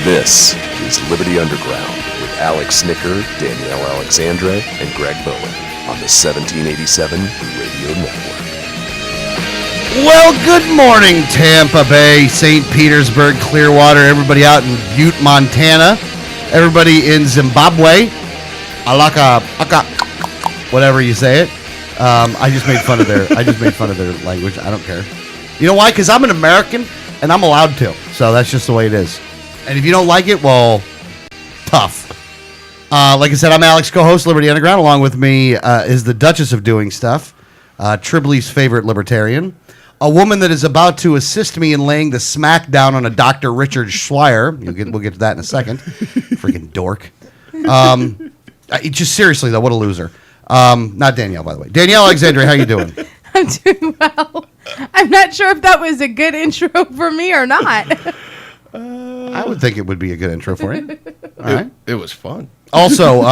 This is Liberty Underground with Alex Snicker, Danielle Alexandre, and Greg Bowen on the 1787 Radio Network. Well, good morning, Tampa Bay, St. Petersburg, Clearwater, everybody out in Butte, Montana, everybody in Zimbabwe, Alaka, whatever you say it. I just made fun of their language. I don't care. You know why? Because I'm an American and I'm allowed to. So that's just the way it is. And if you don't like it, well, tough. Like I said, I'm Alex, co-host Liberty Underground. Along with me is the Duchess of Doing Stuff, Tribley's favorite libertarian, a woman that is about to assist me in laying the smack down on a Dr. Richard Schweier. We'll get to that in a second. Freaking dork. Just seriously, though, what a loser. Not Danielle, by the way. Danielle Alexandre, how you doing? I'm doing well. I'm not sure if that was a good intro for me or not. I would think it would be a good intro for you. All right. It was fun. Also,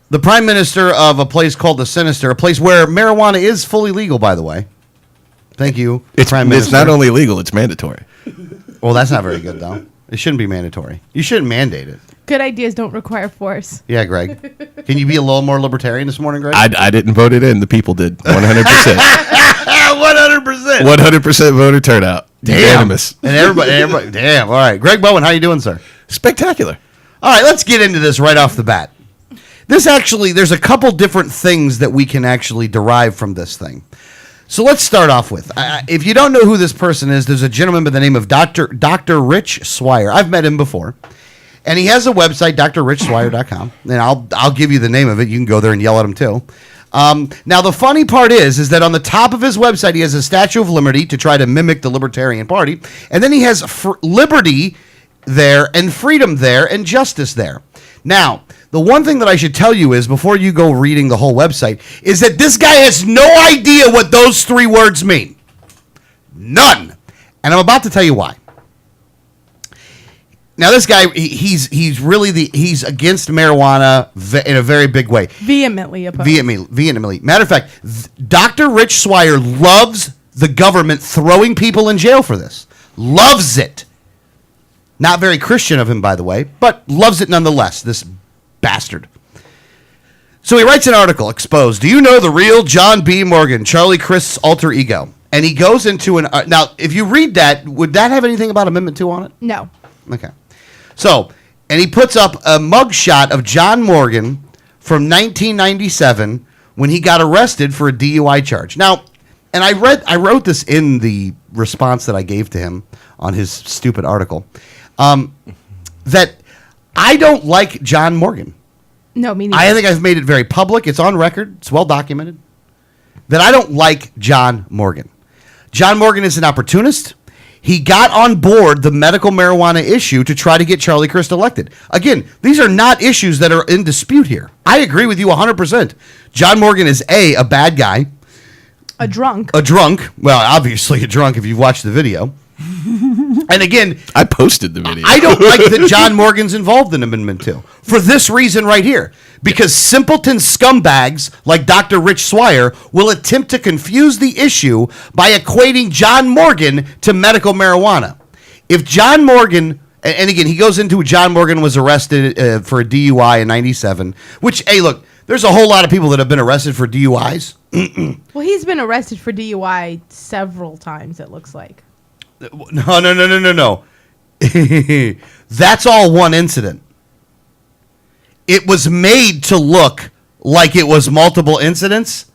the Prime Minister of a place called the Sinister, a place where marijuana is fully legal, by the way. Thank you, Prime Minister. It's not only legal, it's mandatory. Well, that's not very good, though. It shouldn't be mandatory. You shouldn't mandate it. Good ideas don't require force. Yeah, Greg. Can you be a little more libertarian this morning, Greg? I didn't vote it in. The people did. 100%. 100%. 100% voter turnout. Damn. Unanimous. And everybody, damn. All right. Greg Bowen, how you doing, sir? Spectacular. All right, let's get into this right off the bat. There's a couple different things that we can actually derive from this thing. So let's start off with, if you don't know who this person is, there's a gentleman by the name of Dr. Rich Schweier. I've met him before. And he has a website, drrichschweier.com. And I'll give you the name of it. You can go there and yell at him, too. Now, the funny part is that on the top of his website, he has a Statue of Liberty to try to mimic the Libertarian Party. And then he has liberty there and freedom there and justice there. Now, the one thing that I should tell you is, before you go reading the whole website, is that this guy has no idea what those three words mean. None. And I'm about to tell you why. Now, this guy, he's against marijuana in a very big way. Vehemently opposed. Vehemently. Matter of fact, Dr. Rich Schweier loves the government throwing people in jail for this. Loves it. Not very Christian of him, by the way, but loves it nonetheless, this bastard. So he writes an article, Exposed. Do you know the real John B. Morgan, Charlie Crist's alter ego? And he goes into now, if you read that, would that have anything about Amendment 2 on it? No. Okay. So, and he puts up a mugshot of John Morgan from 1997 when he got arrested for a DUI charge. Now, and I wrote this in the response that I gave to him on his stupid article, that I don't like John Morgan. No, me neither. I think I've made it very public. It's on record. It's well documented that I don't like John Morgan. John Morgan is an opportunist. He got on board the medical marijuana issue to try to get Charlie Crist elected. Again, these are not issues that are in dispute here. I agree with you 100%. John Morgan is a bad guy. A drunk. Well, obviously a drunk if you've watched the video. And again, I posted the video. I don't like that John Morgan's involved in Amendment 2 for this reason right here. Because simpleton scumbags like Dr. Rich Schweier will attempt to confuse the issue by equating John Morgan to medical marijuana. If John Morgan, and again, he goes into John Morgan was arrested for a DUI in 97, which, hey, look, there's a whole lot of people that have been arrested for DUIs. Well, he's been arrested for DUI several times, it looks like. No. That's all one incident. It was made to look like it was multiple incidents,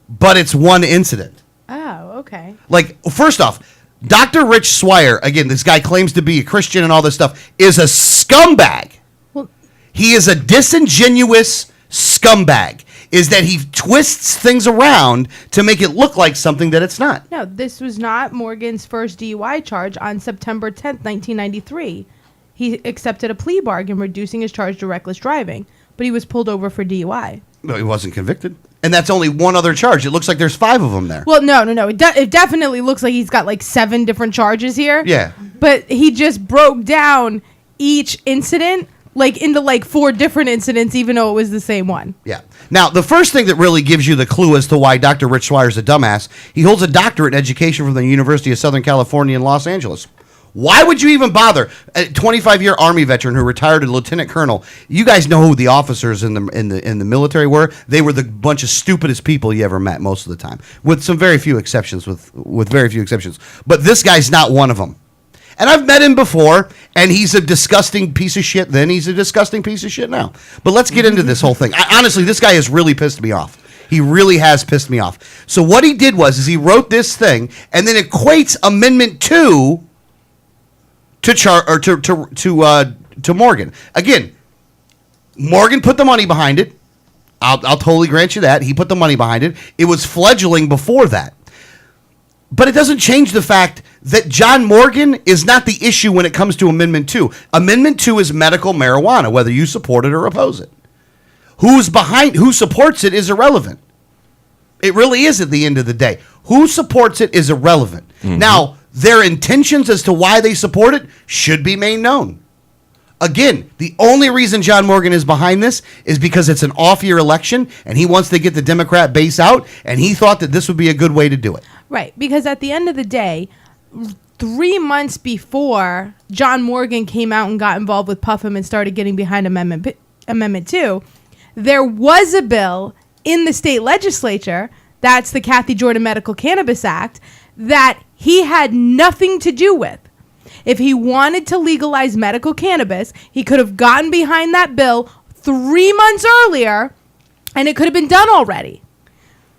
but it's one incident. Oh, okay. Like, first off, Dr. Rich Schweier, again, this guy claims to be a Christian and all this stuff, is a scumbag. Well, he is a disingenuous scumbag. is that he twists things around to make it look like something that it's not. No, this was not Morgan's first DUI charge on September 10th, 1993. He accepted a plea bargain reducing his charge to reckless driving, but he was pulled over for DUI. No, he wasn't convicted. And that's only one other charge. It looks like there's 5 of them there. Well, no. It definitely looks like he's got like 7 different charges here. Yeah. But he just broke down each incident like into like 4 different incidents, even though it was the same one. Yeah. Now, the first thing that really gives you the clue as to why Dr. Rich Swire is a dumbass, he holds a doctorate in education from the University of Southern California in Los Angeles. Why would you even bother? A 25-year Army veteran who retired as lieutenant colonel. You guys know who the officers in the military were. They were the bunch of stupidest people you ever met most of the time, with some very few exceptions. With very few exceptions, but this guy's not one of them. And I've met him before, and he's a disgusting piece of shit then. He's a disgusting piece of shit now. But let's get into this whole thing. Honestly, this guy has really pissed me off. He really has pissed me off. So what he did was he wrote this thing and then equates Amendment 2 to Morgan. Again, Morgan put the money behind it. I'll totally grant you that. He put the money behind it. It was fledgling before that. But it doesn't change the fact that John Morgan is not the issue when it comes to Amendment 2. Amendment 2 is medical marijuana, whether you support it or oppose it. Who supports it is irrelevant. It really is at the end of the day. Who supports it is irrelevant. Mm-hmm. Now, their intentions as to why they support it should be made known. Again, the only reason John Morgan is behind this is because it's an off-year election, and he wants to get the Democrat base out, and he thought that this would be a good way to do it. Right, because at the end of the day, 3 months before John Morgan came out and got involved with Puffin and started getting behind Amendment 2, there was a bill in the state legislature, that's the Kathy Jordan Medical Cannabis Act, that he had nothing to do with. If he wanted to legalize medical cannabis, he could have gotten behind that bill 3 months earlier, and it could have been done already.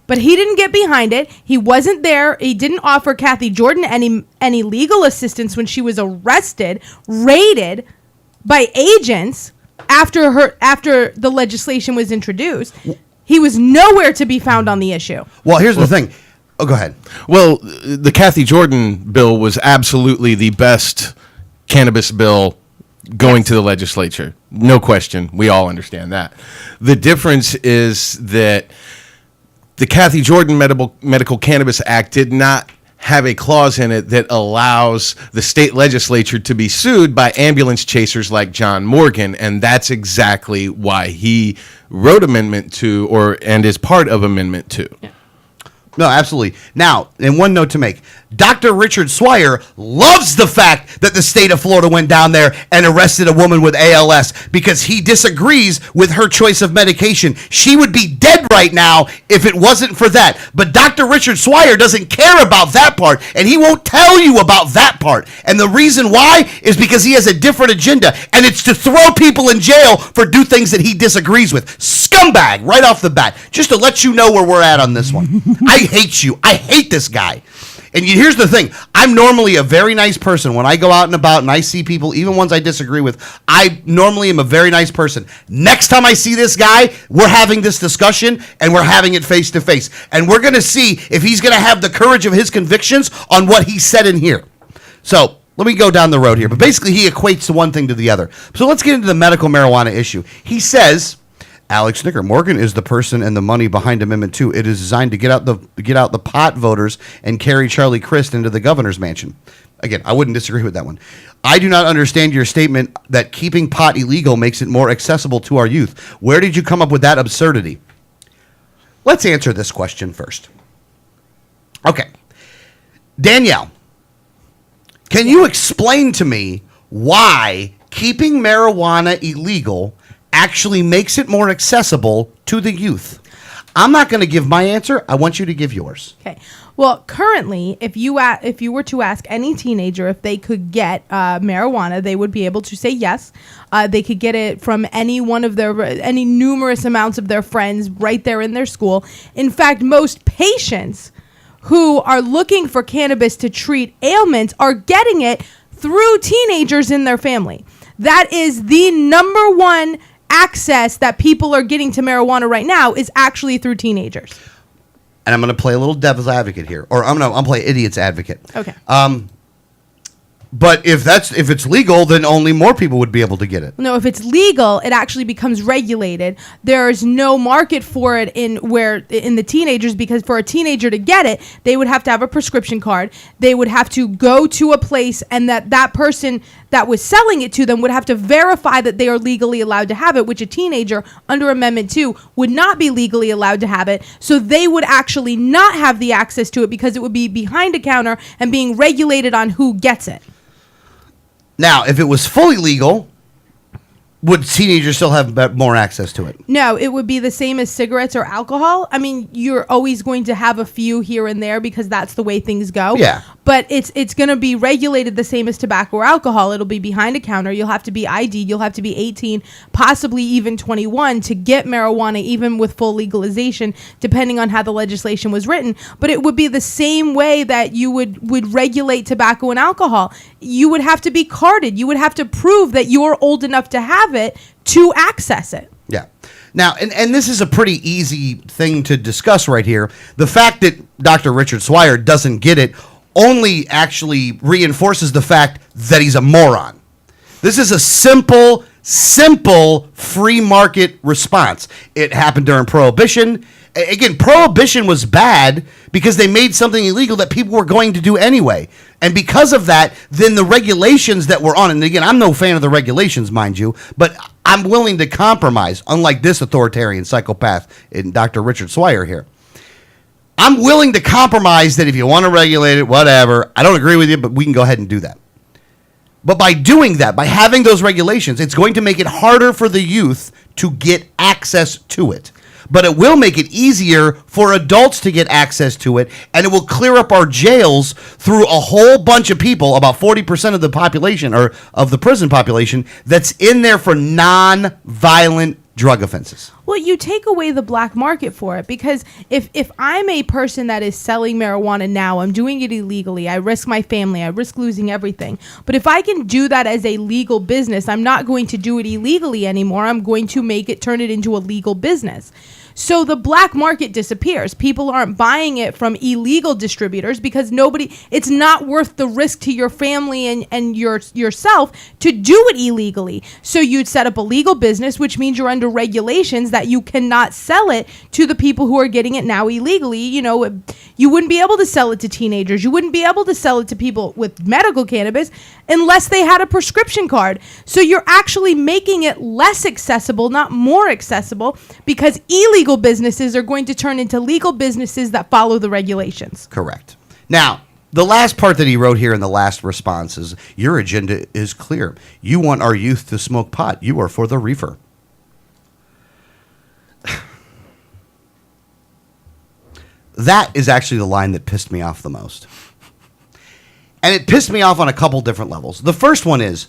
But he didn't get behind it. He wasn't there. He didn't offer Kathy Jordan any legal assistance when she was arrested, raided by agents after the legislation was introduced. He was nowhere to be found on the issue. Well, here's the thing. Oh, go ahead. Well, the Kathy Jordan bill was absolutely the best cannabis bill going to the legislature. No question. We all understand that. The difference is that the Kathy Jordan Medical Cannabis Act did not have a clause in it that allows the state legislature to be sued by ambulance chasers like John Morgan, and that's exactly why he wrote Amendment 2 and is part of Amendment 2. Yeah. No, absolutely. Now, and one note to make. Dr. Richard Swire loves the fact that the state of Florida went down there and arrested a woman with ALS because he disagrees with her choice of medication. She would be dead right now if it wasn't for that. But Dr. Richard Swire doesn't care about that part, and he won't tell you about that part. And the reason why is because he has a different agenda, and it's to throw people in jail for do things that he disagrees with. Scumbag, right off the bat. Just to let you know where we're at on this one. I hate you. I hate this guy. And here's the thing. I'm normally a very nice person. When I go out and about and I see people, even ones I disagree with, I normally am a very nice person. Next time I see this guy, we're having this discussion and we're having it face to face. And we're going to see if he's going to have the courage of his convictions on what he said in here. So let me go down the road here. But basically, he equates one thing to the other. So let's get into the medical marijuana issue. He says, Alex Snicker, Morgan is the person and the money behind Amendment 2. It is designed to get out the pot voters and carry Charlie Crist into the governor's mansion. Again, I wouldn't disagree with that one. I do not understand your statement that keeping pot illegal makes it more accessible to our youth. Where did you come up with that absurdity? Let's answer this question first. Okay. Danielle, can you explain to me why keeping marijuana illegal actually makes it more accessible to the youth? I'm not going to give my answer. I want you to give yours. Okay. Well, currently, if you were to ask any teenager if they could get marijuana, they would be able to say yes. They could get it from any numerous amounts of their friends right there in their school. In fact, most patients who are looking for cannabis to treat ailments are getting it through teenagers in their family. That is the number one access that people are getting to marijuana right now is actually through teenagers. And I'm going to play a little devil's advocate here, or I'm going to play idiot's advocate. Okay. But if it's legal, then only more people would be able to get it. No, if it's legal, it actually becomes regulated. There's no market for it in the teenagers, because for a teenager to get it, they would have to have a prescription card. They would have to go to a place, and that person that was selling it to them would have to verify that they are legally allowed to have it, which a teenager under Amendment 2 would not be legally allowed to have it. So they would actually not have the access to it because it would be behind a counter and being regulated on who gets it. Now, if it was fully legal, would teenagers still have more access to it? No, it would be the same as cigarettes or alcohol. I mean, you're always going to have a few here and there because that's the way things go. Yeah. But it's going to be regulated the same as tobacco or alcohol. It'll be behind a counter. You'll have to be ID'd. You'll have to be 18, possibly even 21 to get marijuana, even with full legalization, depending on how the legislation was written. But it would be the same way that you would regulate tobacco and alcohol. You would have to be carded. You would have to prove that you're old enough to have it to access it. Yeah. Now, and this is a pretty easy thing to discuss right here. The fact that Dr. Richard Swire doesn't get it only actually reinforces the fact that he's a moron. This is a simple free market response. It happened during Prohibition. Again, Prohibition was bad because they made something illegal that people were going to do anyway. And because of that, then the regulations that were on, and again, I'm no fan of the regulations, mind you, but I'm willing to compromise, unlike this authoritarian psychopath in Dr. Richard Swire here. I'm willing to compromise that if you want to regulate it, whatever. I don't agree with you, but we can go ahead and do that. But by doing that, by having those regulations, it's going to make it harder for the youth to get access to it. But it will make it easier for adults to get access to it, and it will clear up our jails through a whole bunch of people, about 40% of the population, or of the prison population, that's in there for non-violent drug offenses. Well, you take away the black market for it, because if I'm a person that is selling marijuana now, I'm doing it illegally, I risk my family, I risk losing everything. But if I can do that as a legal business, I'm not going to do it illegally anymore. I'm going to turn it into a legal business. So the black market disappears. People aren't buying it from illegal distributors because it's not worth the risk to your family and yourself to do it illegally. So you'd set up a legal business, which means you're under regulations that you cannot sell it to the people who are getting it now illegally. You know, you wouldn't be able to sell it to teenagers. You wouldn't be able to sell it to people with medical cannabis unless they had a prescription card. So you're actually making it less accessible, not more accessible, because illegal businesses are going to turn into legal businesses that follow the regulations. Correct. Now, the last part that he wrote here in the last response is, your agenda is clear. You want our youth to smoke pot. You are for the reefer. That is actually the line that pissed me off the most. And it pissed me off on a couple different levels. The first one is,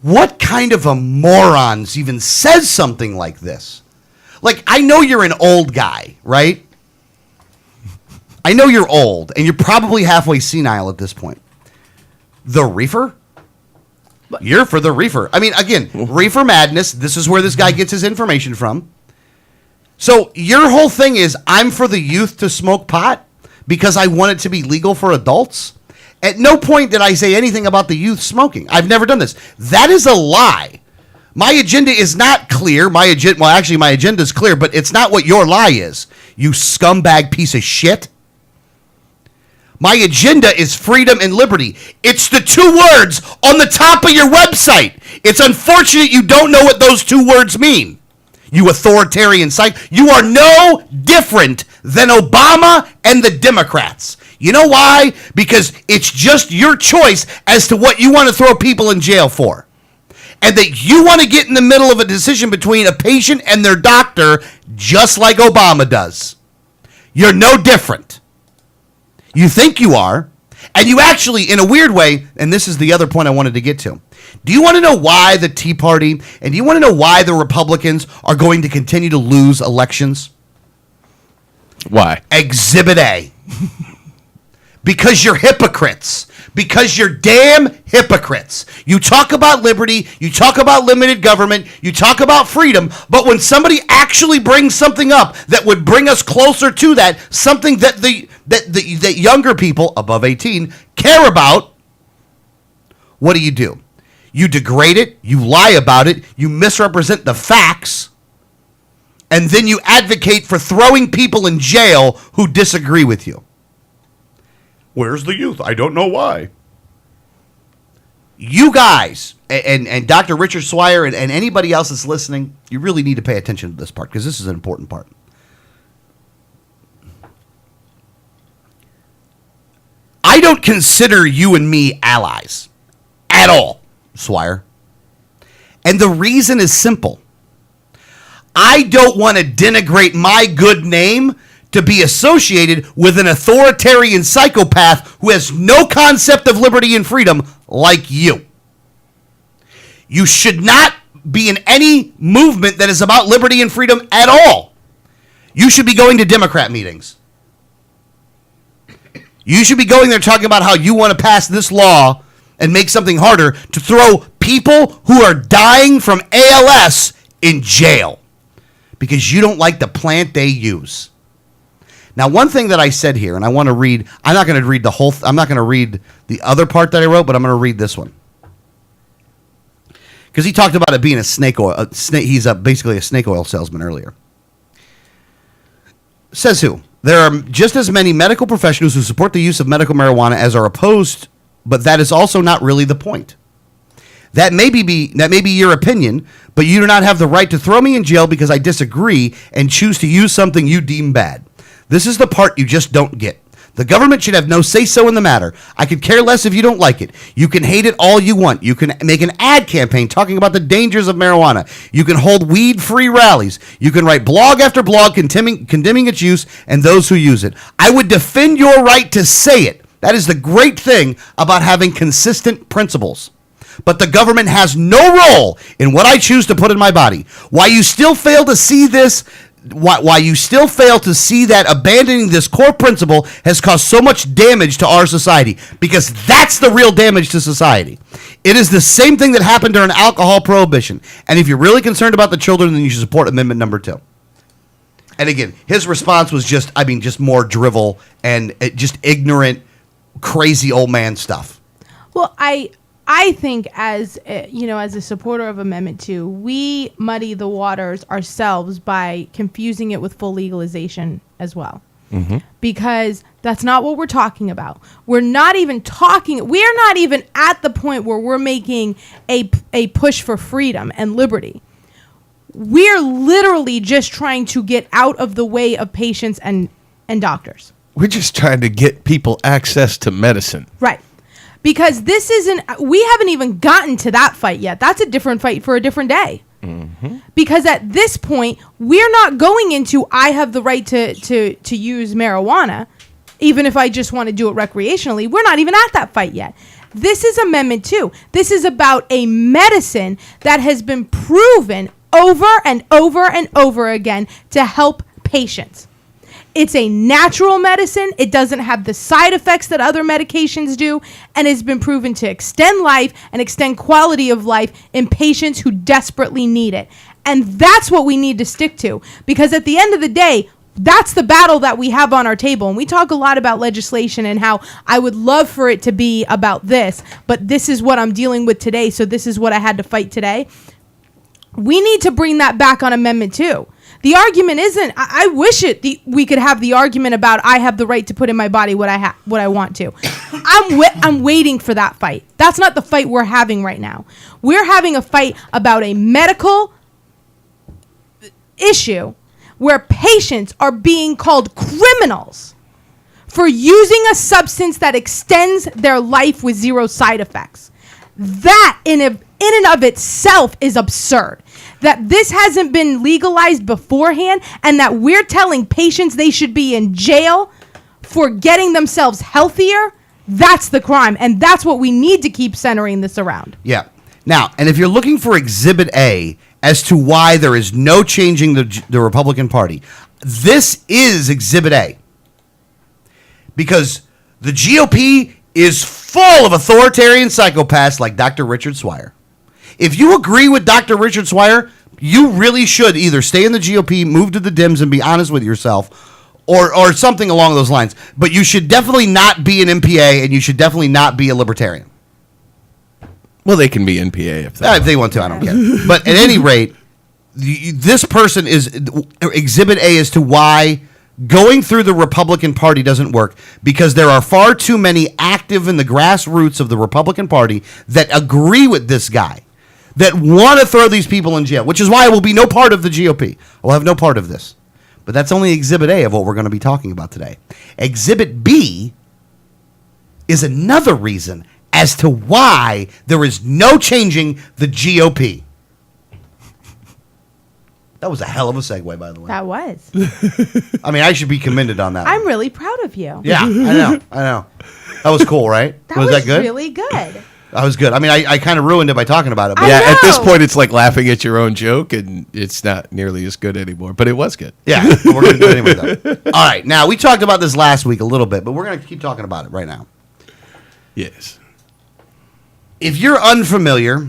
what kind of a moron even says something like this? Like, I know you're an old guy, right? I know you're old, and you're probably halfway senile at this point. The reefer? You're for the reefer. I mean, again, reefer madness. This is where this guy gets his information from. So your whole thing is, I'm for the youth to smoke pot because I want it to be legal for adults? At no point did I say anything about the youth smoking. I've never done this. That is a lie. My agenda is not clear. My agenda is clear, but it's not what your lie is, you scumbag piece of shit. My agenda is freedom and liberty. It's the two words on the top of your website. It's unfortunate you don't know what those two words mean. You authoritarian psych. You are no different than Obama and the Democrats. You know why? Because it's just your choice as to what you want to throw people in jail for. And that you want to get in the middle of a decision between a patient and their doctor, just like Obama does. You're no different. You think you are, and you actually, in a weird way, and this is the other point I wanted to get to. Do you want to know why the Tea Party, and do you want to know why the Republicans are going to continue to lose elections? Why? Exhibit A. Because you're hypocrites. Because you're damn hypocrites. You talk about liberty, you talk about limited government, you talk about freedom, but when somebody actually brings something up that would bring us closer to that, something that that younger people above 18 care about, what do? You degrade it, you lie about it, you misrepresent the facts, and then you advocate for throwing people in jail who disagree with you. Where's the youth? I don't know why. You guys, and Dr. Richard Swire and anybody else that's listening, you really need to pay attention to this part because this is an important part. I don't consider you and me allies at all, Swire. And the reason is simple. I don't want to denigrate my good name to be associated with an authoritarian psychopath who has no concept of liberty and freedom like you. You should not be in any movement that is about liberty and freedom at all. You should be going to Democrat meetings. You should be going there talking about how you want to pass this law and make something harder to throw people who are dying from ALS in jail because you don't like the plant they use. Now, one thing that I said here, and I want to read, I'm not going to read the whole, I'm not going to read the other part that I wrote, but I'm going to read this one. Because he talked about it being a snake oil, he's basically a snake oil salesman earlier. Says who? There are just as many medical professionals who support the use of medical marijuana as are opposed, but that is also not really the point. That may be your opinion, but you do not have the right to throw me in jail because I disagree and choose to use something you deem bad. This is the part you just don't get. The government should have no say-so in the matter. I could care less if you don't like it. You can hate it all you want. You can make an ad campaign talking about the dangers of marijuana. You can hold weed-free rallies. You can write blog after blog condemning its use and those who use it. I would defend your right to say it. That is the great thing about having consistent principles. But the government has no role in what I choose to put in my body. Why you still fail to see this... Why you still fail to see that abandoning this core principle has caused so much damage to our society, because that's the real damage to society. It is the same thing that happened during alcohol prohibition. And if you're really concerned about the children, then you should support Amendment number 2. And again, his response was just more drivel and just ignorant, crazy old man stuff. Well, I think as a supporter of Amendment 2, we muddy the waters ourselves by confusing it with full legalization as well. Mm-hmm. Because that's not what we're talking about. We're not even at the point where we're making a push for freedom and liberty. We're literally just trying to get out of the way of patients and doctors. We're just trying to get people access to medicine. Right. Because we haven't even gotten to that fight yet. That's a different fight for a different day. Mm-hmm. Because at this point, we're not going into, I have the right to use marijuana, even if I just want to do it recreationally. We're not even at that fight yet. This is Amendment 2. This is about a medicine that has been proven over and over and over again to help patients. It's a natural medicine. It doesn't have the side effects that other medications do, and it's been proven to extend life and extend quality of life in patients who desperately need it. And that's what we need to stick to, because at the end of the day, that's the battle that we have on our table. And we talk a lot about legislation and how I would love for it to be about this, but this is what I'm dealing with today, so this is what I had to fight today. We need to bring that back on Amendment 2. The argument isn't, I wish we could have the argument about I have the right to put in my body what I want to. I'm waiting for that fight. That's not the fight we're having right now. We're having a fight about a medical issue where patients are being called criminals for using a substance that extends their life with zero side effects. That in and of itself is absurd. That this hasn't been legalized beforehand, and that we're telling patients they should be in jail for getting themselves healthier, that's the crime. And that's what we need to keep centering this around. Yeah. Now, and if you're looking for Exhibit A as to why there is no changing the Republican Party, this is Exhibit A. Because The GOP is full of authoritarian psychopaths like Dr. Richard Swire. If you agree with Dr. Richard Swire, you really should either stay in the GOP, move to the Dems, and be honest with yourself, or something along those lines. But you should definitely not be an MPA, and you should definitely not be a libertarian. Well, they can be NPA If they want to, I don't care. But at any rate, this person is Exhibit A as to why going through the Republican Party doesn't work, because there are far too many active in the grassroots of the Republican Party that agree with this guy, that want to throw these people in jail, which is why I will be no part of the GOP. I will have no part of this. But that's only Exhibit A of what we're going to be talking about today. Exhibit B is another reason as to why there is no changing the GOP. That was a hell of a segue, by the way. That was. I mean, I should be commended on that. I'm really proud of you. Yeah, I know. That was cool, right? That that good? really good. That was good. I mean, I kind of ruined it by talking about it. But I Yeah, at this know. point, it's like laughing at your own joke, and it's not nearly as good anymore. But it was good. yeah, we're going to do it anyway, though. All right. Now, we talked about this last week a little bit, but we're going to keep talking about it right now. Yes. If you're unfamiliar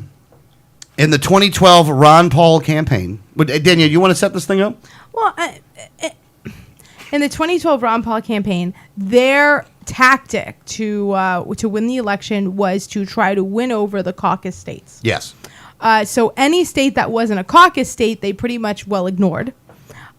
in the 2012 Ron Paul campaign, Daniel, you want to set this thing up? Well, in the 2012 Ron Paul campaign, their tactic to win the election was to try to win over the caucus states. Yes. So any state that wasn't a caucus state, they pretty much ignored.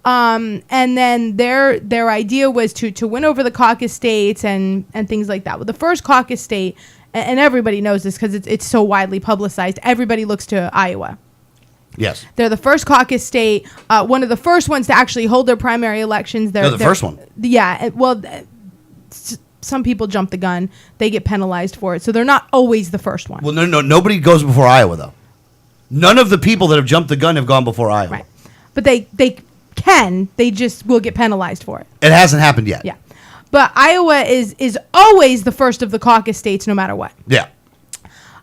And then their idea was to win over the caucus states and things like that. Well, the first caucus state, and everybody knows this because it's so widely publicized, everybody looks to Iowa. Yes. They're the first caucus state, one of the first ones to actually hold their primary elections. They're the first one. Yeah. Well, some people jump the gun. They get penalized for it. So they're not always the first one. Well, no, nobody goes before Iowa, though. None of the people that have jumped the gun have gone before Iowa. Right. But they can. They just will get penalized for it. It hasn't happened yet. Yeah. But Iowa is always the first of the caucus states, no matter what. Yeah.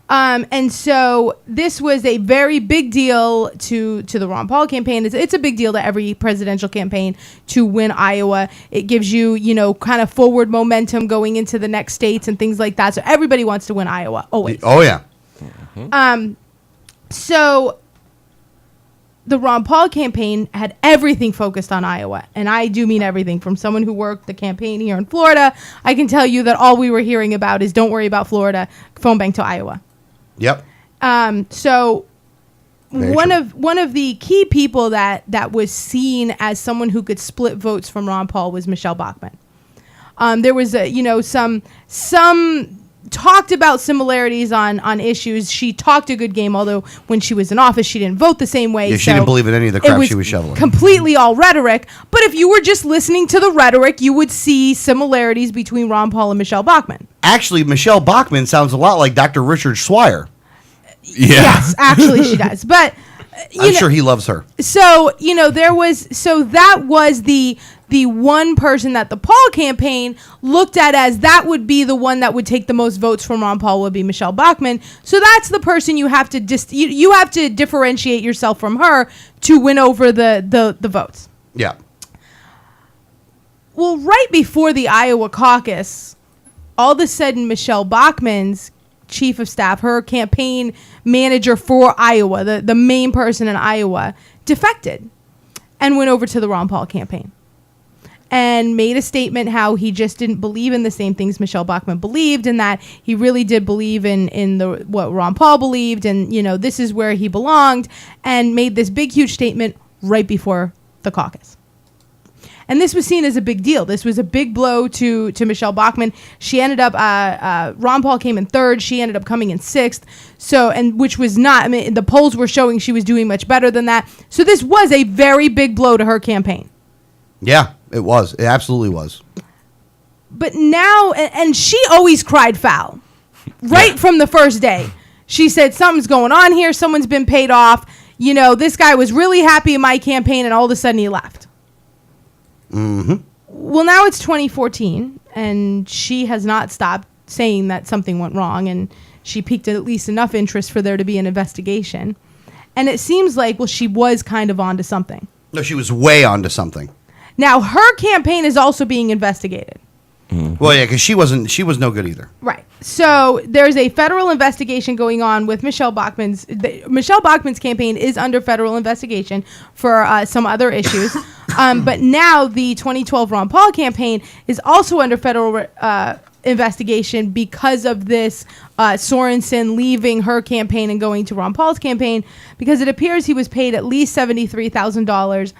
And so this was a very big deal to the Ron Paul campaign. It's a big deal to every presidential campaign to win Iowa. It gives you, kind of forward momentum going into the next states and things like that. So everybody wants to win Iowa, always. Oh, yeah. So the Ron Paul campaign had everything focused on Iowa. And I do mean everything. From someone who worked the campaign here in Florida, I can tell you that all we were hearing about is don't worry about Florida, phone bank to Iowa. Yep. So Very one true. of the key people that was seen as someone who could split votes from Ron Paul was Michelle Bachmann. There was some talked about similarities on issues. She talked a good game, although when she was in office, she didn't vote the same way. Yeah, she didn't believe in any of the crap she was shoveling. Completely all rhetoric. But if you were just listening to the rhetoric, you would see similarities between Ron Paul and Michelle Bachmann. Actually, Michelle Bachmann sounds a lot like Dr. Richard Swire. Yeah. Yes, actually she does. But I'm sure he loves her. So, that was the one person that the Paul campaign looked at as that would be the one that would take the most votes from Ron Paul would be Michelle Bachmann. So that's the person you have to you have to differentiate yourself from her to win over the votes. Yeah. Well, right before the Iowa caucus, all of a sudden Michelle Bachmann's chief of staff, her campaign manager for Iowa, the main person in Iowa, defected and went over to the Ron Paul campaign and made a statement how he just didn't believe in the same things Michelle Bachmann believed, and that he really did believe in what Ron Paul believed, and this is where he belonged, and made this big huge statement right before the caucus. And this was seen as a big deal. This was a big blow to Michelle Bachmann. She ended up, Ron Paul came in third. She ended up coming in sixth. So, which was not, I mean, the polls were showing she was doing much better than that. So this was a very big blow to her campaign. Yeah, it was. It absolutely was. But now, and she always cried foul. Right from the first day. She said, something's going on here. Someone's been paid off. This guy was really happy in my campaign, and all of a sudden he left. Mm-hmm. Well, now it's 2014, and she has not stopped saying that something went wrong, and she piqued at least enough interest for there to be an investigation. And it seems like, she was kind of onto something. No, she was way onto something. Now, her campaign is also being investigated. Well, yeah, because she was no good either. Right. So there's a federal investigation going on with Michelle Bachmann's. Michelle Bachmann's campaign is under federal investigation for some other issues. But now the 2012 Ron Paul campaign is also under federal investigation because of this Sorensen leaving her campaign and going to Ron Paul's campaign, because it appears he was paid at least $73,000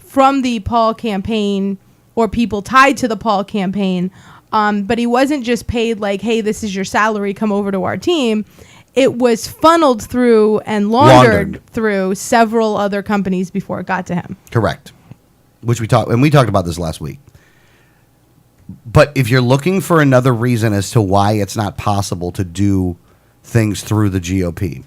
from the Paul campaign or people tied to the Paul campaign. But he wasn't just paid like, hey, this is your salary, come over to our team. It was funneled through and laundered through several other companies before it got to him. Correct. Which we talked about this last week. But if you're looking for another reason as to why it's not possible to do things through the GOP,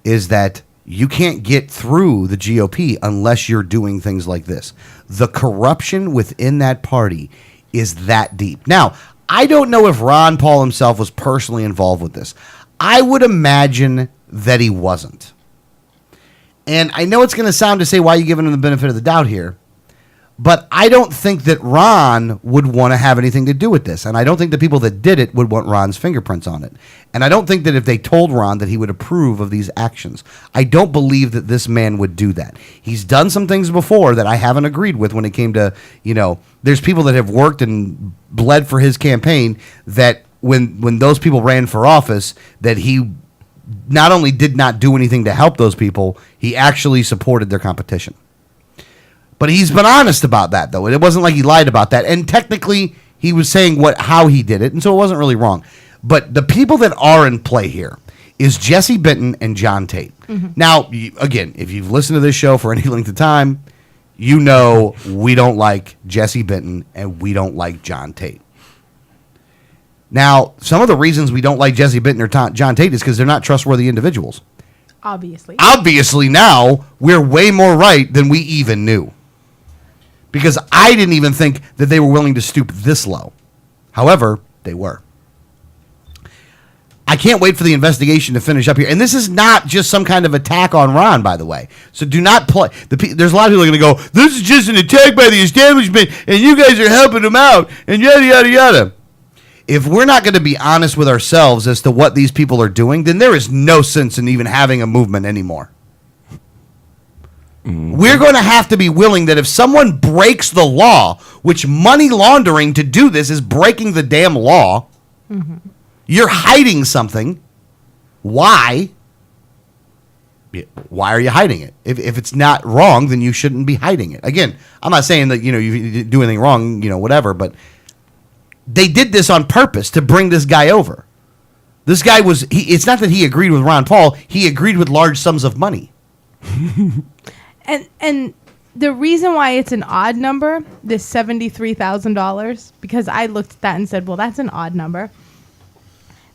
is that you can't get through the GOP unless you're doing things like this. The corruption within that party is that deep. Now, I don't know if Ron Paul himself was personally involved with this. I would imagine that he wasn't. And I know it's going to sound to say, why are you giving him the benefit of the doubt here? But I don't think that Ron would want to have anything to do with this. And I don't think the people that did it would want Ron's fingerprints on it. And I don't think that if they told Ron that he would approve of these actions. I don't believe that this man would do that. He's done some things before that I haven't agreed with when it came to, there's people that have worked and bled for his campaign that when those people ran for office, that he not only did not do anything to help those people, he actually supported their competition. But he's been honest about that, though. It wasn't like he lied about that. And technically, he was saying how he did it, and so it wasn't really wrong. But the people that are in play here is Jesse Benton and John Tate. Mm-hmm. Now, again, if you've listened to this show for any length of time, you know we don't like Jesse Benton and we don't like John Tate. Now, some of the reasons we don't like Jesse Benton or John Tate is because they're not trustworthy individuals. Obviously. Obviously, now we're way more right than we even knew. Because I didn't even think that they were willing to stoop this low. However, they were. I can't wait for the investigation to finish up here. And this is not just some kind of attack on Ron, by the way. So do not play. There's a lot of people are going to go, this is just an attack by the establishment, and you guys are helping them out, and yada, yada, yada. If we're not going to be honest with ourselves as to what these people are doing, then there is no sense in even having a movement anymore. We're going to have to be willing that if someone breaks the law, which money laundering to do this is breaking the damn law, you're hiding something. Why? Why are you hiding it? If it's not wrong, then you shouldn't be hiding it. Again, I'm not saying that, you didn't do anything wrong, whatever, but they did this on purpose to bring this guy over. This guy it's not that he agreed with Ron Paul, he agreed with large sums of money. And the reason why it's an odd number, this $73,000, because I looked at that and said, well, that's an odd number.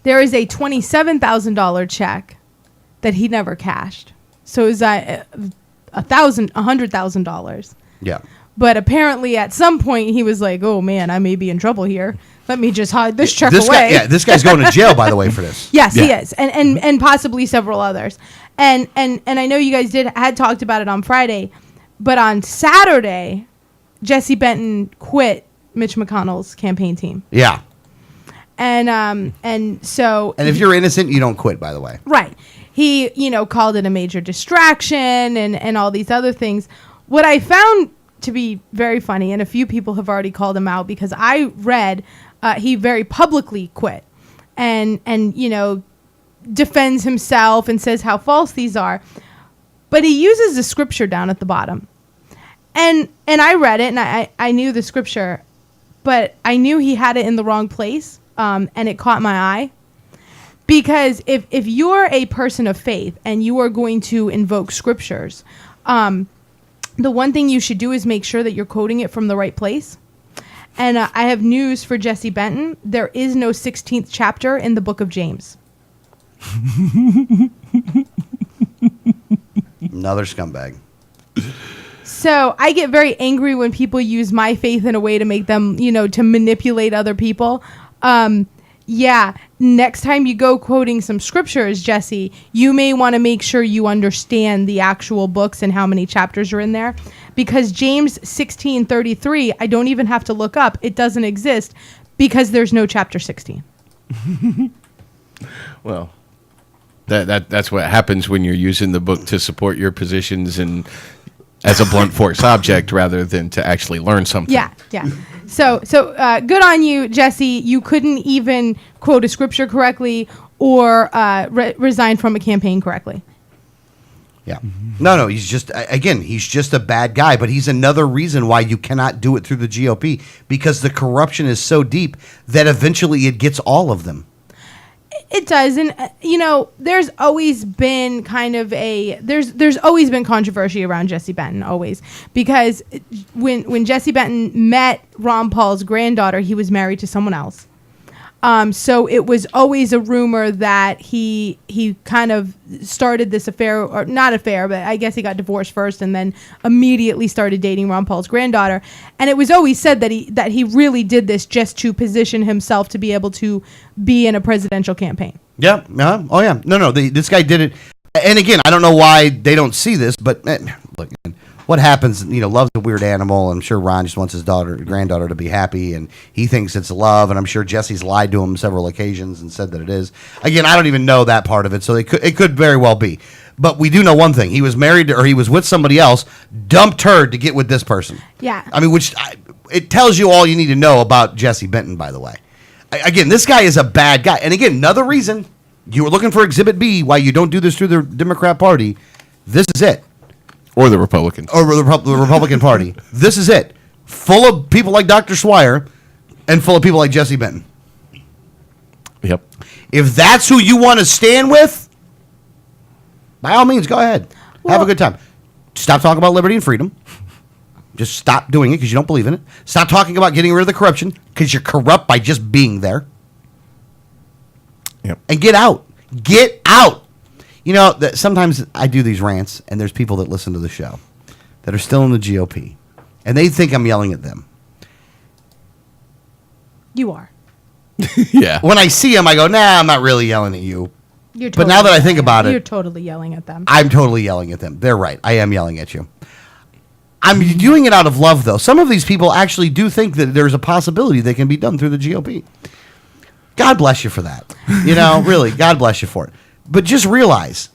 There is a $27,000 check that he never cashed. So is that $100,000? Yeah. But apparently at some point he was like, oh man, I may be in trouble here. Let me just hide this check away. This guy's going to jail, by the way, for this. Yes, yeah. He is. And possibly several others. And I know you guys had talked about it on Friday, but on Saturday, Jesse Benton quit Mitch McConnell's campaign team. Yeah. And so if you're innocent, you don't quit, by the way. Right. He, called it a major distraction and all these other things. What I found to be very funny, and a few people have already called him out, because I read he very publicly quit and defends himself and says how false these are, but he uses the scripture down at the bottom, and I read it and I knew the scripture, but I knew he had it in the wrong place, and it caught my eye, because if you're a person of faith and you are going to invoke scriptures, the one thing you should do is make sure that you're quoting it from the right place. And I have news for Jesse Benton. There is no 16th chapter in the book of James. Another scumbag. So I get very angry when people use my faith in a way to make them, to manipulate other people. Yeah. next time you go quoting some scriptures, Jesse, you may want to make sure you understand the actual books and how many chapters are in there. Because James 16:33, I don't even have to look up. It doesn't exist because there's no chapter 16. Well, that's what happens when you're using the book to support your positions and as a blunt force object rather than to actually learn something. Yeah. So good on you, Jesse. You couldn't even quote a scripture correctly or resign from a campaign correctly. Yeah. No, he's just a bad guy, but he's another reason why you cannot do it through the GOP, because the corruption is so deep that eventually it gets all of them. It does, and there's always been there's always been controversy around Jesse Benton, always, because when Jesse Benton met Ron Paul's granddaughter, he was married to someone else. So it was always a rumor that he kind of started this affair, or not affair, but I guess he got divorced first and then immediately started dating Ron Paul's granddaughter. And it was always said that he really did this just to position himself to be able to be in a presidential campaign. Yeah. Oh, yeah. No. This guy did it. And again, I don't know why they don't see this, but look, what happens, love's a weird animal. I'm sure Ron just wants his granddaughter to be happy, and he thinks it's love, and I'm sure Jesse's lied to him several occasions and said that it is. Again, I don't even know that part of it, so it could very well be. But we do know one thing. He was married or he was with somebody else, dumped her to get with this person. Yeah. I mean, it tells you all you need to know about Jesse Benton, by the way. Again, this guy is a bad guy. And again, another reason you were looking for Exhibit B, why you don't do this through the Democrat Party, this is it. Or the Republicans. Or the Republican Party. This is it. Full of people like Dr. Swire and full of people like Jesse Benton. Yep. If that's who you want to stand with, by all means, go ahead. Have a good time. Stop talking about liberty and freedom. Just stop doing it because you don't believe in it. Stop talking about getting rid of the corruption because you're corrupt by just being there. Yep. And get out. Get out. Sometimes I do these rants, and there's people that listen to the show that are still in the GOP, and they think I'm yelling at them. You are. Yeah. When I see them, I go, nah, I'm not really yelling at you. But now that I think about it, you're totally yelling at them. I'm totally yelling at them. They're right. I am yelling at you. I'm doing it out of love, though. Some of these people actually do think that there's a possibility they can be done through the GOP. God bless you for that. Really, God bless you for it. But just realize,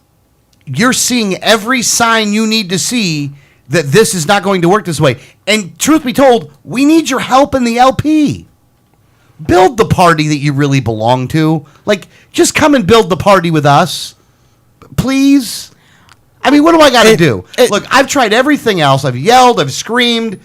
you're seeing every sign you need to see that this is not going to work this way. And truth be told, we need your help in the LP. Build the party that you really belong to. Just come and build the party with us. Please. I mean, what do I got to do? Look, I've tried everything else. I've yelled. I've screamed.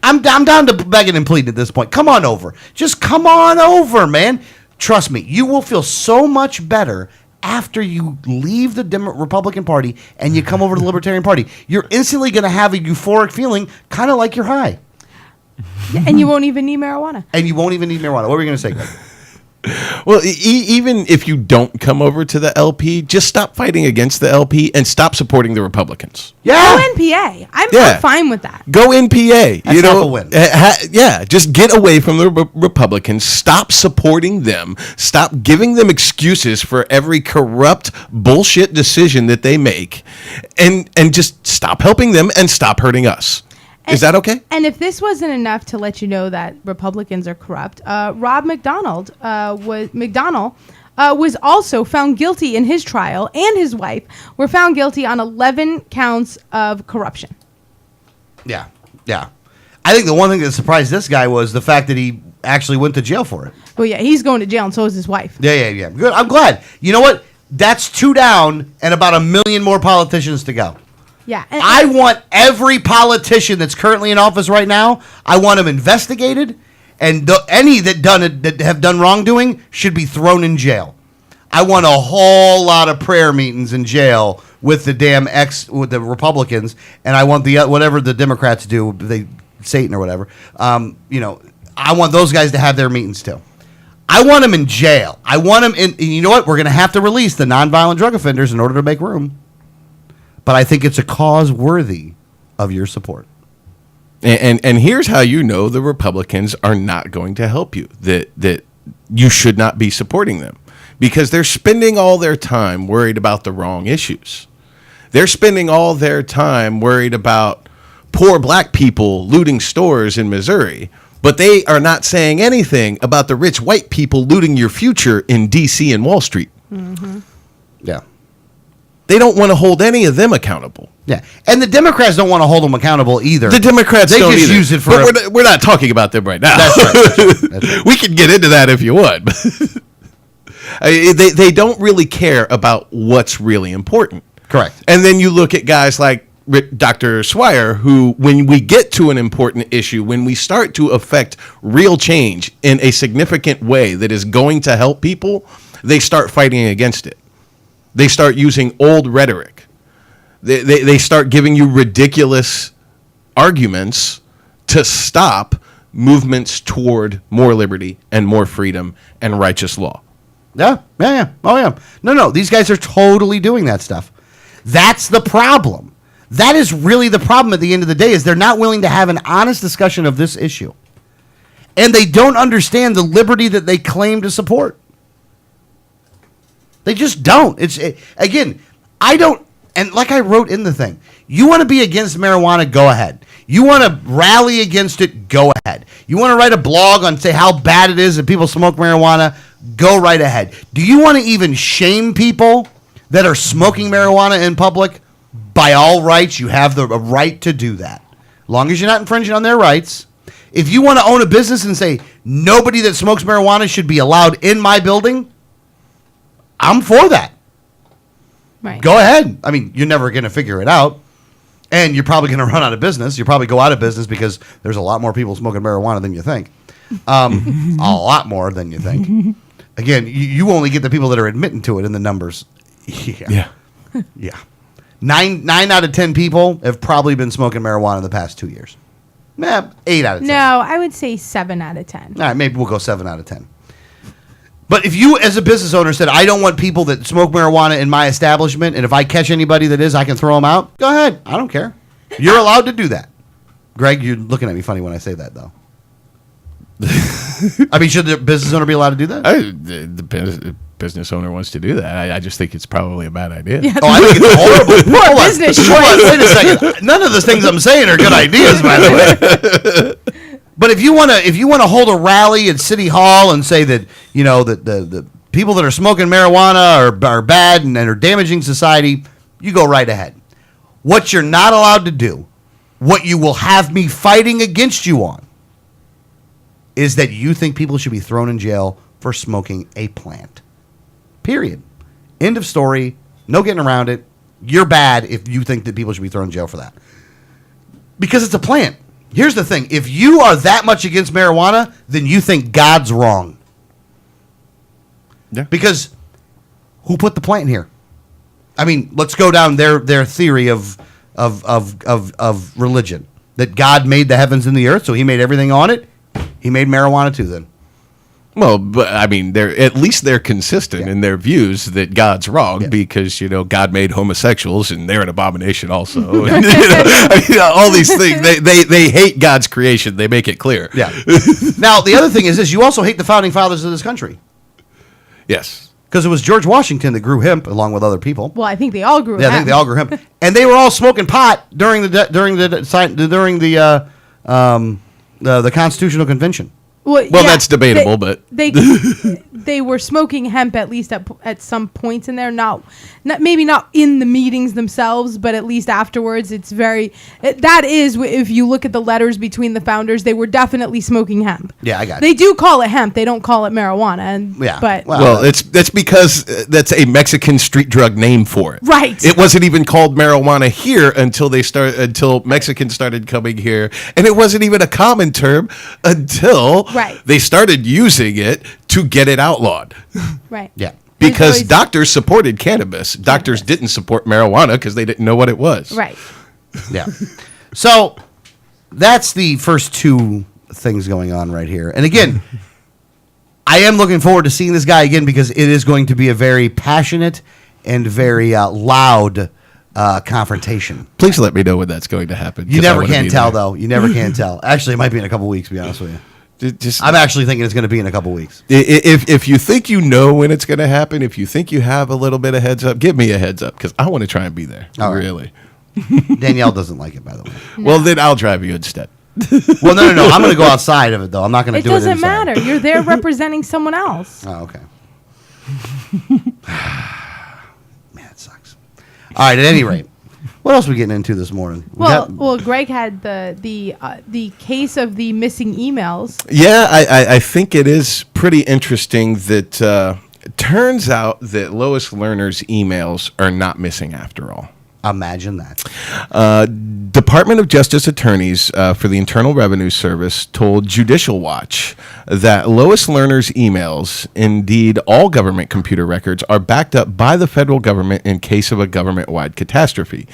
I'm down to begging and pleading at this point. Come on over. Just come on over, man. Trust me, you will feel so much better after you leave the Republican Party and you come over to the Libertarian Party. You're instantly going to have a euphoric feeling, kind of like you're high. And you won't even need marijuana. What were you going to say, Greg? Well, even if you don't come over to the LP, just stop fighting against the LP and stop supporting the Republicans. Yeah. Go NPA. I'm fine with that. Go NPA. That's half a win. Just get away from the Republicans. Stop supporting them. Stop giving them excuses for every corrupt bullshit decision that they make, and just stop helping them and stop hurting us. Is that okay? And if this wasn't enough to let you know that Republicans are corrupt, Rob McDonald was also found guilty in his trial, and his wife were found guilty on 11 counts of corruption. Yeah. I think the one thing that surprised this guy was the fact that he actually went to jail for it. Well, yeah, he's going to jail, and so is his wife. Yeah. Good. I'm glad. You know what? That's 2 down and about 1 million more politicians to go. Yeah. I want every politician that's currently in office right now, I want them investigated, and any that have done wrongdoing should be thrown in jail. I want a whole lot of prayer meetings in jail with with the Republicans, and I want whatever the Democrats do, Satan or whatever. I want those guys to have their meetings too. I want them in jail. I want them in. And you know what? We're going to have to release the nonviolent drug offenders in order to make room. But I think it's a cause worthy of your support. And here's how you know the Republicans are not going to help you. That you should not be supporting them because they're spending all their time worried about the wrong issues. They're spending all their time worried about poor black people looting stores in Missouri, but they are not saying anything about the rich white people looting your future in D.C. and Wall Street. Yeah. They don't want to hold any of them accountable. Yeah. And the Democrats don't want to hold them accountable either. The Democrats they don't just either. use it for. But we're not talking about them right now. That's right. That's right. We can get into that if you want. They don't really care about what's really important. Correct. And then you look at guys like Dr. Swire, who, when we get to an important issue, when we start to affect real change in a significant way that is going to help people, they start fighting against it. They start using old rhetoric. They start giving you ridiculous arguments to stop movements toward more liberty and more freedom and righteous law. Yeah. Oh, yeah. No. These guys are totally doing that stuff. That's the problem. That is really the problem at the end of the day, is they're not willing to have an honest discussion of this issue. And they don't understand the liberty that they claim to support. They just don't. Again, I don't, and like I wrote in the thing, you want to be against marijuana, go ahead. You want to rally against it, go ahead. You want to write a blog on, say, how bad it is that people smoke marijuana, go right ahead. Do you want to even shame people that are smoking marijuana in public? By all rights, you have the right to do that. As long as you're not infringing on their rights. If you want to own a business and say, nobody that smokes marijuana should be allowed in my building, I'm for that. Right. Go ahead. I mean, you're never going to figure it out. And you're probably going to run out of business. You'll probably go out of business because there's a lot more people smoking marijuana than you think. A lot more than you think. Again, you only get the people that are admitting to it in the numbers. Yeah. 9 out of 10 people have probably been smoking marijuana in the past 2 years. 8 out of 10. No, I would say 7 out of 10. All right, maybe we'll go 7 out of 10. But if you, as a business owner, said, I don't want people that smoke marijuana in my establishment, and if I catch anybody that is, I can throw them out, go ahead. I don't care. You're allowed to do that. Greg, you're looking at me funny when I say that, though. I mean, should the business owner be allowed to do that? The business owner wants to do that. I just think it's probably a bad idea. Yeah. Oh, I think it's horrible. Hold on. business Hold on, wait a second. None of the things I'm saying are good ideas, by the way. But if you want to hold a rally at City Hall and say that, you know, that the people that are smoking marijuana are bad and are damaging society, you go right ahead. What you're not allowed to do, what you will have me fighting against you on, is that you think people should be thrown in jail for smoking a plant. Period. End of story. No getting around it. You're bad if you think that people should be thrown in jail for that. Because it's a plant. Here's the thing. If you are that much against marijuana, then you think God's wrong. Yeah. Because who put the plant here? I mean, let's go down their theory of religion. That God made the heavens and the earth, so he made everything on it. He made marijuana too then. Well, but I mean, they're consistent in their views that God's wrong because, you know, God made homosexuals and they're an abomination also. And, all these things, they hate God's creation. They make it clear. Yeah. Now, the other thing is this. You also hate the founding fathers of this country. Yes. Because it was George Washington that grew hemp along with other people. Well, I think they all grew Yeah, hemp. I think they all grew hemp. And they were all smoking pot during the Constitutional Convention. Well, that's debatable, but they were smoking hemp at least at some points in there. Not maybe not in the meetings themselves, but at least afterwards. That is, if you look at the letters between the founders, they were definitely smoking hemp. Yeah, I got it. They do call it hemp. They don't call it marijuana. And Yeah, but well, that's because that's a Mexican street drug name for it. Right. It wasn't even called marijuana here until Mexicans started coming here, and it wasn't even a common term until they started using it to get it outlawed. Right. Yeah. Because doctors supported cannabis. Doctors didn't support marijuana because they didn't know what it was. Right. Yeah. So that's the first two things going on right here. And again, I am looking forward to seeing this guy again because it is going to be a very passionate and very loud confrontation. Please let me know when that's going to happen. You never can tell, though. You never can tell. Actually, it might be in a couple weeks, to be honest with you. I'm actually thinking it's going to be in a couple weeks. If you think you know when it's going to happen, if you think you have a little bit of heads up, give me a heads up because I want to try and be there. All right. Really. Danielle doesn't like it, by the way. Well, then I'll drive you instead. Well, no. I'm going to go outside of it, though. I'm not going to It do it inside. doesn't matter. You're there representing someone else. Oh, okay. Man, it sucks. All right, at any rate, what else are we getting into this morning? Well, Greg had the case of the missing emails. Yeah, I think it is pretty interesting that it turns out that Lois Lerner's emails are not missing after all. Imagine that. Department of Justice attorneys for the Internal Revenue Service told Judicial Watch that Lois Lerner's emails, indeed all government computer records, are backed up by the federal government in case of a government-wide catastrophe.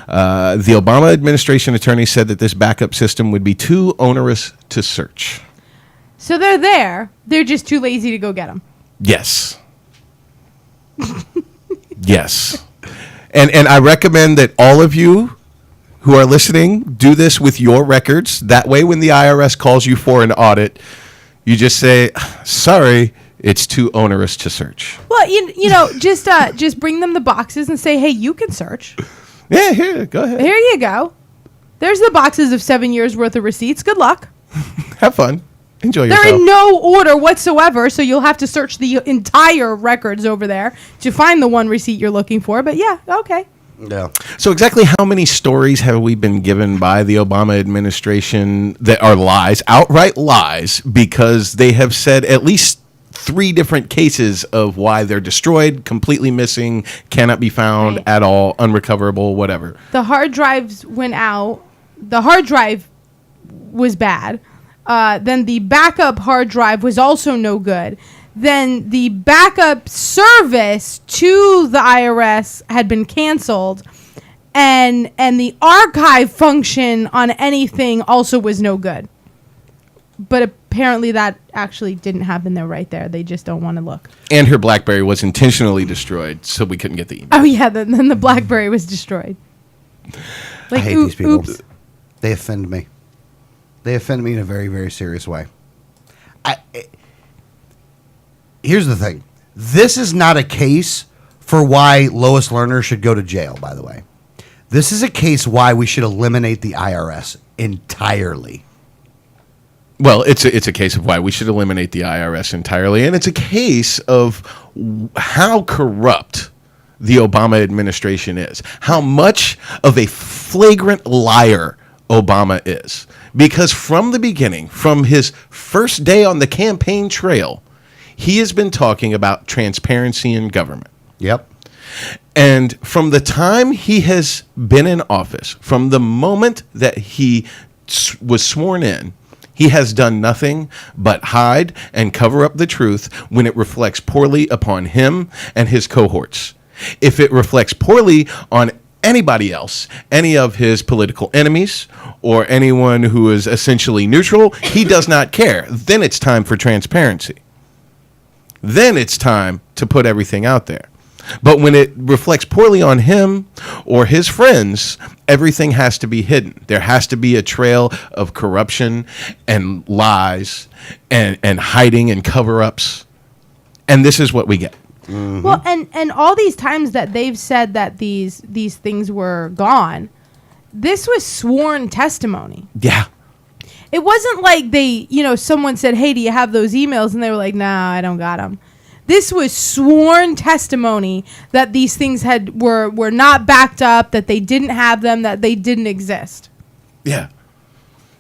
The Obama administration attorney said that this backup system would be too onerous to search. So they're there. They're just too lazy to go get them. Yes. Yes. And I recommend that all of you who are listening do this with your records. That way, when the IRS calls you for an audit, you just say, sorry, it's too onerous to search. Well, you know, just bring them the boxes and say, hey, you can search. Yeah, here, go ahead. Here you go. There's the boxes of 7 years worth of receipts. Good luck. Have fun. Enjoy yourself. They're in no order whatsoever, so you'll have to search the entire records over there to find the one receipt you're looking for. But yeah, okay. Yeah. So exactly how many stories have we been given by the Obama administration that are lies, outright lies, because they have said at least 3 different cases of why they're destroyed, completely missing, cannot be found Right. at all, unrecoverable, whatever. The hard drives went out. The hard drive was bad. Then the backup hard drive was also no good. Then the backup service to the IRS had been canceled, and the archive function on anything also was no good. But apparently that actually didn't happen there right there. They just don't want to look. And her BlackBerry was intentionally destroyed, so we couldn't get the email. Oh yeah, then the BlackBerry was destroyed. I hate these people. Oops. They offend me. They offend me in a very, very serious way. Here's the thing. This is not a case for why Lois Lerner should go to jail, by the way. This is a case why we should eliminate the IRS entirely. Well, it's a case of why we should eliminate the IRS entirely, and it's a case of how corrupt the Obama administration is, how much of a flagrant liar Obama is. Because from the beginning, from his first day on the campaign trail, he has been talking about transparency in government. Yep. And from the time he has been in office, from the moment that he was sworn in, he has done nothing but hide and cover up the truth when it reflects poorly upon him and his cohorts. If it reflects poorly on anybody else, any of his political enemies, or anyone who is essentially neutral, he does not care. Then it's time for transparency. Then it's time to put everything out there. But when it reflects poorly on him or his friends, everything has to be hidden. There has to be a trail of corruption and lies and hiding and cover-ups. And this is what we get. Mm-hmm. Well, and all these times that they've said that these things were gone, this was sworn testimony. Yeah. It wasn't like someone said, hey, do you have those emails? And they were like, nah, I don't got them. This was sworn testimony that these things were not backed up, that they didn't have them, that they didn't exist. Yeah.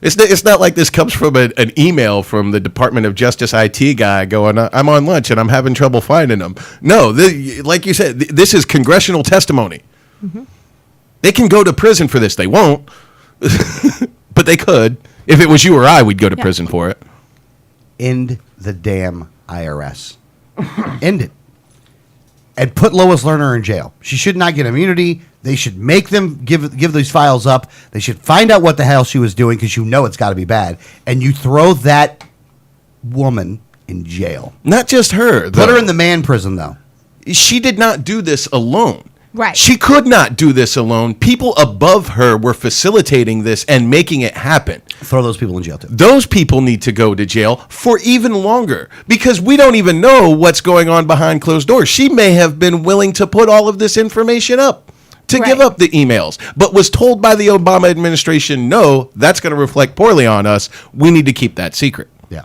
It's not like this comes from an email from the Department of Justice IT guy going, I'm on lunch and I'm having trouble finding them. No, like you said, this is congressional testimony. Mm-hmm. They can go to prison for this. They won't, but they could. If it was you or I, we'd go to prison for it. End the damn IRS. End it. And put Lois Lerner in jail. She should not get immunity. They should make them give these files up. They should find out what the hell she was doing, because you know it's got to be bad. And you throw that woman in jail. Not just her. Put her in the man prison, though. She did not do this alone. Right. She could not do this alone. People above her were facilitating this and making it happen. Throw those people in jail, too. Those people need to go to jail for even longer because we don't even know what's going on behind closed doors. She may have been willing to put all of this information up to give Right. up the emails, but was told by the Obama administration, no, that's going to reflect poorly on us. We need to keep that secret. Yeah.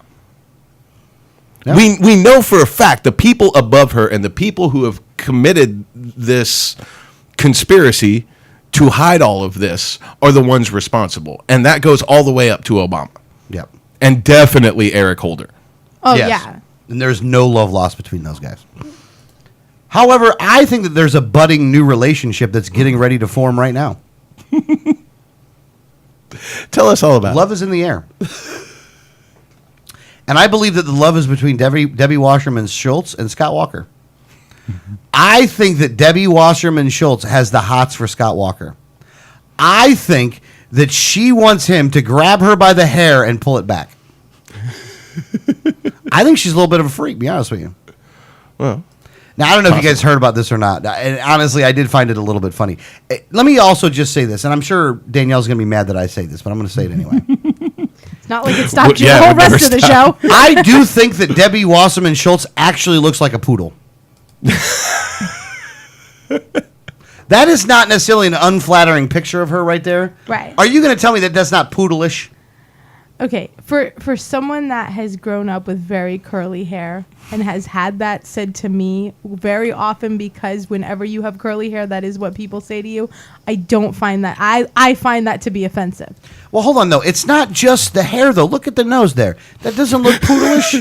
We know for a fact the people above her and the people who have committed this conspiracy to hide all of this are the ones responsible. And that goes all the way up to Obama. Yep. And definitely Eric Holder. Oh, Yes. yeah. And there's no love lost between those guys. However, I think that there's a budding new relationship that's getting ready to form right now. Tell us all about Love is in the air. And I believe that the love is between Debbie Wasserman Schultz and Scott Walker. I think that Debbie Wasserman Schultz has the hots for Scott Walker. I think that she wants him to grab her by the hair and pull it back. I think she's a little bit of a freak, to be honest with you. Well, now, I don't know if you guys heard about this or not. And honestly, I did find it a little bit funny. Let me also just say this, and I'm sure Danielle's going to be mad that I say this, but I'm going to say it anyway. It's not like it stopped you Yeah, the whole it never rest of the show. I do think that Debbie Wasserman Schultz actually looks like a poodle. That is not necessarily an unflattering picture of her right there. Right. Are you going to tell me that that's not poodle-ish? Okay, for someone that has grown up with very curly hair and has had that said to me very often, because whenever you have curly hair, that is what people say to you. I don't find that. I find that to be offensive. Well, hold on, though. It's not just the hair, though. Look at the nose there. That doesn't look poodle-ish.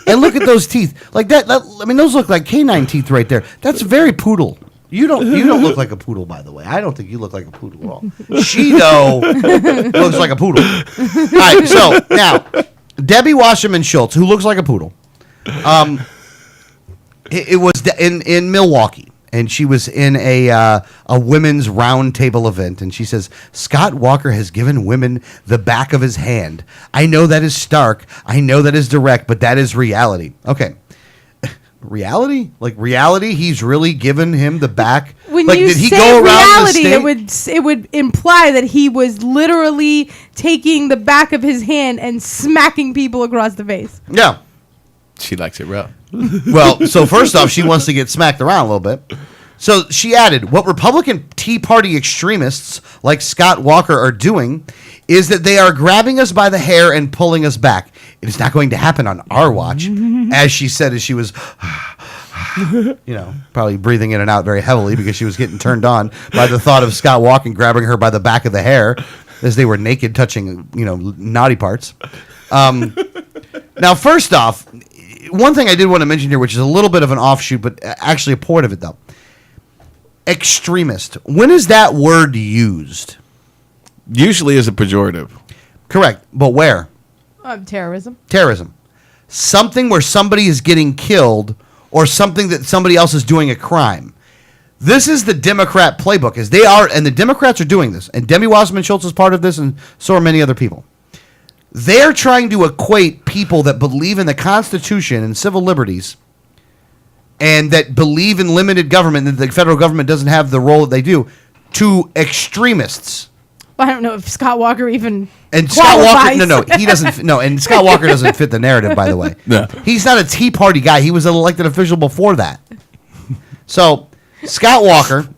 And look at those teeth. Like that. I mean, those look like canine teeth right there. That's very poodle. You don't look like a poodle, by the way. I don't think you look like a poodle at all. She, though, looks like a poodle. All right, so now, Debbie Wasserman Schultz, who looks like a poodle, it was in Milwaukee, and she was in a women's roundtable event, and she says, Scott Walker has given women the back of his hand. I know that is stark. I know that is direct, but that is reality. Okay. Reality? Like reality? He's really given him the back. When like, you did he say go around the reality, state? it would imply that he was literally taking the back of his hand and smacking people across the face. Yeah. she likes it rough. Well, so first off, she wants to get smacked around a little bit. So she added, what Republican Tea Party extremists like Scott Walker are doing is that they are grabbing us by the hair and pulling us back. It is not going to happen on our watch, as she said as she was, probably breathing in and out very heavily because she was getting turned on by the thought of Scott Walker grabbing her by the back of the hair as they were naked touching, naughty parts. Now, first off, one thing I did want to mention here, which is a little bit of an offshoot, but actually a part of it, though. Extremist. When is that word used? Usually as a pejorative. Correct. But where? Terrorism. Terrorism. Something where somebody is getting killed or something that somebody else is doing a crime. This is the Democrat playbook, as they are, and the Democrats are doing this. And Debbie Wasserman Schultz is part of this, and so are many other people. They're trying to equate people that believe in the Constitution and civil liberties and that believe in limited government, that the federal government doesn't have the role that they do, to extremists. I don't know if Scott Walker even And Scott qualifies. Walker, he doesn't. No, and Scott Walker doesn't fit the narrative. By the way, No. He's not a Tea Party guy. He was an elected official before that. So Scott Walker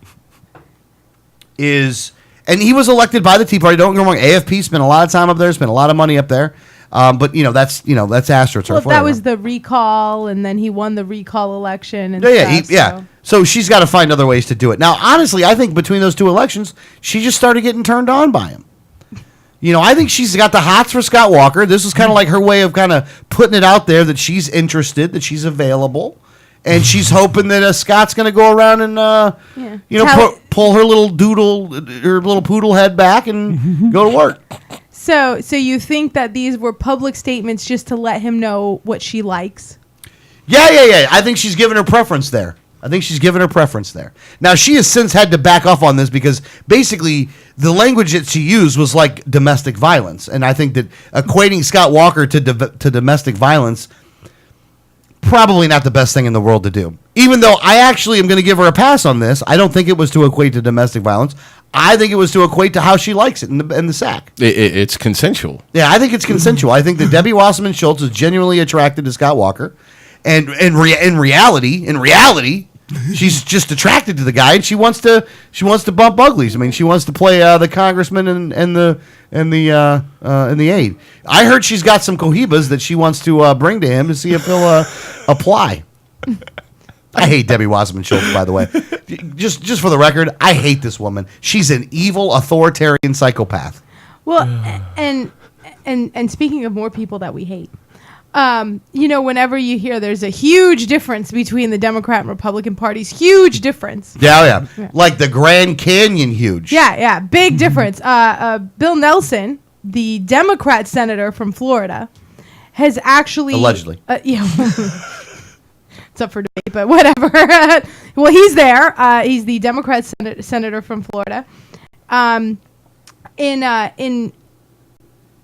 is, and he was elected by the Tea Party. Don't get me wrong. AFP spent a lot of time up there, spent a lot of money up there. But that's AstroTurf. Well, that whatever. was the recall, and then he won the recall election. And Yeah. stuff, So she's got to find other ways to do it. Now, honestly, I think between those two elections, she just started getting turned on by him. I think she's got the hots for Scott Walker. This is kind of like her way of kind of putting it out there that she's interested, that she's available, and she's hoping that Scott's going to go around and pull her little poodle head back and go to work. So you think that these were public statements just to let him know what she likes? Yeah. I think she's given her preference there. Now, she has since had to back off on this because basically the language that she used was like domestic violence. And I think that equating Scott Walker to domestic violence probably not the best thing in the world to do. Even though I actually am going to give her a pass on this. I don't think it was to equate to domestic violence. I think it was to equate to how she likes it in the sack. It's consensual. Yeah, I think it's consensual. I think that Debbie Wasserman Schultz is genuinely attracted to Scott Walker. And in reality, she's just attracted to the guy, and she wants to bump uglies. I mean, she wants to play the congressman and the aide. I heard she's got some cohibas that she wants to bring to him to see if he'll apply. I hate Debbie Wasserman Schultz, by the way. Just for the record, I hate this woman. She's an evil, authoritarian psychopath. Well, and speaking of more people that we hate. Whenever you hear there's a huge difference between the Democrat and Republican parties, huge difference. Yeah. Like the Grand Canyon huge. Yeah, big difference. Bill Nelson, the Democrat senator from Florida, has actually... Allegedly. It's up for debate, but whatever. Well, he's there. He's the Democrat senator from Florida. In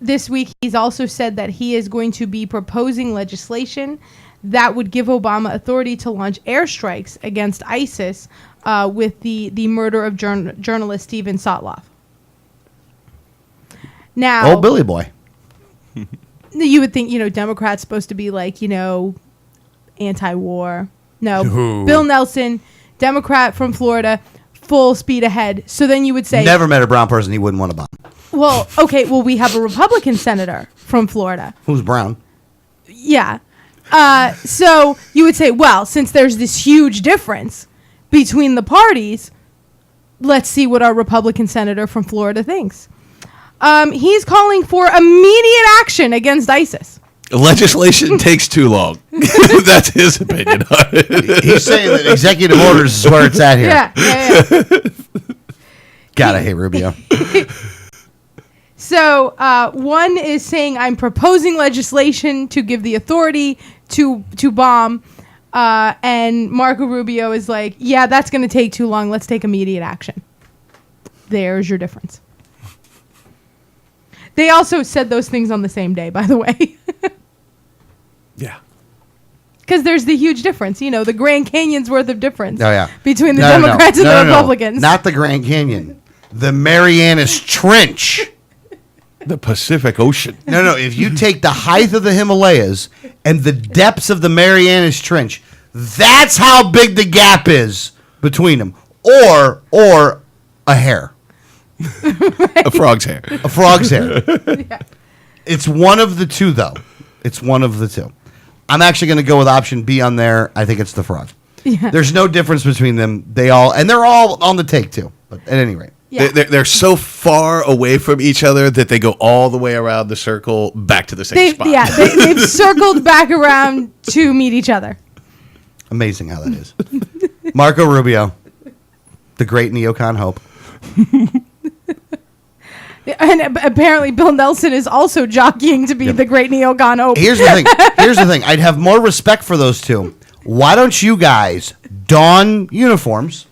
this week, he's also said that he is going to be proposing legislation that would give Obama authority to launch airstrikes against ISIS with the murder of journalist Steven Sotloff. Now, Billy boy. You would think, Democrats supposed to be like, anti-war. No. Ooh. Bill Nelson, Democrat from Florida, full speed ahead. So then you would say... Never met a brown person he wouldn't want to bomb. Well, okay, we have a Republican senator from Florida. Who's brown? Yeah. So you would say, well, since there's this huge difference between the parties, let's see what our Republican senator from Florida thinks. He's calling for immediate action against ISIS. Legislation takes too long. That's his opinion on it. He's saying that executive orders is where it's at here. Yeah. God, I hate Rubio. So one is saying I'm proposing legislation to give the authority to bomb, and Marco Rubio is like, yeah, that's going to take too long. Let's take immediate action. There's your difference. They also said those things on the same day, by the way. Yeah. Because there's the huge difference, the Grand Canyon's worth of difference between the No, Democrats and the Republicans. Not the Grand Canyon. The Marianas Trench. The Pacific Ocean. No. If you take the height of the Himalayas and the depths of the Marianas Trench, that's how big the gap is between them. Or a hair. A frog's hair. A frog's hair. Yeah. It's one of the two, though. It's one of the two. I'm actually going to go with option B on there. I think it's the frog. Yeah. There's no difference between them. They're all on the take, too. But at any rate. Yeah. They're so far away from each other that they go all the way around the circle back to the same spot. Yeah, they've circled back around to meet each other. Amazing how that is. Marco Rubio, the great neocon hope. And apparently Bill Nelson is also jockeying to be the great neocon hope. Here's the thing. I'd have more respect for those two. Why don't you guys don uniforms,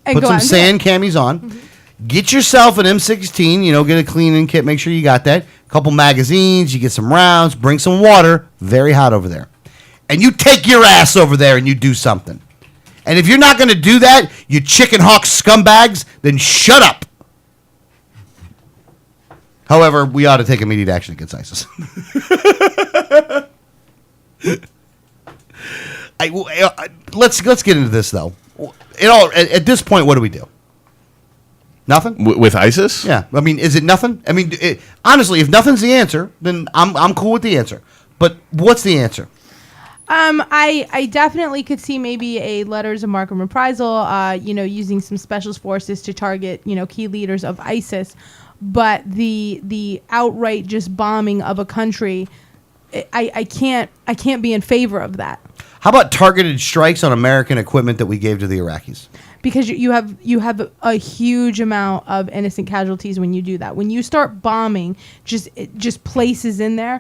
and put some sand camis on, get yourself an M16, get a cleaning kit, make sure you got that, a couple magazines, you get some rounds, bring some water, very hot over there. And you take your ass over there and you do something. And if you're not going to do that, you chicken hawk scumbags, then shut up. However, we ought to take immediate action against ISIS. Let's get into this, though. At this point, what do we do? Nothing? With ISIS? Yeah. I mean, is it nothing? I mean, honestly, if nothing's the answer, then I'm cool with the answer. But what's the answer? I definitely could see maybe a letters of marque and reprisal, using some specialist forces to target, key leaders of ISIS. But the outright just bombing of a country, I can't be in favor of that. How about targeted strikes on American equipment that we gave to the Iraqis? Because you have a huge amount of innocent casualties when you do that. When you start bombing just places in there,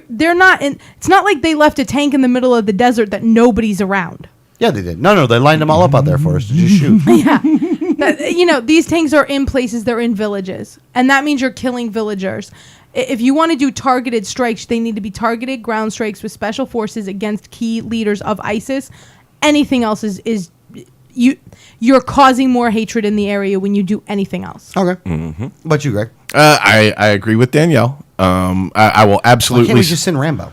they're not in. It's not like they left a tank in the middle of the desert that nobody's around. Yeah, they did. No, they lined them all up out there for us to just shoot. Yeah, these tanks are in places. They're in villages, and that means you're killing villagers. If you want to do targeted strikes, they need to be targeted ground strikes with special forces against key leaders of ISIS. Anything else is you're causing more hatred in the area when you do anything else. Okay. But you, Greg? I agree with Danielle. I will Why absolutely. can't we just send Rambo?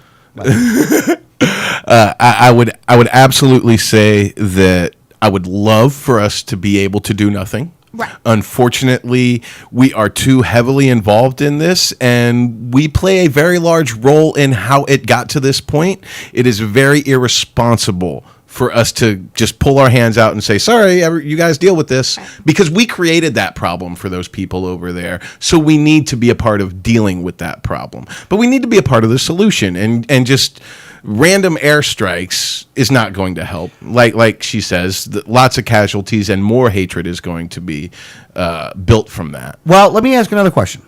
I would absolutely say that I would love for us to be able to do nothing. Right. Unfortunately, we are too heavily involved in this, and we play a very large role in how it got to this point. It is very irresponsible for us to just pull our hands out and say, sorry, you guys deal with this, because we created that problem for those people over there. So we need to be a part of dealing with that problem. But we need to be a part of the solution, and just random airstrikes is not going to help. Like she says, lots of casualties and more hatred is going to be built from that. Well, let me ask another question.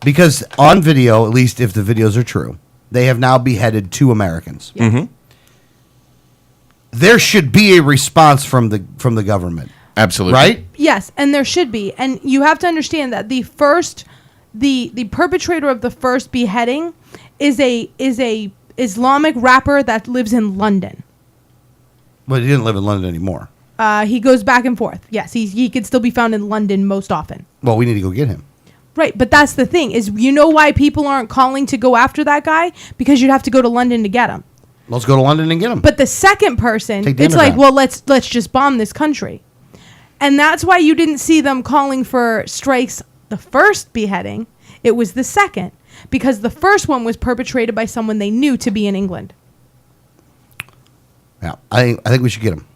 Because on video, at least if the videos are true, they have now beheaded 2 Americans. Yes. There should be a response from the government, Absolutely. right? Yes, and there should be. And you have to understand that the perpetrator of the first beheading is a Islamic rapper that lives in London. But he didn't live in London anymore. He goes back and forth. Yes, he could still be found in London most often. Well, we need to go get him. Right, but that's the thing is, you know why people aren't calling to go after that guy? Because you'd have to go to London to get him. Let's go to London and get him. But the second person, Take the it's like, underground. well, let's just bomb this country. And that's why you didn't see them calling for strikes the first beheading. It was the second, because the first one was perpetrated by someone they knew to be in England. Yeah, I think we should get him.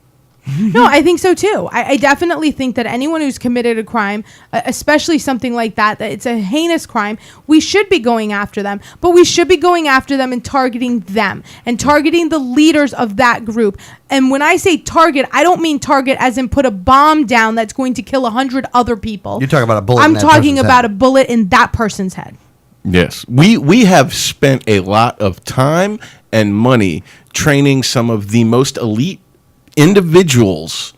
No, I think so too. I definitely think that anyone who's committed a crime, especially something like that it's a heinous crime, we should be going after them. But we should be going after them and targeting them and targeting the leaders of that group. And when I say target, I don't mean target as in put a bomb down that's going to kill 100 other people. You're talking about a bullet in I'm that talking person's about head. a bullet in that person's head. Yes. We have spent a lot of time and money training some of the most elite individuals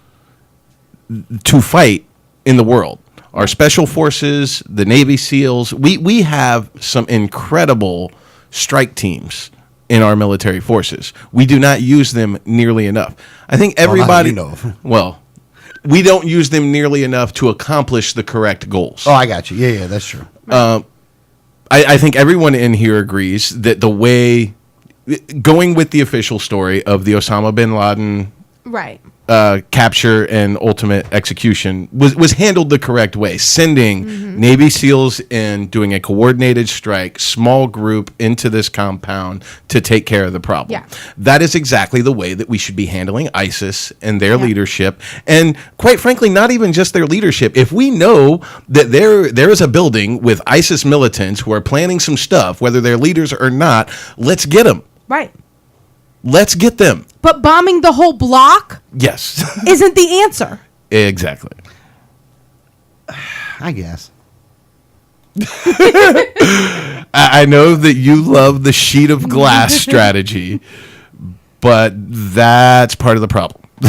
to fight in the world. Our special forces, the Navy SEALs, we have some incredible strike teams in our military forces. We do not use them nearly enough. I think everybody Well, not that you know of. Well, we don't use them nearly enough to accomplish the correct goals. Oh, I got you. Yeah, that's true. I think everyone in here agrees that the way going with the official story of the Osama bin Laden Right. capture and ultimate execution was handled the correct way. Sending Navy SEALs in, doing a coordinated strike, small group into this compound to take care of the problem. Yeah. That is exactly the way that we should be handling ISIS and their leadership. And quite frankly, not even just their leadership. If we know that there is a building with ISIS militants who are planning some stuff, whether they're leaders or not, let's get them. Right. Let's get them. But bombing the whole block Yes. isn't the answer. Exactly. I guess. I know that you love the sheet of glass strategy, but that's part of the problem. A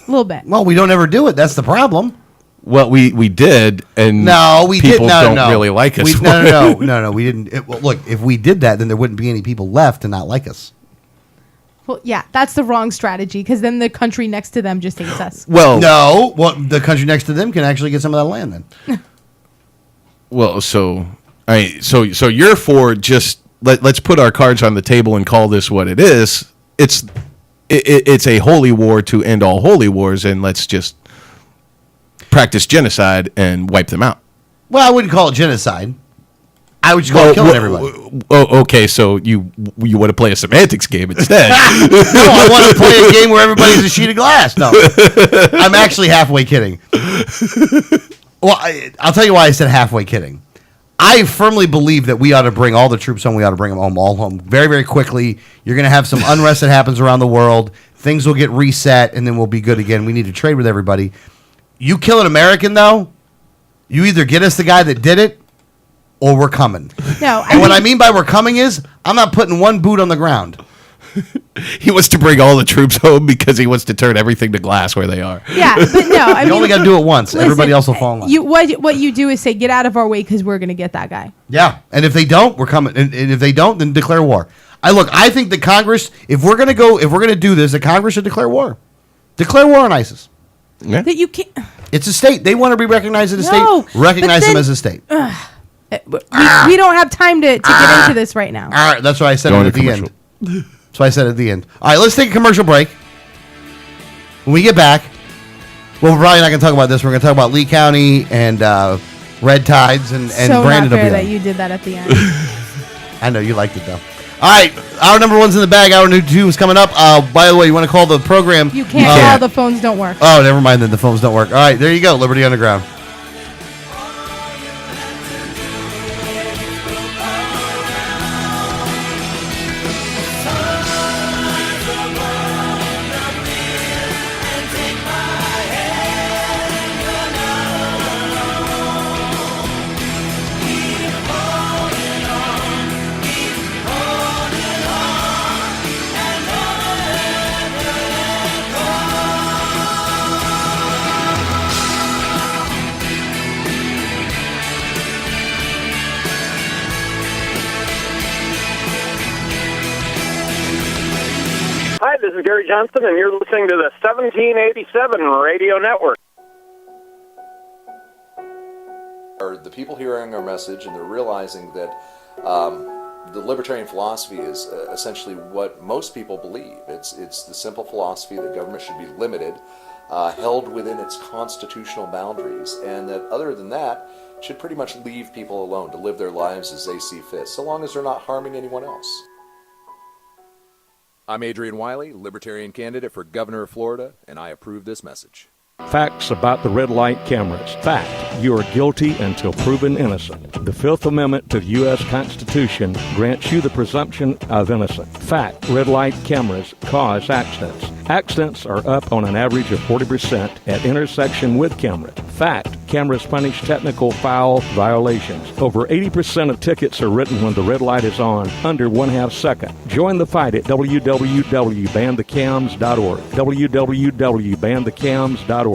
little bit. Well, we don't ever do it. That's the problem. Well, we did, and No, we people did. No, don't really like us. No. We didn't. Well, look, if we did that, then there wouldn't be any people left to not like us. Well, yeah, that's the wrong strategy because then the country next to them just hates us. Well, No, well, the country next to them can actually get some of that land then. well, so you're for just let's put our cards on the table and call this what it is. It's a holy war to end all holy wars, and let's just practice genocide and wipe them out. Well, I wouldn't call it genocide. I would just call it killing everybody. Oh, okay. So you want to play a semantics game instead? No, I want to play a game where everybody's a sheet of glass. No, I'm actually halfway kidding. Well, I'll tell you why I said halfway kidding. I firmly believe that we ought to bring all the troops home. We ought to bring them all home very, very quickly. You're going to have some unrest that happens around the world. Things will get reset, and then we'll be good again. We need to trade with everybody. You kill an American, though, you either get us the guy that did it, or we're coming. No, And what I mean by we're coming is, I'm not putting one boot on the ground. He wants to bring all the troops home because he wants to turn everything to glass where they are. Yeah, but no, I You mean, only got to do it once. listen, Everybody else will fall in line. What you do is say, get out of our way because we're going to get that guy. Yeah, and if they don't, we're coming. And if they don't, then declare war. I think that Congress, if we're gonna do this, that Congress should declare war. Declare war on ISIS. Yeah. That you can't. It's a state. They want to be recognized as a No, state. Recognize but then- them as a state. We don't have time to get into this right now. All right, that's why I said Going it at to the commercial. end. That's why I said it at the end. All right, let's take a commercial break. When we get back, well, we're probably not going to talk about this. We're going to talk about Lee County and red tides and So Brandon not fair will be that on. you did that at the end. I know you liked it though. All right, hour number one's in the bag. Hour number two is coming up. By the way, you want to call the program? You can't can't. call, the phones don't work. Oh, never mind. Then the phones don't work. All right, there you go. Liberty Underground. Hi, this is Gary Johnson, and you're listening to the 1787 Radio Network. Are the people hearing our message, and they're realizing that the libertarian philosophy is essentially what most people believe. It's the simple philosophy that government should be limited, held within its constitutional boundaries, and that other than that, should pretty much leave people alone to live their lives as they see fit, so long as they're not harming anyone else. I'm Adrian Wiley, Libertarian candidate for Governor of Florida, and I approve this message. Facts about the red light cameras. Fact, you are guilty until proven innocent. The Fifth Amendment to the U.S. Constitution grants you the presumption of innocence. Fact, red light cameras cause accidents. Accidents are up on an average of 40% at intersection with cameras. Fact, cameras punish technical foul violations. Over 80% of tickets are written when the red light is on, under 1/2 second. Join the fight at www.banthecams.org. www.banthecams.org.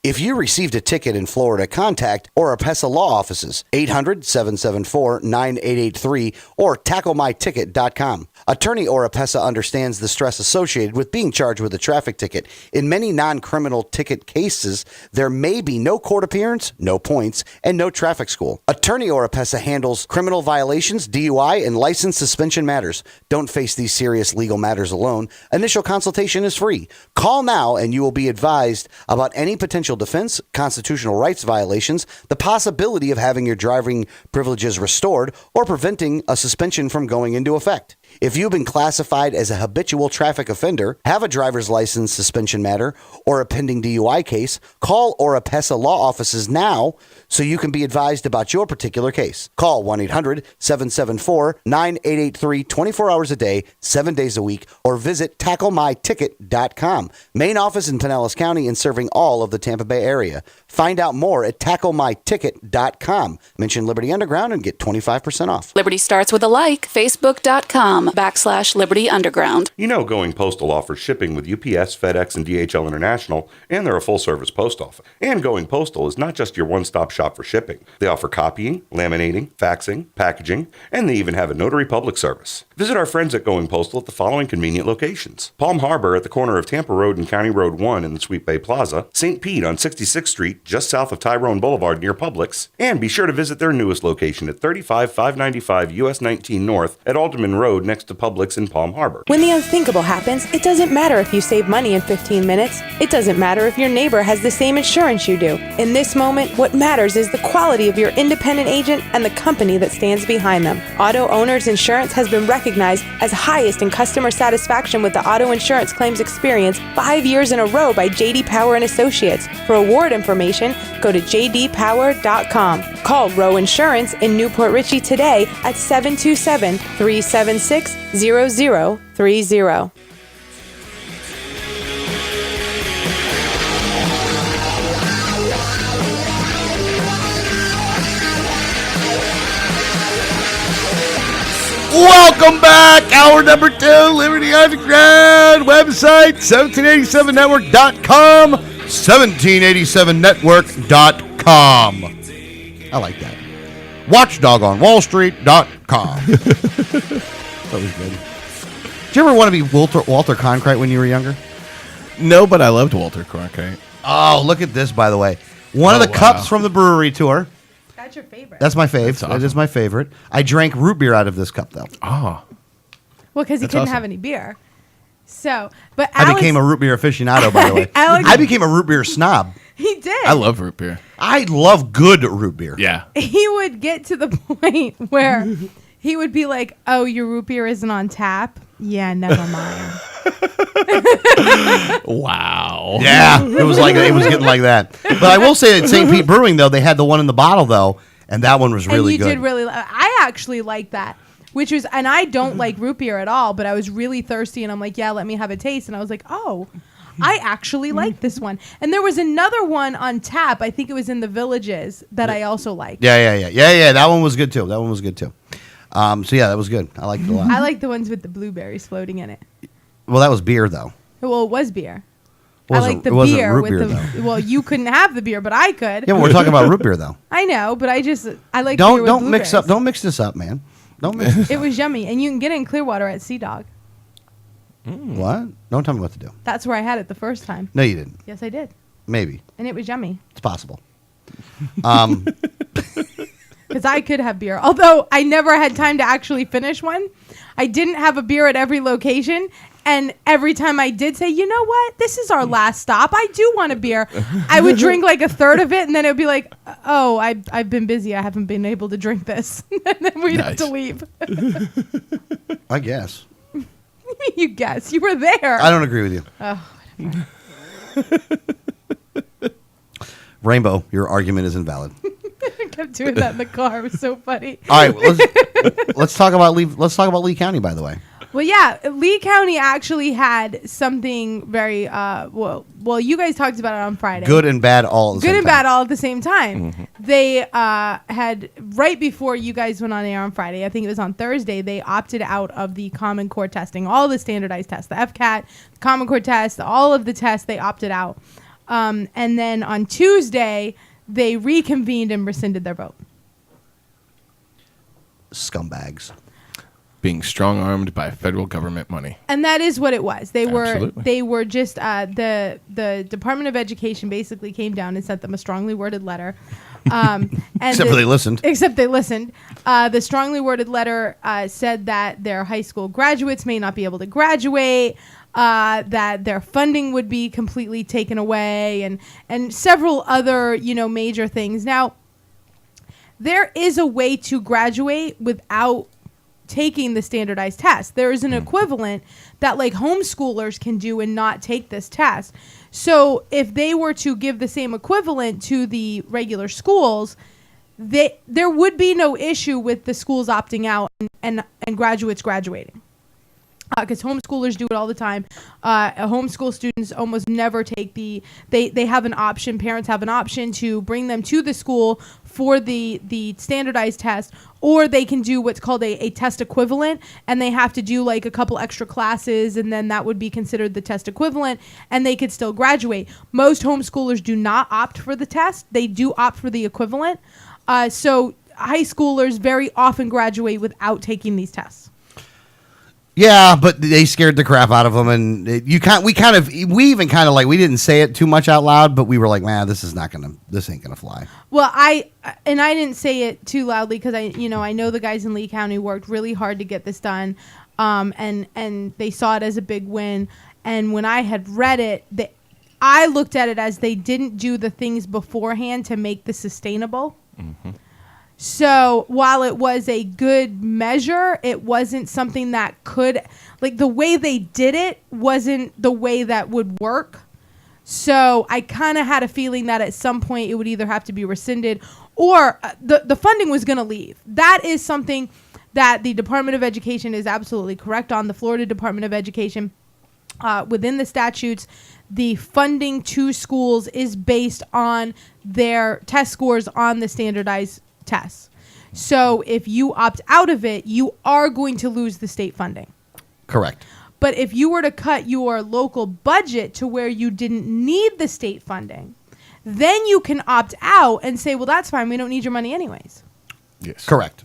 If you received a ticket in Florida, contact Oropesa Law Offices, 800-774-9883 or tacklemyticket.com. Attorney Oropesa understands the stress associated with being charged with a traffic ticket. In many non-criminal ticket cases, there may be no court appearance, no points, and no traffic school. Attorney Oropesa handles criminal violations, DUI, and license suspension matters. Don't face these serious legal matters alone. Initial consultation is free. Call now and you will be advised about any potential defense, constitutional rights violations, the possibility of having your driving privileges restored, or preventing a suspension from going into effect. If you've been classified as a habitual traffic offender, have a driver's license suspension matter, or a pending DUI case, call Oropesa Law Offices now so you can be advised about your particular case. Call 1-800-774-9883 24 hours a day, 7 days a week, or visit tacklemyticket.com. Main office in Pinellas County and serving all of the Tampa Bay area. Find out more at tacklemyticket.com. Mention Liberty Underground and get 25% off. Liberty starts with a like. Facebook.com/Liberty Underground. You know Going Postal offers shipping with UPS, FedEx, and DHL International, and they're a full-service post office. And Going Postal is not just your one-stop shop for shipping. They offer copying, laminating, faxing, packaging, and they even have a notary public service. Visit our friends at Going Postal at the following convenient locations: Palm Harbor at the corner of Tampa Road and County Road 1 in the Sweet Bay Plaza, St. Pete on 66th Street just south of Tyrone Boulevard near Publix, and be sure to visit their newest location at 35595 US 19 North at Alderman Road next to Publix in Palm Harbor. When the unthinkable happens, it doesn't matter if you save money in 15 minutes. It doesn't matter if your neighbor has the same insurance you do. In this moment, what matters is the quality of your independent agent and the company that stands behind them. Auto Owners Insurance has been recognized as highest in customer satisfaction with the auto insurance claims experience 5 years in a row by J.D. Power and Associates. For award information, go to jdpower.com. Call Row Insurance in Newport Richey today at 727-376-0030. Welcome back. Hour number 2, Liberty Underground. Website, 1787network.com. 1787network.com. I like that. Watchdogonwallstreet.com. That was good. Did you ever want to be Walter Cronkite when you were younger? No, but I loved Walter Cronkite. Oh, look at this, by the way. One of the cups from the brewery tour. That's your favorite. That's my fave. That's awesome. That is my favorite. I drank root beer out of this cup, though. Oh. Well, because he That's couldn't awesome. have any beer. So, but I Alex, became a root beer aficionado, by the way. Alex- I became a root beer snob. he did. I love root beer. I love good root beer. Yeah. He would get to the point where he would be like, "Oh, your root beer isn't on tap." Yeah, never mind. Wow. Yeah, it was getting like that. But I will say at St. Pete Brewing, though, they had the one in the bottle, though, and that one was really and you good. did really. I actually like that, which was, and I don't like root beer at all, but I was really thirsty, and I'm like, yeah, let me have a taste, and I was like, oh, I actually like this one. And there was another one on tap. I think it was in the Villages that I also liked. Yeah. That one was good too. So yeah, that was good. I liked it a lot. I like the ones with the blueberries floating in it. Well, that was beer, though. Well, it was beer. It I wasn't- like the it wasn't beer root with beer, the. though. Well, you couldn't have the beer, but I could. Yeah, but we're talking about root beer, though. I know, but I like. beer with Don't mix up. blueberries. Don't mix this up, man. Don't mix this It up. was yummy, and you can get it in Clearwater at Sea Dog. What? Don't tell me what to do. That's where I had it the first time. No, you didn't. Yes, I did, Maybe and it was yummy. it's possible. Because I could have beer. Although I never had time to actually finish one. I didn't have a beer at every location. And every time I did say, you know what? This is our last stop. I do want a beer. I would drink like a third of it. And then it would be like, oh, I've been busy. I haven't been able to drink this. And then we'd have to leave. I guess. You guess. You were there. I don't agree with you. Oh, Rainbow, your argument is invalid. I kept doing that in the car. It was so funny. All right, let's talk about Lee. Let's talk about Lee County, by the way. Well, yeah, Lee County actually had something very well. You guys talked about it on Friday. Good and bad all at the Good same and time. bad all at the same time. They had right before you guys went on air on Friday. I think it was on Thursday. They opted out of the Common Core testing, all the standardized tests, the FCAT, the Common Core test, all of the tests. They opted out, and then on Tuesday they reconvened and rescinded their vote. Scumbags. Being strong-armed by federal government money. And that is what it was. Absolutely. They were just the Department of Education basically came down and sent them a strongly worded letter. And Except for they listened. Except they listened. The strongly worded letter said that their high school graduates may not be able to graduate, that their funding would be completely taken away, and several other major things. Now, there is a way to graduate without taking the standardized test. There is an equivalent that like homeschoolers can do and not take this test. So if they were to give the same equivalent to the regular schools, there would be no issue with the schools opting out and graduates graduating. Because homeschoolers do it all the time. Homeschool students almost never take they have an option, parents have an option to bring them to the school for the standardized test, or they can do what's called a test equivalent, and they have to do like a couple extra classes, and then that would be considered the test equivalent, and they could still graduate. Most homeschoolers do not opt for the test. They do opt for the equivalent. So high schoolers very often graduate without taking these tests. Yeah, but they scared the crap out of them, and we even kind of we didn't say it too much out loud, but we were like, man, this ain't gonna fly. Well, I didn't say it too loudly because I know the guys in Lee County worked really hard to get this done, and they saw it as a big win. And when I had read it, I looked at it as they didn't do the things beforehand to make this sustainable. Mm-hmm. So while it was a good measure, it wasn't something that could, like, the way they did it wasn't the way that would work. So I kind of had a feeling that at some point it would either have to be rescinded or the funding was going to leave. That is something that the Department of Education is absolutely correct on. The Florida Department of Education, within the statutes, the funding to schools is based on their test scores on the standardized tests. So if you opt out of it, you are going to lose the state funding. Correct. But if you were to cut your local budget to where you didn't need the state funding, then you can opt out and say, well, that's fine. We don't need your money anyways. Yes. Correct.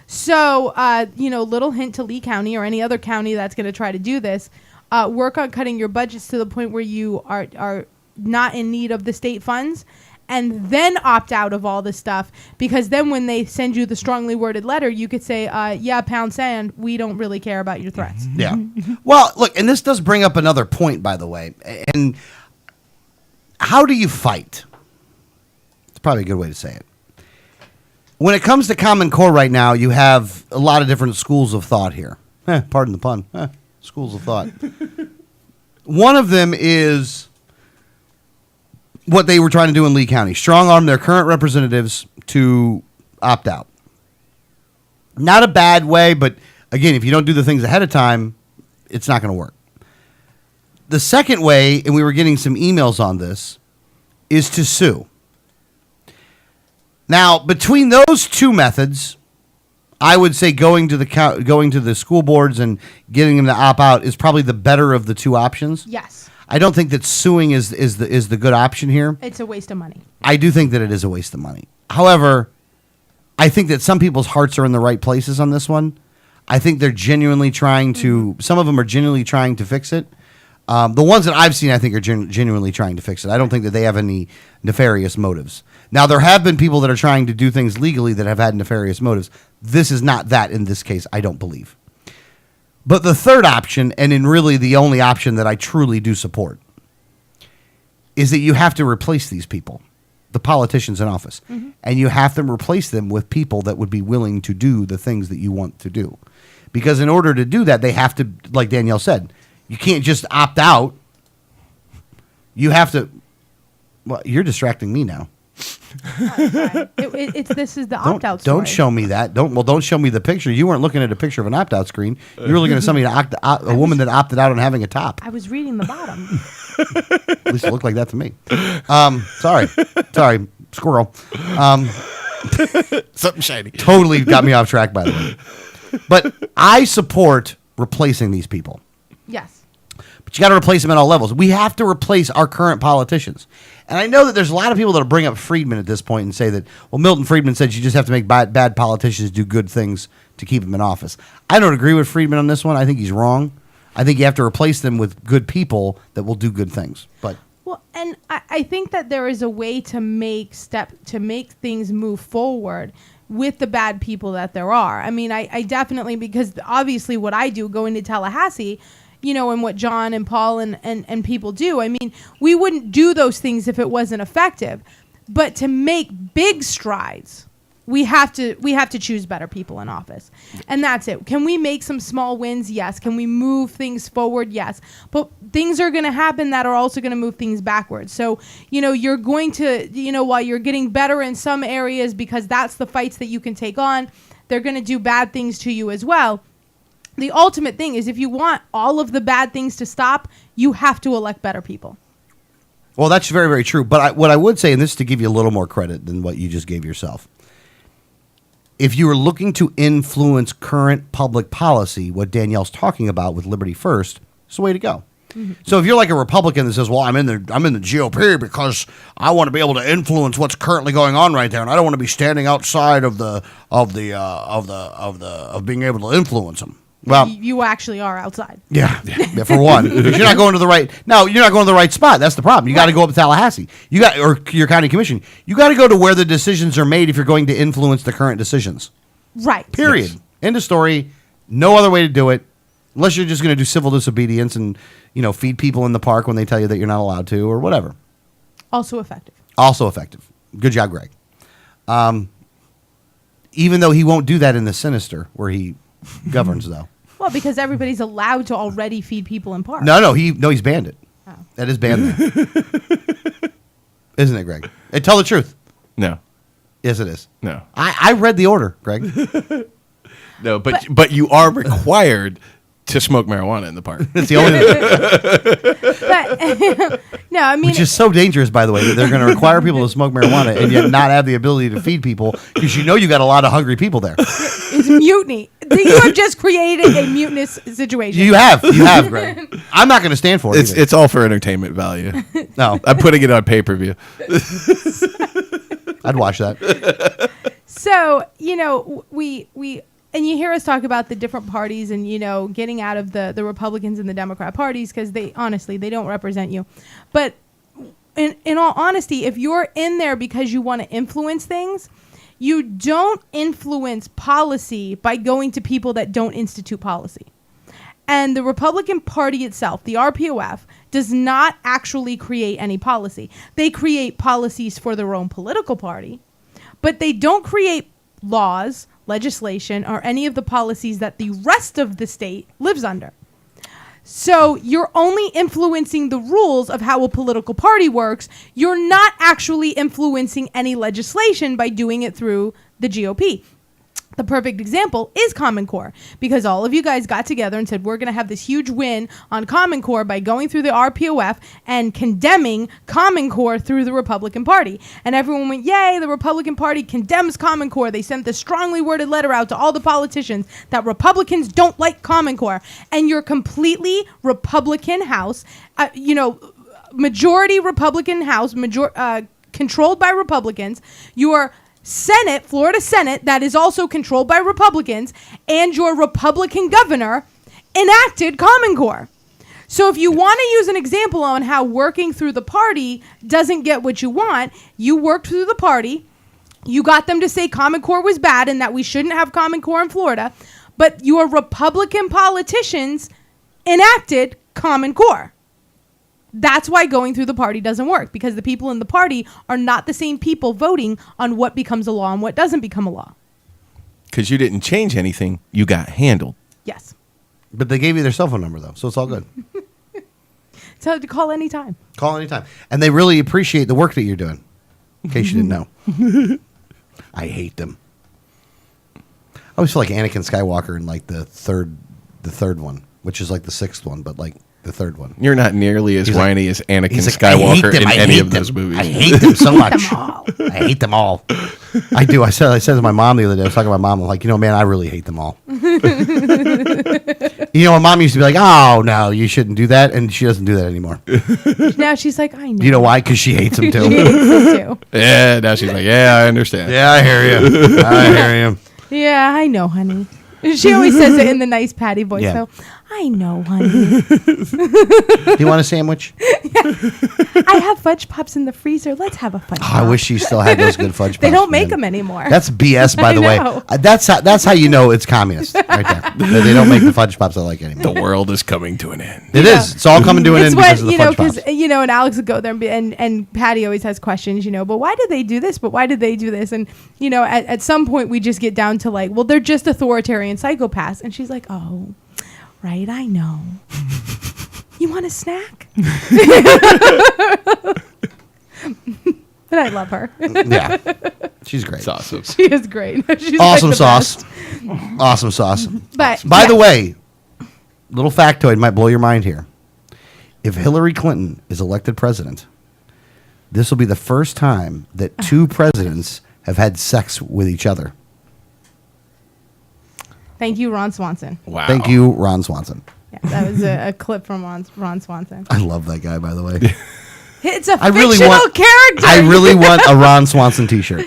So, little hint to Lee County or any other county that's going to try to do this, work on cutting your budgets to the point where you are not in need of the state funds, and then opt out of all this stuff, because then when they send you the strongly worded letter, you could say, yeah, pound sand, we don't really care about your threats. Yeah. Well, look, and this does bring up another point, by the way. And how do you fight? It's probably a good way to say it. When it comes to Common Core right now, you have a lot of different schools of thought here. Pardon the pun. Schools of thought. One of them is what they were trying to do in Lee County. Strong arm their current representatives to opt out. Not a bad way, but again, if you don't do the things ahead of time, it's not going to work. The second way, and we were getting some emails on this, is to sue. Now, between those two methods, I would say going to the school boards and getting them to opt out is probably the better of the two options. Yes. I don't think that suing is the good option here. It's a waste of money. I do think that it is a waste of money. However, I think that some people's hearts are in the right places on this one. I think they're genuinely trying to, some of them are genuinely trying to fix it. The ones that I've seen, I think, are genuinely trying to fix it. I don't think that they have any nefarious motives. Now, there have been people that are trying to do things legally that have had nefarious motives. This is not that in this case, I don't believe. But the third option, and in really the only option that I truly do support, is that you have to replace these people, the politicians in office. Mm-hmm. And you have to replace them with people that would be willing to do the things that you want to do. Because in order to do that, they have to, like Danielle said, you can't just opt out. You have to. Well, you're distracting me now. This is the opt-out story. Don't show me that. Don't show me the picture. You weren't looking at a picture of an opt-out screen. You were looking at somebody a woman that opted out on having a top. I was reading the bottom. At least it looked like that to me. Sorry, squirrel. Something shiny. Totally got me off track, by the way. But I support replacing these people. Yes. But you got to replace them at all levels. We have to replace our current politicians. And I know that there's a lot of people that will bring up Friedman at this point and say that, well, Milton Friedman said you just have to make bad politicians do good things to keep them in office. I don't agree with Friedman on this one. I think he's wrong. I think you have to replace them with good people that will do good things. But well, and I think that there is a way to make things move forward with the bad people that there are. I mean, I definitely, because obviously what I do going to Tallahassee, and what John and Paul and people do. I mean, we wouldn't do those things if it wasn't effective. But to make big strides, we have to choose better people in office. And that's it. Can we make some small wins? Yes. Can we move things forward? Yes. But things are going to happen that are also going to move things backwards. So, you're going to, while you're getting better in some areas because that's the fights that you can take on, they're going to do bad things to you as well. The ultimate thing is if you want all of the bad things to stop, you have to elect better people. Well, that's very, very true. But what I would say, and this is to give you a little more credit than what you just gave yourself, if you are looking to influence current public policy, what Danielle's talking about with Liberty First, it's the way to go. Mm-hmm. So if you're like a Republican that says, well, I'm in the GOP because I want to be able to influence what's currently going on right there, and I don't want to be standing outside of being able to influence them. Well, you actually are outside. Yeah, for one, because you're not going to the right. No, you're not going to the right spot. That's the problem. You got to go up to Tallahassee. Or your county commission. You got to go to where the decisions are made if you're going to influence the current decisions. Right. Period. Yes. End of story. No other way to do it, unless you're just going to do civil disobedience and feed people in the park when they tell you that you're not allowed to or whatever. Also effective. Good job, Greg. Even though he won't do that in the Sinister where he governs, though. Well, because everybody's allowed to already feed people in parks. No, he's banned it. Oh. That is banned there. Isn't it, Greg? And tell the truth. No. Yes, it is. No. I read the order, Greg. No, but you are required to smoke marijuana in the park. That's the only No, I mean, Which is so dangerous, by the way, that they're going to require people to smoke marijuana and yet not have the ability to feed people because you got a lot of hungry people there. it's mutiny. You have just created a mutinous situation. You have, Greg. I'm not going to stand for it. either. It's all for entertainment value. No, I'm putting it on pay-per-view. I'd watch that. So, we and you hear us talk about the different parties and, getting out of the Republicans and the Democrat parties because they don't represent you. But in all honesty, if you're in there because you want to influence things, you don't influence policy by going to people that don't institute policy. And the Republican Party itself, the RPOF, does not actually create any policy. They create policies for their own political party, but they don't create laws, legislation, or any of the policies that the rest of the state lives under. So you're only influencing the rules of how a political party works. You're not actually influencing any legislation by doing it through the GOP. The perfect example is Common Core, because all of you guys got together and said, we're going to have this huge win on Common Core by going through the RPOF and condemning Common Core through the Republican Party. And everyone went, yay, the Republican Party condemns Common Core. They sent this strongly worded letter out to all the politicians that Republicans don't like Common Core. And your completely Republican House, majority Republican House, controlled by Republicans, your Senate, Florida Senate, that is also controlled by Republicans, and your Republican governor enacted Common Core. So if you want to use an example on how working through the party doesn't get what you want, you worked through the party, you got them to say Common Core was bad and that we shouldn't have Common Core in Florida, but your Republican politicians enacted Common Core. That's why going through the party doesn't work, because the people in the party are not the same people voting on what becomes a law and what doesn't become a law. Because you didn't change anything, you got handled. Yes. But they gave you their cell phone number, though, so it's all good. So to call anytime. Call anytime. And they really appreciate the work that you're doing, in case you didn't know. I hate them. I always feel like Anakin Skywalker in like the third one, which is like the sixth one, but like the third one. You're not nearly as whiny as Anakin like, Skywalker in any of those movies. I hate them so much. Them all. I hate them all. I do. I said to my mom the other day, I was talking to my mom, I'm like, man, I really hate them all. My mom used to be like, oh, no, you shouldn't do that. And she doesn't do that anymore. Now she's like, I know. You know why? Because she hates them, too. She hates them too. Yeah, now she's like, yeah, I understand. Yeah, I hear you. I hear you. Yeah, I know, honey. She always says it in the nice Patty voice, Yeah. though. I know, honey. Do you want a sandwich? I have fudge pops in the freezer. Let's have a fudge pop. I wish she still had those good fudge pops. They don't make man. them anymore. That's BS, by the way. know. That's how you know it's communist, right there. They don't make the fudge pops I like anymore. The world is coming to an end. It is. It's all coming to an It's end what, because of the fudge pops. and Alex would go there and Patty always has questions, but why did they do this? But why did they do this? And, at some point we just get down to like, well, they're just authoritarian psychopaths. And she's like, oh, right, I know. You want a snack? But I love her. Yeah. She's great. It's awesome. She is great. She's Awesome like the sauce. best. Awesome sauce. But By the yes. way, little factoid might blow your mind here. If Hillary Clinton is elected president, this will be the first time that two presidents have had sex with each other. Thank you, Ron Swanson. Wow. Thank you, Ron Swanson. Yeah, that was a clip from Ron Swanson. I love that guy, by the way. It's a I really fictional want- character. I really want a Ron Swanson t-shirt.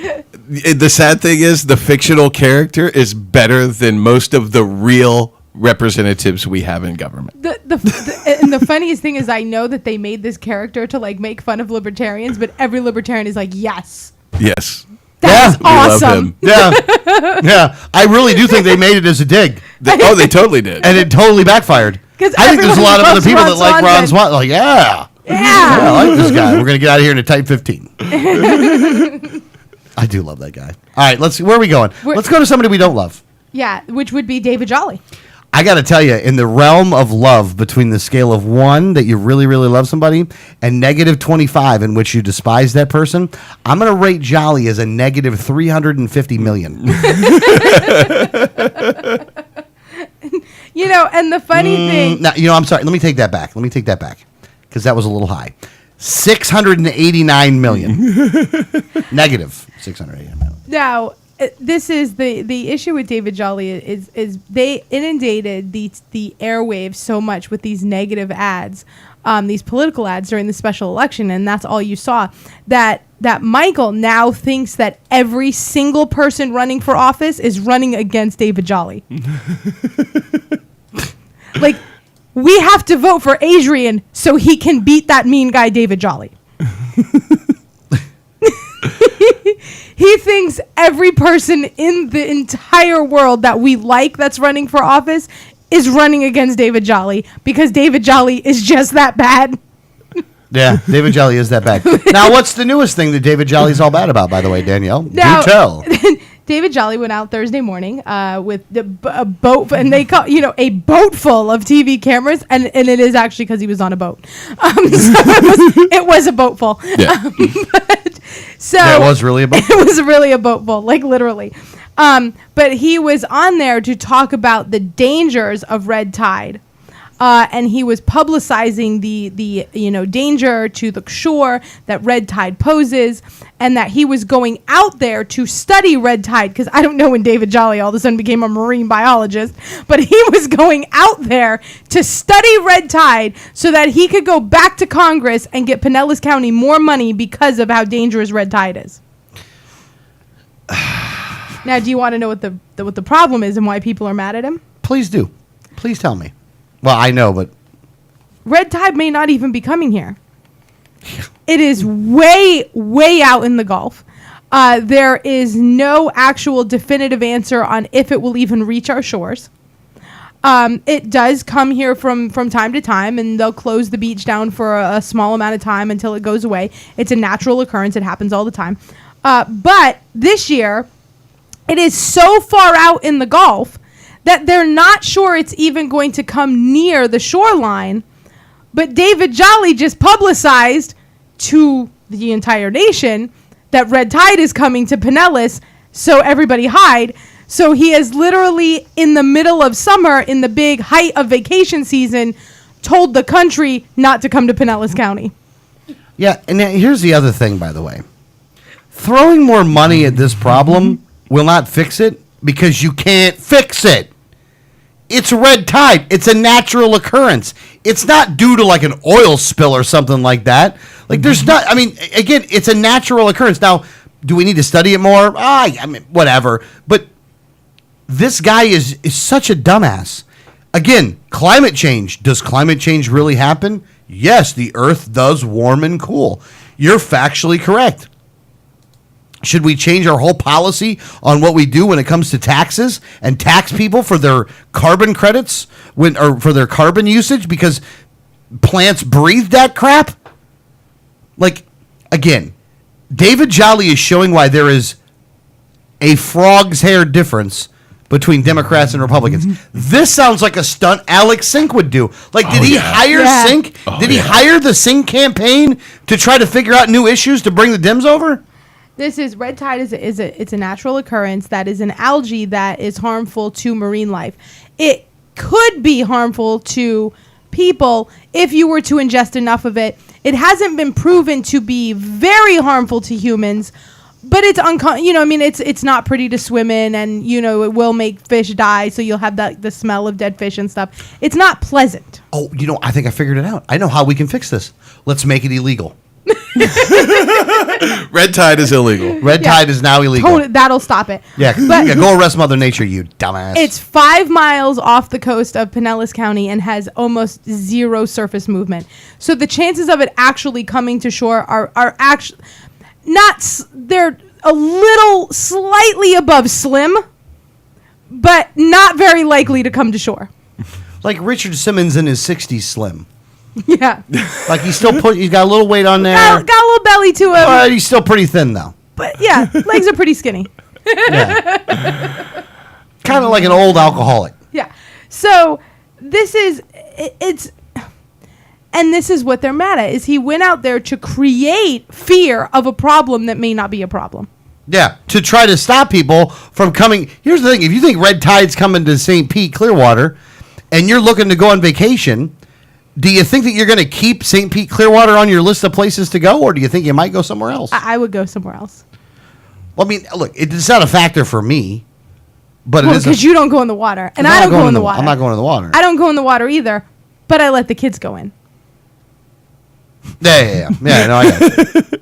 The sad thing is, the fictional character is better than most of the real representatives we have in government. And the funniest thing is, I know that they made this character to like make fun of libertarians, but every libertarian is like, yes, Yes. that's We love awesome. him. Yeah. Yeah. I really do think they made it as a dig. They totally did. And it totally backfired. 'Cause I think there's a everyone lot of other loves people Ron that like Ron Swanson. Swanson. Like, yeah. Yeah. I like this guy. We're going to get out of here in a type 15. I do love that guy. All right, let's see. Where are we going? Let's go to somebody we don't love. Yeah, which would be David Jolly. I got to tell you, in the realm of love, between the scale of 1 that you really, really love somebody and negative 25 in which you despise that person, I'm going to rate Jolly as a negative 350 million. And the funny thing, No, I'm sorry. Let me take that back. Because that was a little high. $689 million. Negative $689 million. Now, this is the issue with David Jolly is they inundated the airwaves so much with these negative ads, these political ads during the special election, and that's all you saw. That Michael now thinks that every single person running for office is running against David Jolly. Like, we have to vote for Adrian so he can beat that mean guy David Jolly. He thinks every person in the entire world that we like that's running for office is running against David Jolly because David Jolly is just that bad. Yeah, David Jolly is that bad. Now, what's the newest thing that David Jolly's all bad about, by the way, Danielle? Now, do tell. David Jolly went out Thursday morning with a boat, and they call a boat full of TV cameras, and it is actually because he was on a boat. So it was a boat full. Yeah. It was really a boat. It was really a boat full, like literally. But he was on there to talk about the dangers of red tide. And he was publicizing the danger to the shore that red tide poses, and that he was going out there to study red tide, because I don't know when David Jolly all of a sudden became a marine biologist, but he was going out there to study red tide so that he could go back to Congress and get Pinellas County more money because of how dangerous red tide is. Now, do you want to know what the problem is and why people are mad at him? Please do. Please tell me. Well, I know, but red tide may not even be coming here. It is way, way out in the Gulf. There is no actual definitive answer on if it will even reach our shores. It does come here from time to time, and they'll close the beach down for a small amount of time until it goes away. It's a natural occurrence. It happens all the time. But this year, it is so far out in the Gulf that they're not sure it's even going to come near the shoreline. But David Jolly just publicized to the entire nation that red tide is coming to Pinellas, so everybody hide. So he is literally in the middle of summer, in the big height of vacation season, told the country not to come to Pinellas County. yeah, and here's the other thing, by the way. Throwing more money at this problem will not fix it because you can't fix it. It's red tide. It's a natural occurrence. It's not due to like an oil spill or something like that. Like there's not, I mean, again, it's a natural occurrence. Now, do we need to study it more? I mean, whatever. But this guy is such a dumbass. Again, climate change. Does climate change really happen? Yes, the earth does warm and cool. You're factually correct. Should we change our whole policy on what we do when it comes to taxes and tax people for their carbon credits or for their carbon usage because plants breathe that crap? Like, again, David Jolly is showing why there is a frog's hair difference between Democrats and Republicans. This sounds like a stunt Alex Sink would do. Like, did he hire Sink? Did he hire the Sink campaign to try to figure out new issues to bring the Dems over? This is red tide it's a natural occurrence that is an algae that is harmful to marine life. It could be harmful to people if you were to ingest enough of it. It hasn't been proven to be very harmful to humans, but it's it's not pretty to swim in, and it will make fish die, so you'll have the smell of dead fish and stuff. It's not pleasant. Oh, I think I figured it out. I know how we can fix this. Let's make it illegal. Red tide is illegal. Red tide is now illegal. That'll stop it. Yeah, But go arrest Mother Nature, you dumbass. it's 5 miles off the coast of Pinellas County and has almost zero surface movement. So the chances of it actually coming to shore are actually they're a little slightly above slim, but not very likely to come to shore. Like Richard Simmons in his 60s slim. Yeah. Like he's got a little weight on there. Got a little belly to him. But he's still pretty thin though. But yeah, legs are pretty skinny. Yeah. Kind of like an old alcoholic. Yeah. So this is what they're mad at, is he went out there to create fear of a problem that may not be a problem. Yeah, to try to stop people from coming. Here's the thing. If you think red tide's coming to St. Pete, Clearwater, and you're looking to go on vacation, Do you think that you're going to keep St. Pete Clearwater on your list of places to go, or do you think you might go somewhere else? I would go somewhere else. Well, I mean, look, it's not a factor for me, but Well, it is because you don't go in the water, and I don't go in the water. I'm not going in the water. I don't go in the water either, but I let the kids go in. Yeah. No, I got you.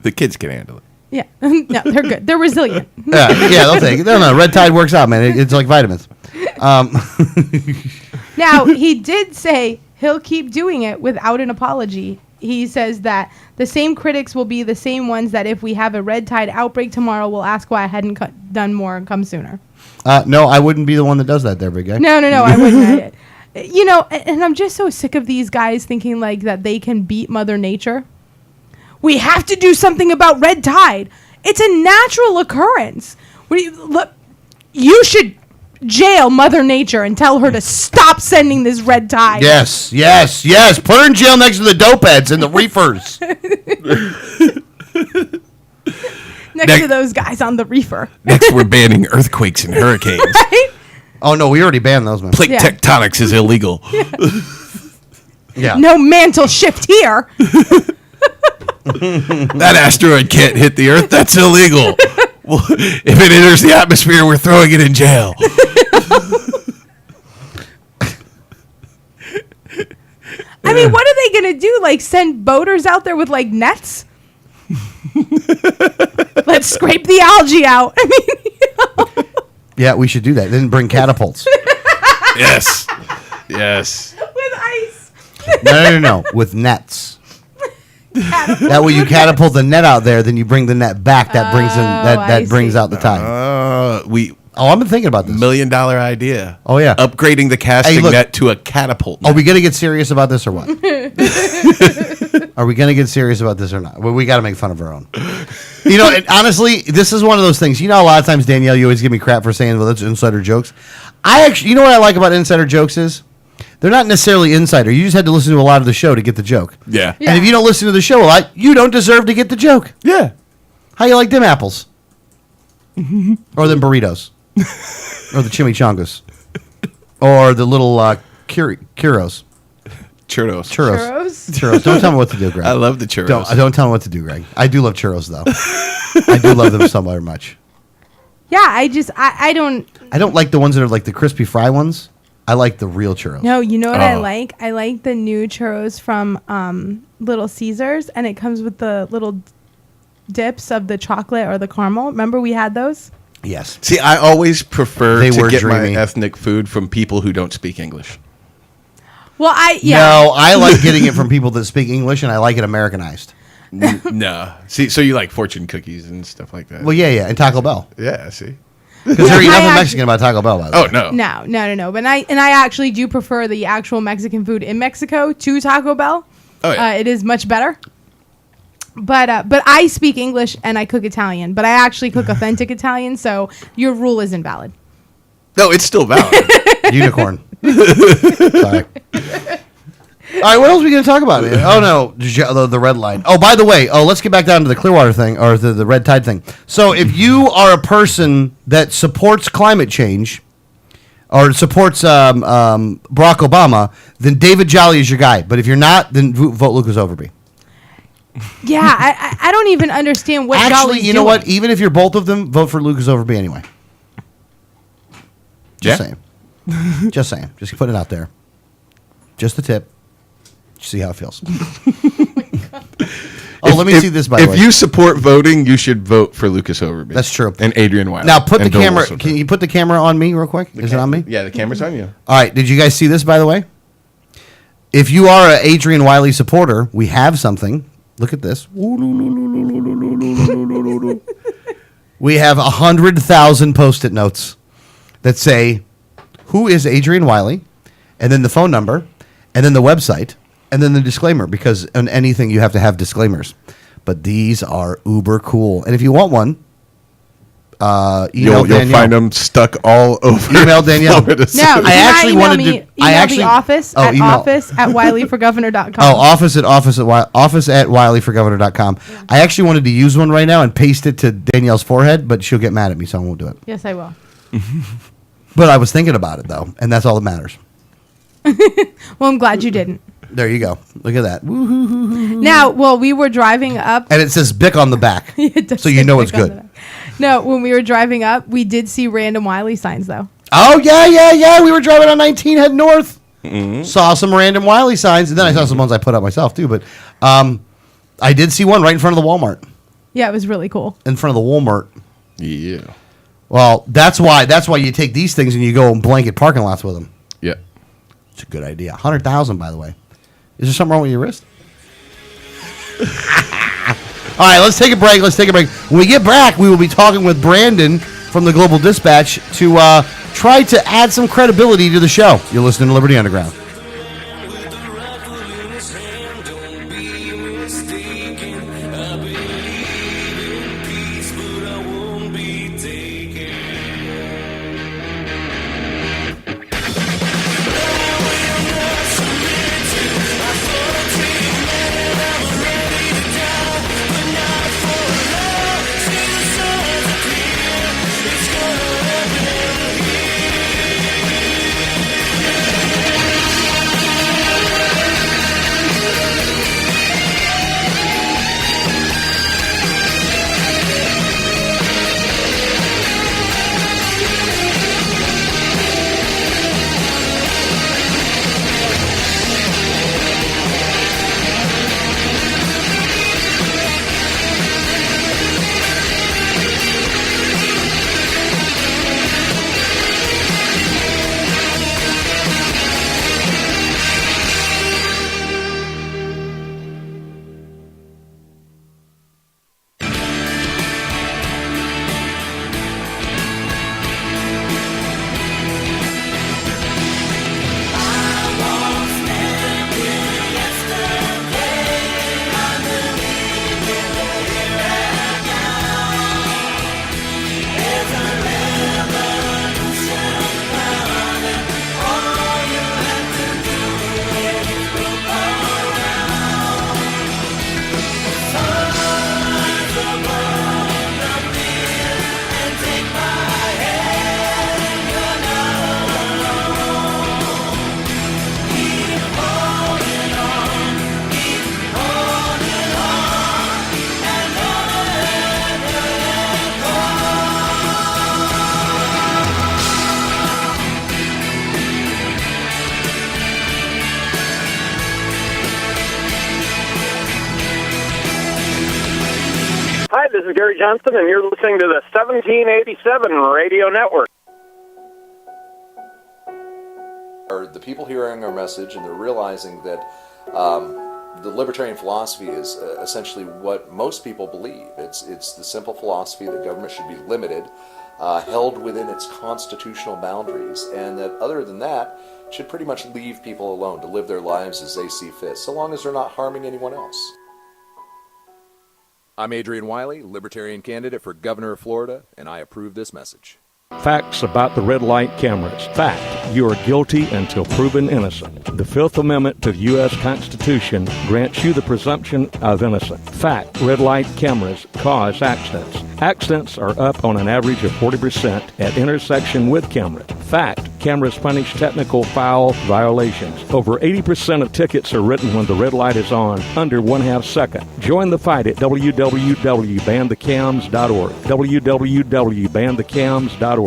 The kids can handle it. Yeah, no, they're good. They're resilient. Yeah, they'll take it. No, red tide works out, man. It's like vitamins. Now, he did say he'll keep doing it without an apology. He says that the same critics will be the same ones that if we have a red tide outbreak tomorrow will ask why I hadn't done more and come sooner. No, I wouldn't be the one that does that there, big guy. No, I wouldn't. You know, and I'm just so sick of these guys thinking like that they can beat Mother Nature. We have to do something about red tide. It's a natural occurrence. You should jail Mother Nature and tell her to stop sending this red tide. Yes. Put her in jail next to the dope heads and the reefers. Next to those guys on the reefer. Next, we're banning earthquakes and hurricanes. Right? Oh, no, we already banned those, man. Plate tectonics is illegal. Yeah. No mantle shift here. That asteroid can't hit the Earth. That's illegal. Well, if it enters the atmosphere, we're throwing it in jail. I mean, what are they going to do? Like, send boaters out there with, like, nets? Let's scrape the algae out. I mean, Yeah, we should do that. Then bring catapults. Yes. with ice. No. With nets. That way you catapult the net out there, then you bring the net back. That brings in that brings out the tide. I've been thinking about this. $1 million idea. Oh, yeah. Upgrading the casting net to a catapult net. Are we going to get serious about this or what? Are we going to get serious about this or not? Well, we got to make fun of our own. You know, and honestly, this is one of those things. You know, a lot of times, Danielle, you always give me crap for saying, well, that's insider jokes. You know what I like about insider jokes is? They're not necessarily insider. You just had to listen to a lot of the show to get the joke. Yeah. And if you don't listen to the show a lot, you don't deserve to get the joke. Yeah. How you like them apples? Or them burritos? Or the chimichangas? Or the little churros? Churros. Don't tell me what to do, Greg. I love the churros. Don't tell me what to do, Greg. I do love churros, though. I do love them so very much. Yeah, I don't. I don't like the ones that are like the crispy fry ones. I like the real churros. No, you know what I like? I like the new churros from Little Caesars, and it comes with the little dips of the chocolate or the caramel. Remember we had those? Yes. See, I always prefer They to were get dreamy. my ethnic food from people who don't speak English. Well, No, I like getting it from people that speak English, and I like it Americanized. No. See, so you like fortune cookies and stuff like that? Well, yeah, and Taco Bell. Yeah, see? Because there ain't nothing Mexican about Taco Bell, by the way. Oh, no. No. But I actually do prefer the actual Mexican food in Mexico to Taco Bell. Oh, yeah. It is much better. But I speak English and I cook Italian, but I actually cook authentic Italian, so your rule is invalid. No, it's still valid. Unicorn. Sorry. All right, what else are we going to talk about, man? Oh, no, the red line. Oh, by the way, let's get back down to the Clearwater thing, or the red tide thing. So if you are a person that supports climate change, or supports Barack Obama, then David Jolly is your guy. But if you're not, then vote Lucas Overby. Yeah, I don't even understand what Actually, Jolly's you know doing. what? Even if you're both of them, vote for Lucas Overby anyway. Just saying. Just saying. Just put it out there. Just a tip. See how it feels. Let me see this, by the way. If you support voting, you should vote for Lucas Overby. That's true. And Adrian Wiley. Now, put the And Bill camera. Wilson. Can you put the camera on me real quick? Is it on me? Yeah, the camera's on you. All right. Did you guys see this, by the way? If you are an Adrian Wiley supporter, we have something. Look at this. We have 100,000 Post-it notes that say, who is Adrian Wiley? And then the phone number, and then the website, and then the disclaimer, because on anything you have to have disclaimers. But these are uber cool. And if you want one, email You'll Danielle. find them stuck all over. Email Danielle. Florida No, City. I actually wanted to. Email the office at email. office@wileyforgovernor.com. Oh, office at wileyforgovernor.com. I actually wanted to use one right now and paste it to Danielle's forehead, but she'll get mad at me, so I won't do it. Yes, I will. But I was thinking about it, though, and that's all that matters. Well, I'm glad you didn't. There you go. Look at that. Woo-hoo-hoo-hoo. Now, well, we were driving up. And it says Bic on the back. It does So you say know it's Bic on good. the back. No, when we were driving up, we did see random Wiley signs, though. Oh, yeah. We were driving on 19 heading north. Saw some random Wiley signs. And then I saw some ones I put up myself, too. But I did see one right in front of the Walmart. Yeah, it was really cool. In front of the Walmart. Yeah. Well, that's why you take these things and you go and blanket parking lots with them. Yeah. It's a good idea. 100,000, by the way. Is there something wrong with your wrist? All right, let's take a break. When we get back, we will be talking with Brandon from the Global Dispatch to try to add some credibility to the show. You're listening to Liberty Underground. Hi, this is Gary Johnson, and you're listening to the 1787 Radio Network. Are the people hearing our message, and they're realizing that the libertarian philosophy is essentially what most people believe. It's the simple philosophy that government should be limited, held within its constitutional boundaries, and that other than that, should pretty much leave people alone to live their lives as they see fit, so long as they're not harming anyone else. I'm Adrian Wiley, Libertarian candidate for Governor of Florida, and I approve this message. Facts about the red light cameras. Fact, you are guilty until proven innocent. The Fifth Amendment to the U.S. Constitution grants you the presumption of innocence. Fact, red light cameras cause accidents. Accidents are up on an average of 40% at intersection with camera. Fact, cameras punish technical foul violations. Over 80% of tickets are written when the red light is on, under 1/2 second. Join the fight at www.banthecams.org. www.banthecams.org.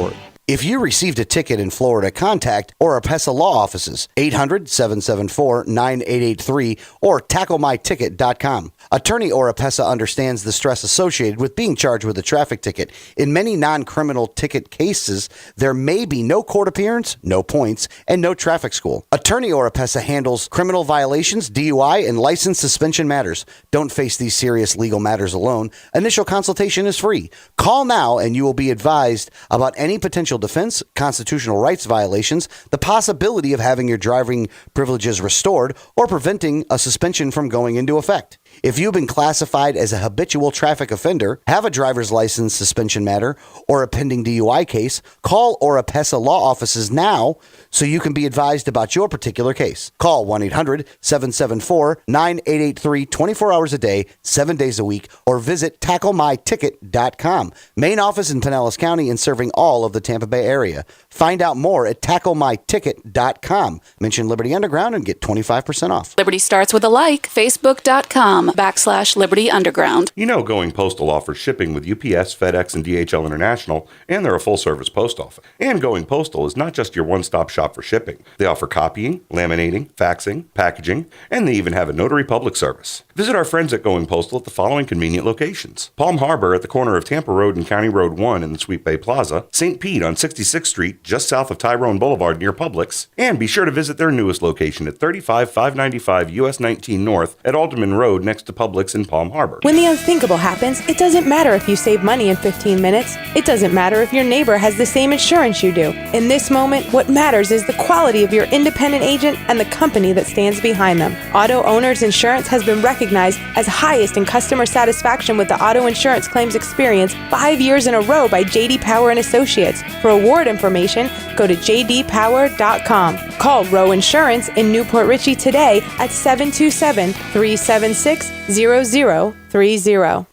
If you received a ticket in Florida, contact Oropesa Law Offices, 800-774-9883 or tacklemyticket.com. Attorney Oropesa understands the stress associated with being charged with a traffic ticket. In many non-criminal ticket cases, there may be no court appearance, no points, and no traffic school. Attorney Oropesa handles criminal violations, DUI, and license suspension matters. Don't face these serious legal matters alone. Initial consultation is free. Call now and you will be advised about any potential defense, constitutional rights violations, the possibility of having your driving privileges restored, or preventing a suspension from going into effect. If you've been classified as a habitual traffic offender, have a driver's license suspension matter, or a pending DUI case, call Oropesa Law Offices now so you can be advised about your particular case. Call 1-800-774-9883 24 hours a day, 7 days a week, or visit tacklemyticket.com. Main office in Pinellas County and serving all of the Tampa Bay area. Find out more at tacklemyticket.com. Mention Liberty Underground and get 25% off. Liberty starts with a like. Facebook.com/Liberty Underground. You know Going Postal offers shipping with UPS, FedEx, and DHL International, and they're a full-service post office. And Going Postal is not just your one-stop shop for shipping. They offer copying, laminating, faxing, packaging, and they even have a notary public service. Visit our friends at Going Postal at the following convenient locations: Palm Harbor at the corner of Tampa Road and County Road 1 in the Sweet Bay Plaza, St. Pete on 66th Street, just south of Tyrone Boulevard near Publix, and be sure to visit their newest location at 35595 US 19 North at Alderman Road next to Publix in Palm Harbor. When the unthinkable happens, it doesn't matter if you save money in 15 minutes. It doesn't matter if your neighbor has the same insurance you do. In this moment, what matters is the quality of your independent agent and the company that stands behind them. Auto Owners Insurance has been recognized as highest in customer satisfaction with the auto insurance claims experience 5 years in a row by J.D. Power and Associates. For award information, go to jdpower.com. Call Row Insurance in Newport Richey today at 727-376-0030.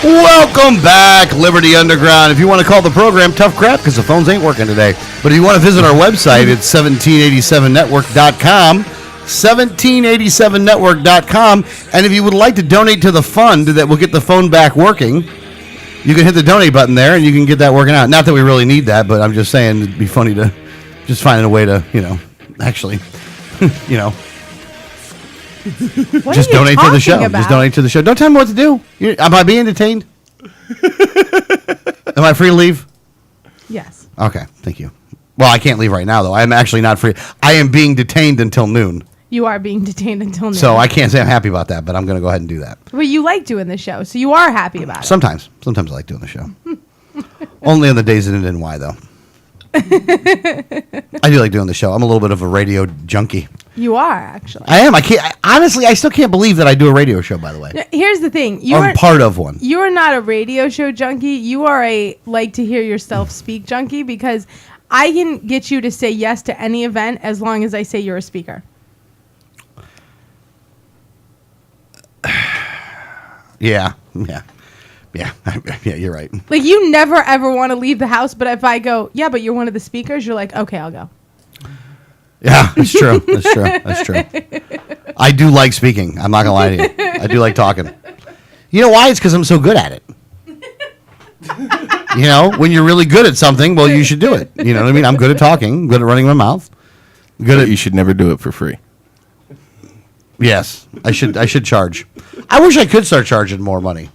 Welcome back, Liberty Underground. If you want to call the program, tough crap because the phones ain't working today. But if you want to visit our website, it's 1787network.com. 1787network.com. And if you would like to donate to the fund that will get the phone back working, you can hit the donate button there and you can get that working out. Not that we really need that, but I'm just saying it'd be funny to just find a way to, actually, just donate to the show. About? Just donate to the show. Don't tell me what to do. Am I being detained? Am I free to leave? Yes. Okay, thank you. Well, I can't leave right now, though. I'm actually not free. I am being detained until noon. You are being detained until noon. So I can't say I'm happy about that, but I'm going to go ahead and do that. Well, you like doing the show, so you are happy about it. Sometimes I like doing the show. Only on the days that it didn't. Why though? I do like doing the show. I'm a little bit of a radio junkie. You are, actually. I am. Honestly, I still can't believe that I do a radio show, by the way. Here's the thing. I'm part of one. You are not a radio show junkie. You are a like to hear yourself speak junkie, because I can get you to say yes to any event as long as I say you're a speaker. Yeah, you're right. Like, you never ever want to leave the house, but if I go, yeah, but you're one of the speakers, you're like, okay, I'll go. Yeah, it's true. That's true. I do like speaking. I'm not gonna lie to you. I do like talking. You know why? It's because I'm so good at it. When you're really good at something, well, you should do it. You know what I mean? I'm good at talking. Good at running my mouth. You should never do it for free. Yes, I should charge. I wish I could start charging more money.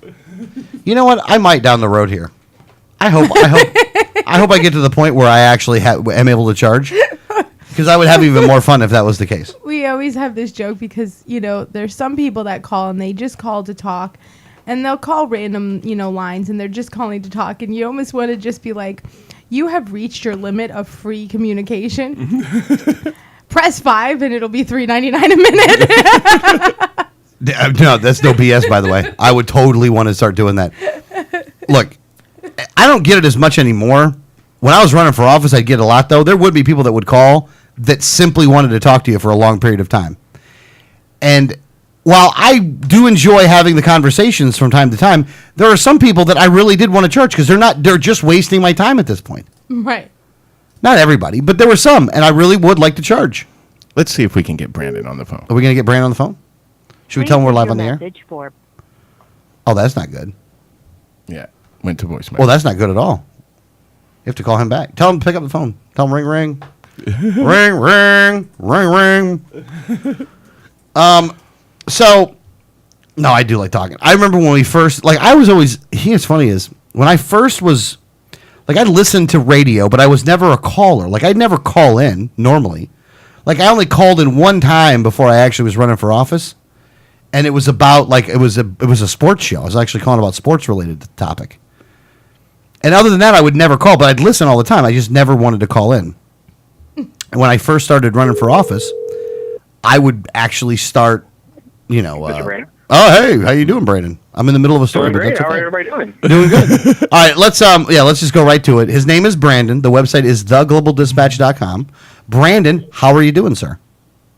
You know what? I might down the road here. I hope I get to the point where I actually am able to charge, because I would have even more fun if that was the case. We always have this joke because, there's some people that call and they just call to talk, and they'll call random, lines, and they're just calling to talk, and you almost want to just be like, you have reached your limit of free communication. Press 5 and it'll be $3.99 a minute. No, that's no BS, by the way. I would totally want to start doing that. Look, I don't get it as much anymore. When I was running for office, I'd get a lot, though. There would be people that would call that simply wanted to talk to you for a long period of time. And while I do enjoy having the conversations from time to time, there are some people that I really did want to charge because they're just wasting my time at this point. Right. Not everybody, but there were some, and I really would like to charge. Let's see if we can get Brandon on the phone. Are we going to get Brandon on the phone? Should we tell him we're live on the air? Oh, that's not good. Yeah, went to voicemail. Well, that's not good at all. You have to call him back. Tell him to pick up the phone. Tell him ring, ring. Ring, ring, ring, ring. So, no, I do like talking. I remember when we first, it's funny is, when I first was, I listened to radio, but I was never a caller. I'd never call in, normally. I only called in one time before I actually was running for office. And it was about, it was a sports show. I was actually calling about sports-related topic. And other than that, I would never call, but I'd listen all the time. I just never wanted to call in. And when I first started running for office, I would actually start, Mr. Brandon? Oh, hey, how you doing, Brandon? I'm in the middle of a story. Doing great. But How that's are okay. everybody doing? Doing good. All right, let's just go right to it. His name is Brandon. The website is theglobaldispatch.com. Brandon, how are you doing, sir?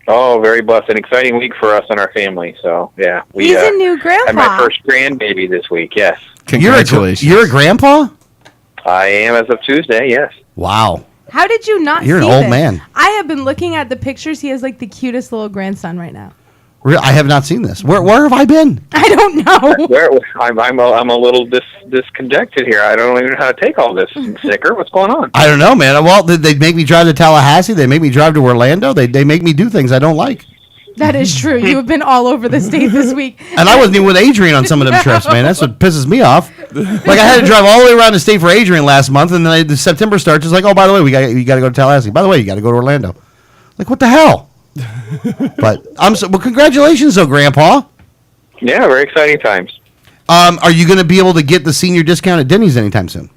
Oh, very blessed. An exciting week for us and our family. So, yeah. We, He's a new grandpa. had my first grandbaby this week, yes. Congratulations. You're a grandpa? I am as of Tuesday, yes. Wow. How did you not You're see an old this? man. I have been looking at the pictures. He has like the cutest little grandson right now. I have not seen this. Where have I been? I don't know. I'm a little disconnected here. I don't even know how to take all this. Snicker, what's going on? I don't know, man. Well, they make me drive to Tallahassee. They make me drive to Orlando. They make me do things I don't like. That is true. You have been all over the state this week. And I wasn't even with Adrian on some of them trips, man. That's what pisses me off. Like, I had to drive all the way around the state for Adrian last month, and then the September starts. It's like, oh, by the way, you got to go to Tallahassee. By the way, you got to go to Orlando. Like, what the hell? But well, congratulations, though, Grandpa. Yeah, very exciting times. Are you going to be able to get the senior discount at Denny's anytime soon?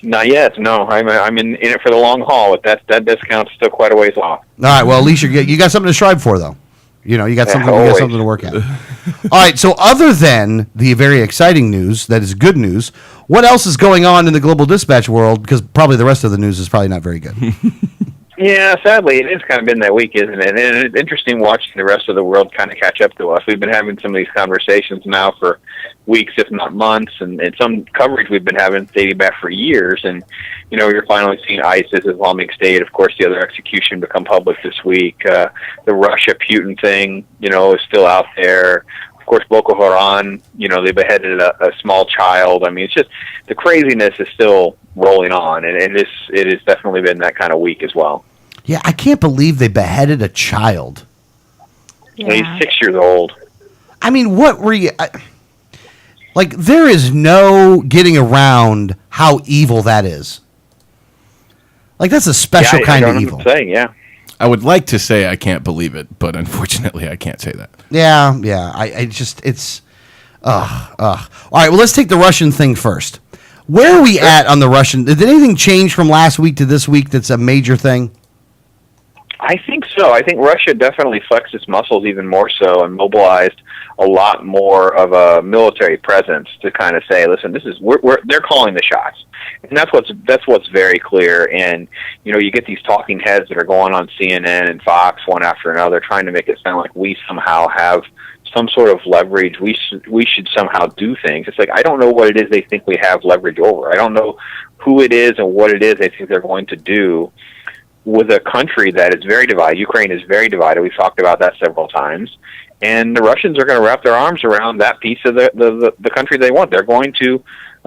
Not yet. No, I'm in it for the long haul. But that discount's still quite a ways off. All right. Well, at least you got something to strive for, though. You got something to work at. All right. So, other than the very exciting news, that is good news. What else is going on in the global dispatch world? Because probably the rest of the news is probably not very good. Yeah, sadly, it has kind of been that week, isn't it? And it's interesting watching the rest of the world kind of catch up to us. We've been having some of these conversations now for weeks, if not months, and some coverage we've been having dating back for years. And, you're finally seeing ISIS, Islamic State, of course, the other execution become public this week. The Russia-Putin thing, is still out there. Of course, Boko Haram, they beheaded a small child. I mean, it's just the craziness is still rolling on, and it has definitely been that kind of week as well. Yeah, I can't believe they beheaded a child. Yeah. He's 6 years old. I mean, what were you... like, there is no getting around how evil that is. Like, that's a special kind of evil. Saying, yeah. I would like to say I can't believe it, but unfortunately I can't say that. Yeah. I just, it's... All right, well, let's take the Russian thing first. Where are we at on the Russian... Did anything change from last week to this week that's a major thing? I think so. I think Russia definitely flexed its muscles even more so and mobilized a lot more of a military presence to kind of say, listen, this is they're calling the shots, and that's what's very clear. And you get these talking heads that are going on CNN and Fox one after another, trying to make it sound like we somehow have some sort of leverage. We should somehow do things. It's like, I don't know what it is they think we have leverage over. I don't know who it is and what it is they think they're going to do with a country that is very divided. Ukraine is very divided. We've talked about that several times. And the Russians are going to wrap their arms around that piece of the country they want. They're going to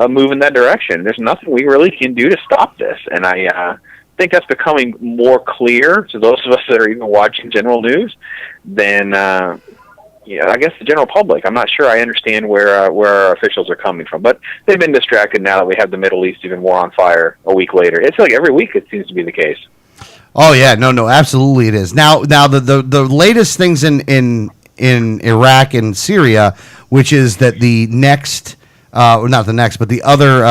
move in that direction. There's nothing we really can do to stop this. And I think that's becoming more clear to those of us that are even watching general news than, I guess, the general public. I'm not sure I understand where our officials are coming from. But they've been distracted now that we have the Middle East even more on fire a week later. It's like every week it seems to be the case. Oh yeah, no, absolutely it is. Now the latest things in Iraq and Syria, which is that the next, not the next, but the other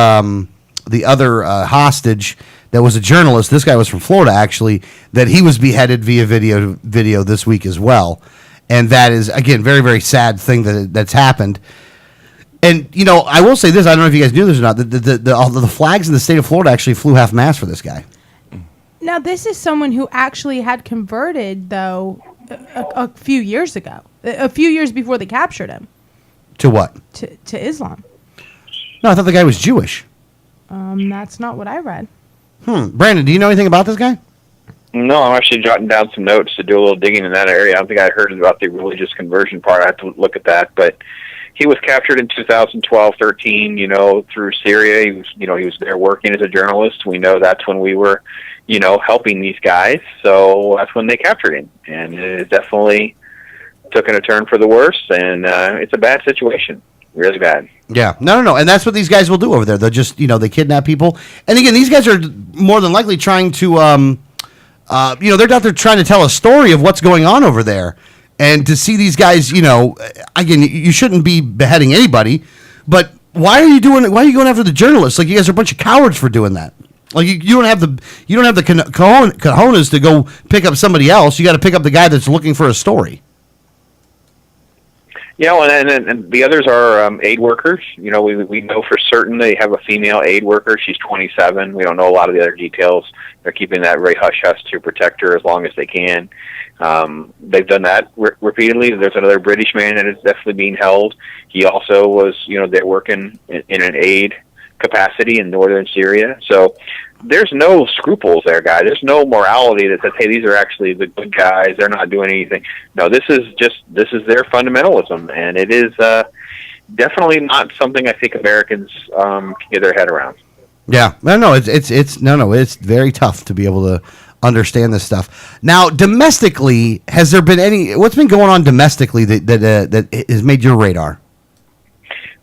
hostage that was a journalist. This guy was from Florida, actually. That he was beheaded via video this week as well, and that is again very, very sad thing that's happened. And I will say this: I don't know if you guys knew this or not. The flags in the state of Florida actually flew half mast for this guy. Now, this is someone who actually had converted, though, a few years ago. A few years before they captured him. To what? To Islam. No, I thought the guy was Jewish. That's not what I read. Brandon, do you know anything about this guy? No, I'm actually jotting down some notes to do a little digging in that area. I don't think I heard about the religious conversion part. I have to look at that. But he was captured in 2012-13, through Syria. He was there working as a journalist. We know that's when we were helping these guys. So that's when they captured him. And it definitely took a turn for the worse, and it's a bad situation. Really bad. Yeah. No. And that's what these guys will do over there. They'll just, they kidnap people. And again, these guys are more than likely trying to, they're out there trying to tell a story of what's going on over there. And to see these guys, again, you shouldn't be beheading anybody, but why are you going after the journalists? Like, you guys are a bunch of cowards for doing that. Like, you don't have the cojones to go pick up somebody else. You got to pick up the guy that's looking for a story. And the others are aid workers. We know for certain they have a female aid worker. She's 27. We don't know a lot of the other details. They're keeping that very hush-hush to protect her as long as they can. They've done that repeatedly. There's another British man that is definitely being held. He also was, they're working in an aid capacity in northern Syria. So there's no scruples there, guys. There's no morality that says, hey, these are actually the good guys. They're not doing anything. No, this is their fundamentalism, and it is definitely not something I think Americans can get their head around. Yeah, it's very tough to be able to understand this stuff. Now, domestically, has there been what's been going on domestically that has made your radar?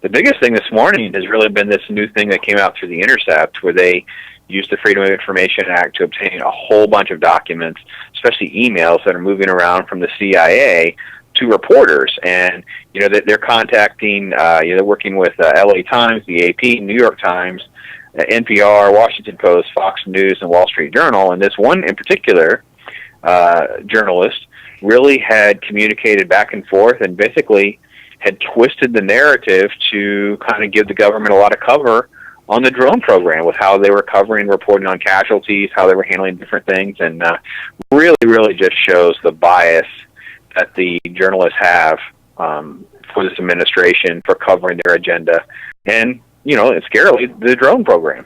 The biggest thing this morning has really been this new thing that came out through The Intercept, where they used the Freedom of Information Act to obtain a whole bunch of documents, especially emails that are moving around from the CIA to reporters. And, that they're contacting, they're working with LA Times, the AP, New York Times, NPR, Washington Post, Fox News, and Wall Street Journal. And this one in particular, journalist, really had communicated back and forth and basically had twisted the narrative to kind of give the government a lot of cover on the drone program with how they were covering, reporting on casualties, how they were handling different things, and really, really just shows the bias that the journalists have for this administration for covering their agenda. And, it's scarily the drone program.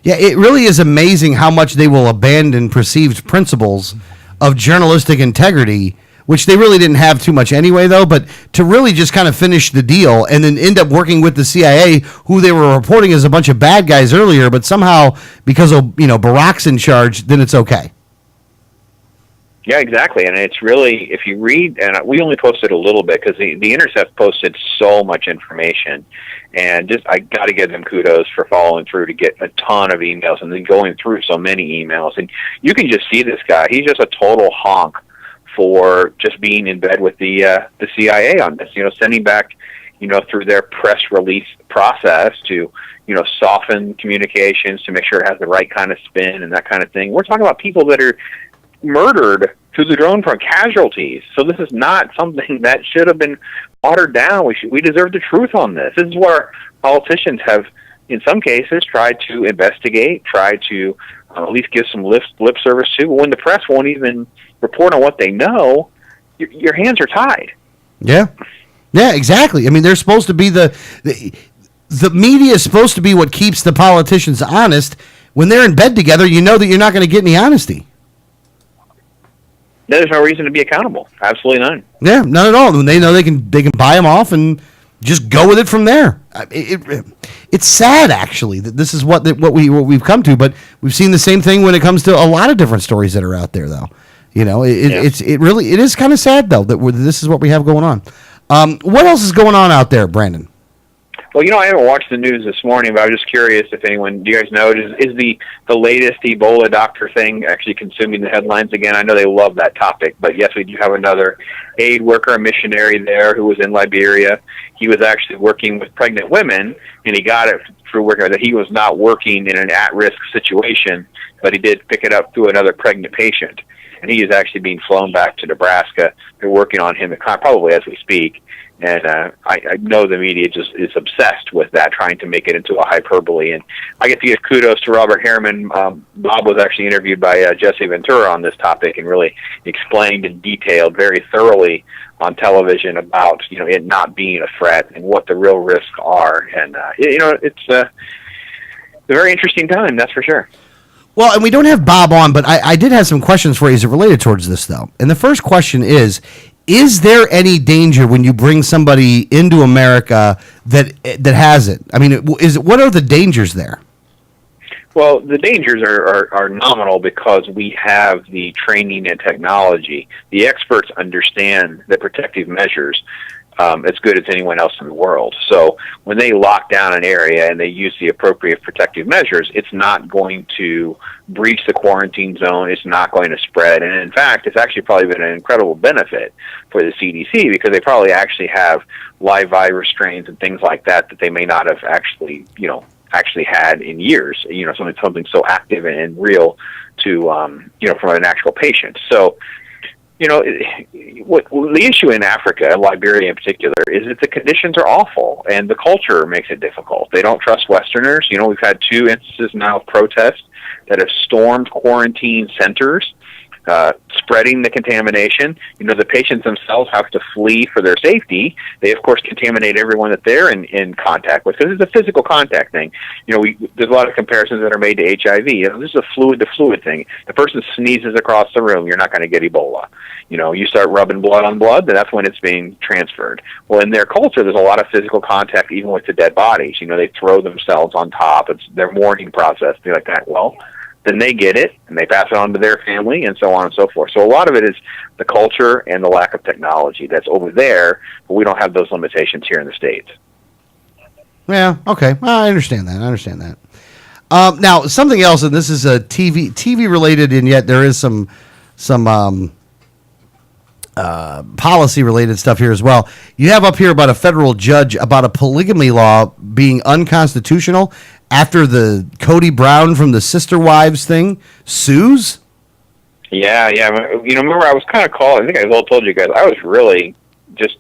Yeah, it really is amazing how much they will abandon perceived principles of journalistic integrity, which they really didn't have too much anyway, though, but to really just kind of finish the deal and then end up working with the CIA, who they were reporting as a bunch of bad guys earlier, but somehow, because of, Barack's in charge, then it's okay. Yeah, exactly. And it's really, if you read, and we only posted a little bit because the Intercept posted so much information, and just I got to give them kudos for following through to get a ton of emails and then going through so many emails. And you can just see this guy. He's just a total honk for just being in bed with the CIA on this, sending back, through their press release process to, soften communications to make sure it has the right kind of spin and that kind of thing. We're talking about people that are murdered through the drone from casualties. So this is not something that should have been watered down. We deserve the truth on this. This is where politicians have, in some cases, tried to investigate, tried to at least give some lip service to. But when the press won't even report on what they know, your hands are tied. Yeah, exactly. I mean, they're supposed to be the media is supposed to be what keeps the politicians honest. When they're in bed together, you know that you're not going to get any honesty. There's no reason to be accountable. Absolutely none. Yeah, not at all. When they know they can buy them off and just go with it from there. It's sad, actually, that this is what we've come to. But we've seen the same thing when it comes to a lot of different stories that are out there, though. It really is kind of sad, though, that this is what we have going on. What else is going on out there, Brandon? Well, I haven't watched the news this morning, but I was just curious if anyone, do you guys know, is the latest Ebola doctor thing actually consuming the headlines again? I know they love that topic, but yes, we do have another aid worker, a missionary there who was in Liberia. He was actually working with pregnant women, and he got it through working that he was not working in an at-risk situation, but he did pick it up through another pregnant patient. And he is actually being flown back to Nebraska. They're working on him probably as we speak. And I know the media just is obsessed with that, trying to make it into a hyperbole. And I get to give kudos to Robert Harriman. Bob was actually interviewed by Jesse Ventura on this topic and really explained and detailed very thoroughly on television about it not being a threat and what the real risks are. And it's a very interesting time, that's for sure. Well, and we don't have Bob on, but I did have some questions for you as it related towards this, though. And the first question is there any danger when you bring somebody into America that has it? I mean, what are the dangers there? Well, the dangers are nominal because we have the training and technology. The experts understand the protective measures as good as anyone else in the world. So when they lock down an area and they use the appropriate protective measures, it's not going to breach the quarantine zone. It's not going to spread. And in fact, it's actually probably been an incredible benefit for the CDC because they probably actually have live virus strains and things like that they may not have actually had in years, something so active and real to, from an actual patient. So, what the issue in Africa, Liberia in particular, is that the conditions are awful and the culture makes it difficult. They don't trust Westerners. We've had 2 instances now of protests that have stormed quarantine centers spreading the contamination. The patients themselves have to flee for their safety. They, of course, contaminate everyone that they're in contact with, because it's a physical contact thing. There's a lot of comparisons that are made to HIV. This is a fluid-to-fluid thing. The person sneezes across the room, you're not going to get Ebola. You start rubbing blood on blood, then that's when it's being transferred. Well, in their culture, there's a lot of physical contact, even with the dead bodies. They throw themselves on top. It's their mourning process, things like that. Well, then they get it, and they pass it on to their family, and so on and so forth. So a lot of it is the culture and the lack of technology that's over there, but we don't have those limitations here in the States. Yeah, okay. Well, I understand that. Now, something else, and this is a TV related, and yet there is some policy related stuff here as well. You have up here about a federal judge about a polygamy law being unconstitutional after the Cody Brown from the Sister Wives thing sues. Yeah. Remember I was kind of called. I think I told you guys I was really just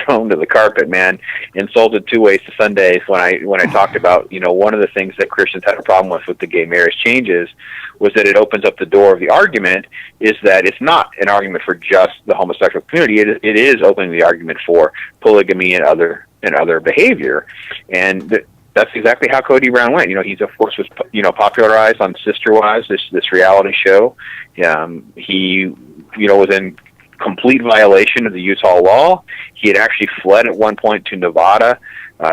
thrown to the carpet, man. Insulted two ways to Sundays when I talked about one of the things that Christians had a problem with the gay marriage changes was that it opens up the door of the argument is that it's not an argument for just the homosexual community. It is opening the argument for polygamy and other behavior, and that's exactly how Cody Brown went. He's of course was popularized on Sister Wives, this reality show. He was in complete violation of the Utah law. He had actually fled at one point to Nevada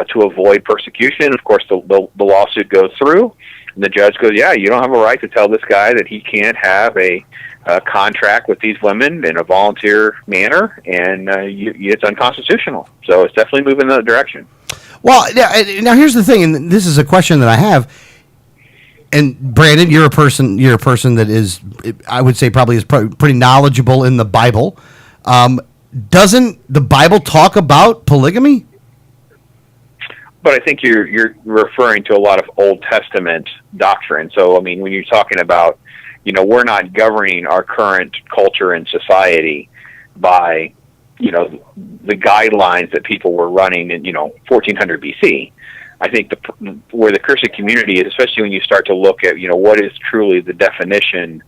to avoid persecution. Of course, the lawsuit goes through, and the judge goes, "Yeah, you don't have a right to tell this guy that he can't have a contract with these women in a volunteer manner, and it's unconstitutional." So it's definitely moving in that direction. Well, now here's the thing, and this is a question that I have. And Brandon, you're a person that is, I would say, probably is pretty knowledgeable in the Bible. Doesn't the Bible talk about polygamy? But I think you're referring to a lot of Old Testament doctrine. So, I mean, when you're talking about, we're not governing our current culture and society by, the guidelines that people were running in, 1400 BC. I think where the Christian community is, especially when you start to look at, what is truly the definition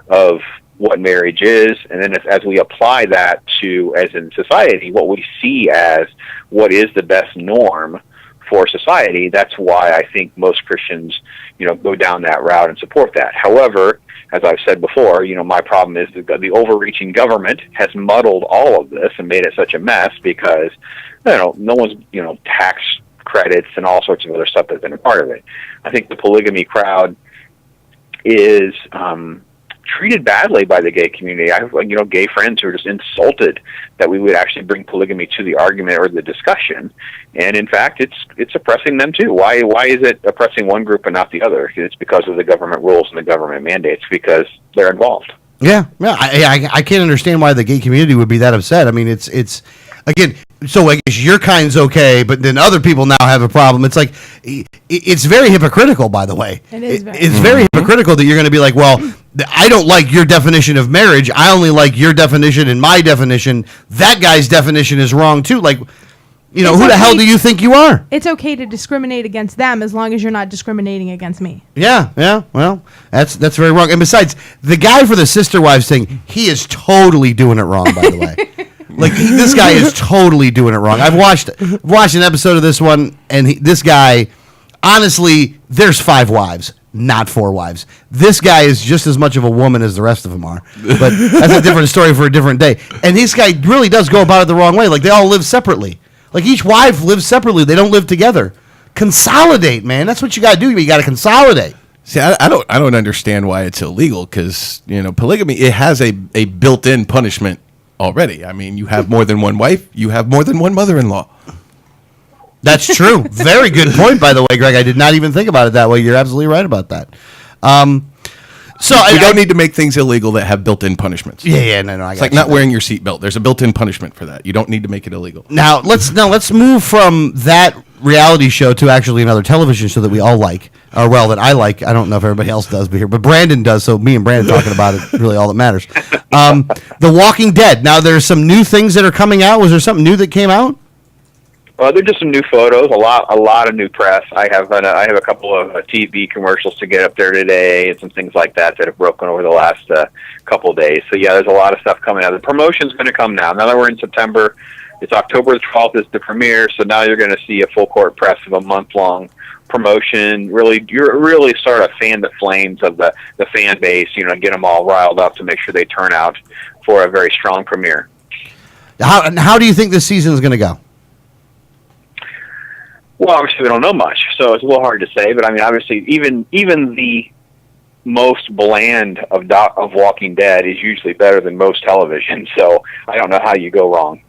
of what marriage is, and then as we apply that to, as in society, what we see as what is the best norm for society, that's why I think most Christians, go down that route and support that. However, as I've said before, my problem is the overreaching government has muddled all of this and made it such a mess because, no one's, tax credits and all sorts of other stuff that's been a part of it. I think the polygamy crowd is treated badly by the gay community. I have, gay friends who are just insulted that we would actually bring polygamy to the argument or the discussion. And in fact, it's oppressing them too. Why is it oppressing one group and not the other? It's because of the government rules and the government mandates, because they're involved. Yeah. I can't understand why the gay community would be that upset. I mean, it's again, so I guess your kind's okay, but then other people now have a problem. It's like, it's very hypocritical, by the way. It is very hypocritical that you're going to be like, well, I don't like your definition of marriage. I only like your definition and my definition. That guy's definition is wrong, too. Like, who the hell do you think you are? It's okay to discriminate against them as long as you're not discriminating against me. Yeah. Well, that's very wrong. And besides, the guy for the Sister Wives thing, he is totally doing it wrong, by the way. Like, this guy is totally doing it wrong. I've watched an episode of this one, and this guy, honestly, there's 5 wives, not 4 wives. This guy is just as much of a woman as the rest of them are. But that's a different story for a different day. And this guy really does go about it the wrong way. Like, they all live separately. Like, each wife lives separately. They don't live together. Consolidate, man. That's what you got to do. You got to consolidate. See, I don't understand why it's illegal, because, polygamy, it has a built-in punishment already. I mean, you have more than one wife, you have more than one mother-in-law. That's true. Very good point, by the way, Greg. I did not even think about it that way. You're absolutely right about that. So we don't need to make things illegal that have built-in punishments. Yeah, no. It's like not wearing your seatbelt. There's a built-in punishment for that. You don't need to make it illegal. Now let's move from that reality show to actually another television show that we all like, or well, that I like. I don't know if everybody else does, but Brandon does. So me and Brandon talking about it, really all that matters. The Walking Dead. Now there's some new things that are coming out. Was there something new that came out? Well, they're just some new photos, a lot of new press. I have a couple of TV commercials to get up there today, and some things like that have broken over the last couple of days. So yeah, there's a lot of stuff coming out. The promotion's going to come now. Now that we're in September, it's October the 12th is the premiere. So now you're going to see a full court press of a month-long promotion. You're really sort of fan the flames of the fan base. Get them all riled up to make sure they turn out for a very strong premiere. How do you think this season is going to go? Well, obviously we don't know much, so it's a little hard to say. But I mean, obviously, even the most bland of Walking Dead is usually better than most television. So I don't know how you go wrong.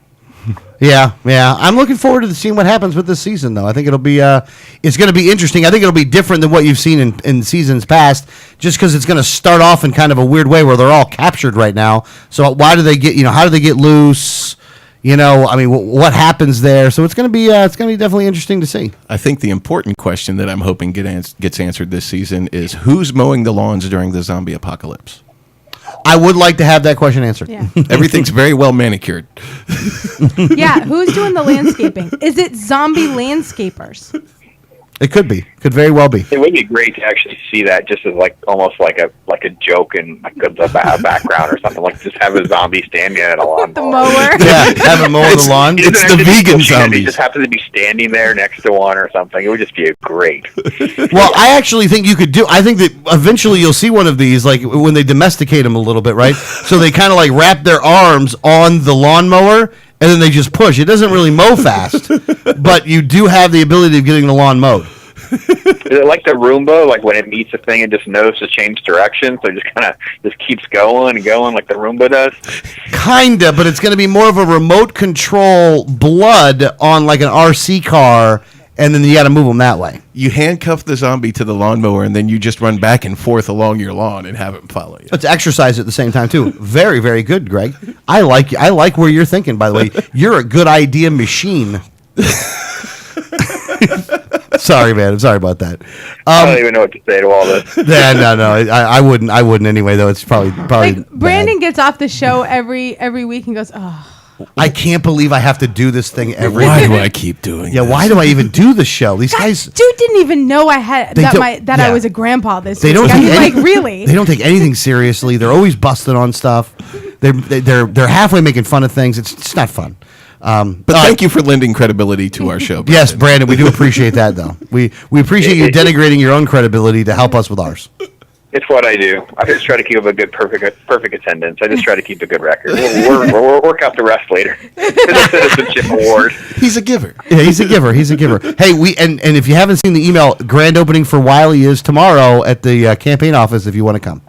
Yeah. I'm looking forward to seeing what happens with this season, though. I think it'll be it's going to be interesting. I think it'll be different than what you've seen in seasons past, just because it's going to start off in kind of a weird way where they're all captured right now. So why do they get? How do they get loose? I mean, what happens there? So it's going to be definitely interesting to see. I think the important question that I'm hoping gets answered this season is who's mowing the lawns during the zombie apocalypse? I would like to have that question answered. Yeah. Everything's very well manicured. Yeah, who's doing the landscaping? Is it zombie landscapers? It could be. Could very well be. It would be great to actually see that just as almost like a joke in the background or something. Like just have a zombie standing at a lawn. The mower. Yeah, have him mow the lawn. It's the vegan They zombies. just happen to be standing there next to one or something. It would just be great. Well, I actually think you could do. I think that eventually you'll see one of these, like when they domesticate them a little bit, right? So they kind of like wrap their arms on the lawnmower, and then they just push. It doesn't really mow fast, but you do have the ability of getting the lawn mowed. Is it like the Roomba, like when it meets a thing, it just knows to change direction, so it just kind of keeps going and going like the Roomba does? Kinda, but it's going to be more of a remote control blood on like an RC car, and then you got to move them that way. You handcuff the zombie to the lawnmower, and then you just run back and forth along your lawn and have him follow you. It's exercise at the same time too. Very, very good, Greg. I like where you're thinking. By the way, you're a good idea machine. Sorry, man. I'm sorry about that. I don't even know what to say to all this. Yeah, no. I wouldn't anyway. Though it's probably Like Brandon gets off the show every week and goes, "Oh, I can't believe I have to do this thing every Why day. do I keep doing Yeah, this? why do I even do the show? These guys, dude didn't even know I had They that don't- I yeah. was a grandpa this they week." don't I take mean, any, like really. They don't take anything seriously. They're always busting on stuff. They're halfway making fun of things. It's not fun. But thank you for lending credibility to our show. Yes, Brandon, we do appreciate that, though. We appreciate you denigrating your own credibility to help us with ours. It's what I do. I just try to keep a good, perfect attendance. I just try to keep a good record. We'll work out the rest later. It's a citizenship award. He's a giver. Yeah, he's a giver. He's a giver. Hey, and if you haven't seen the email, grand opening for Wiley is tomorrow at the campaign office if you want to come.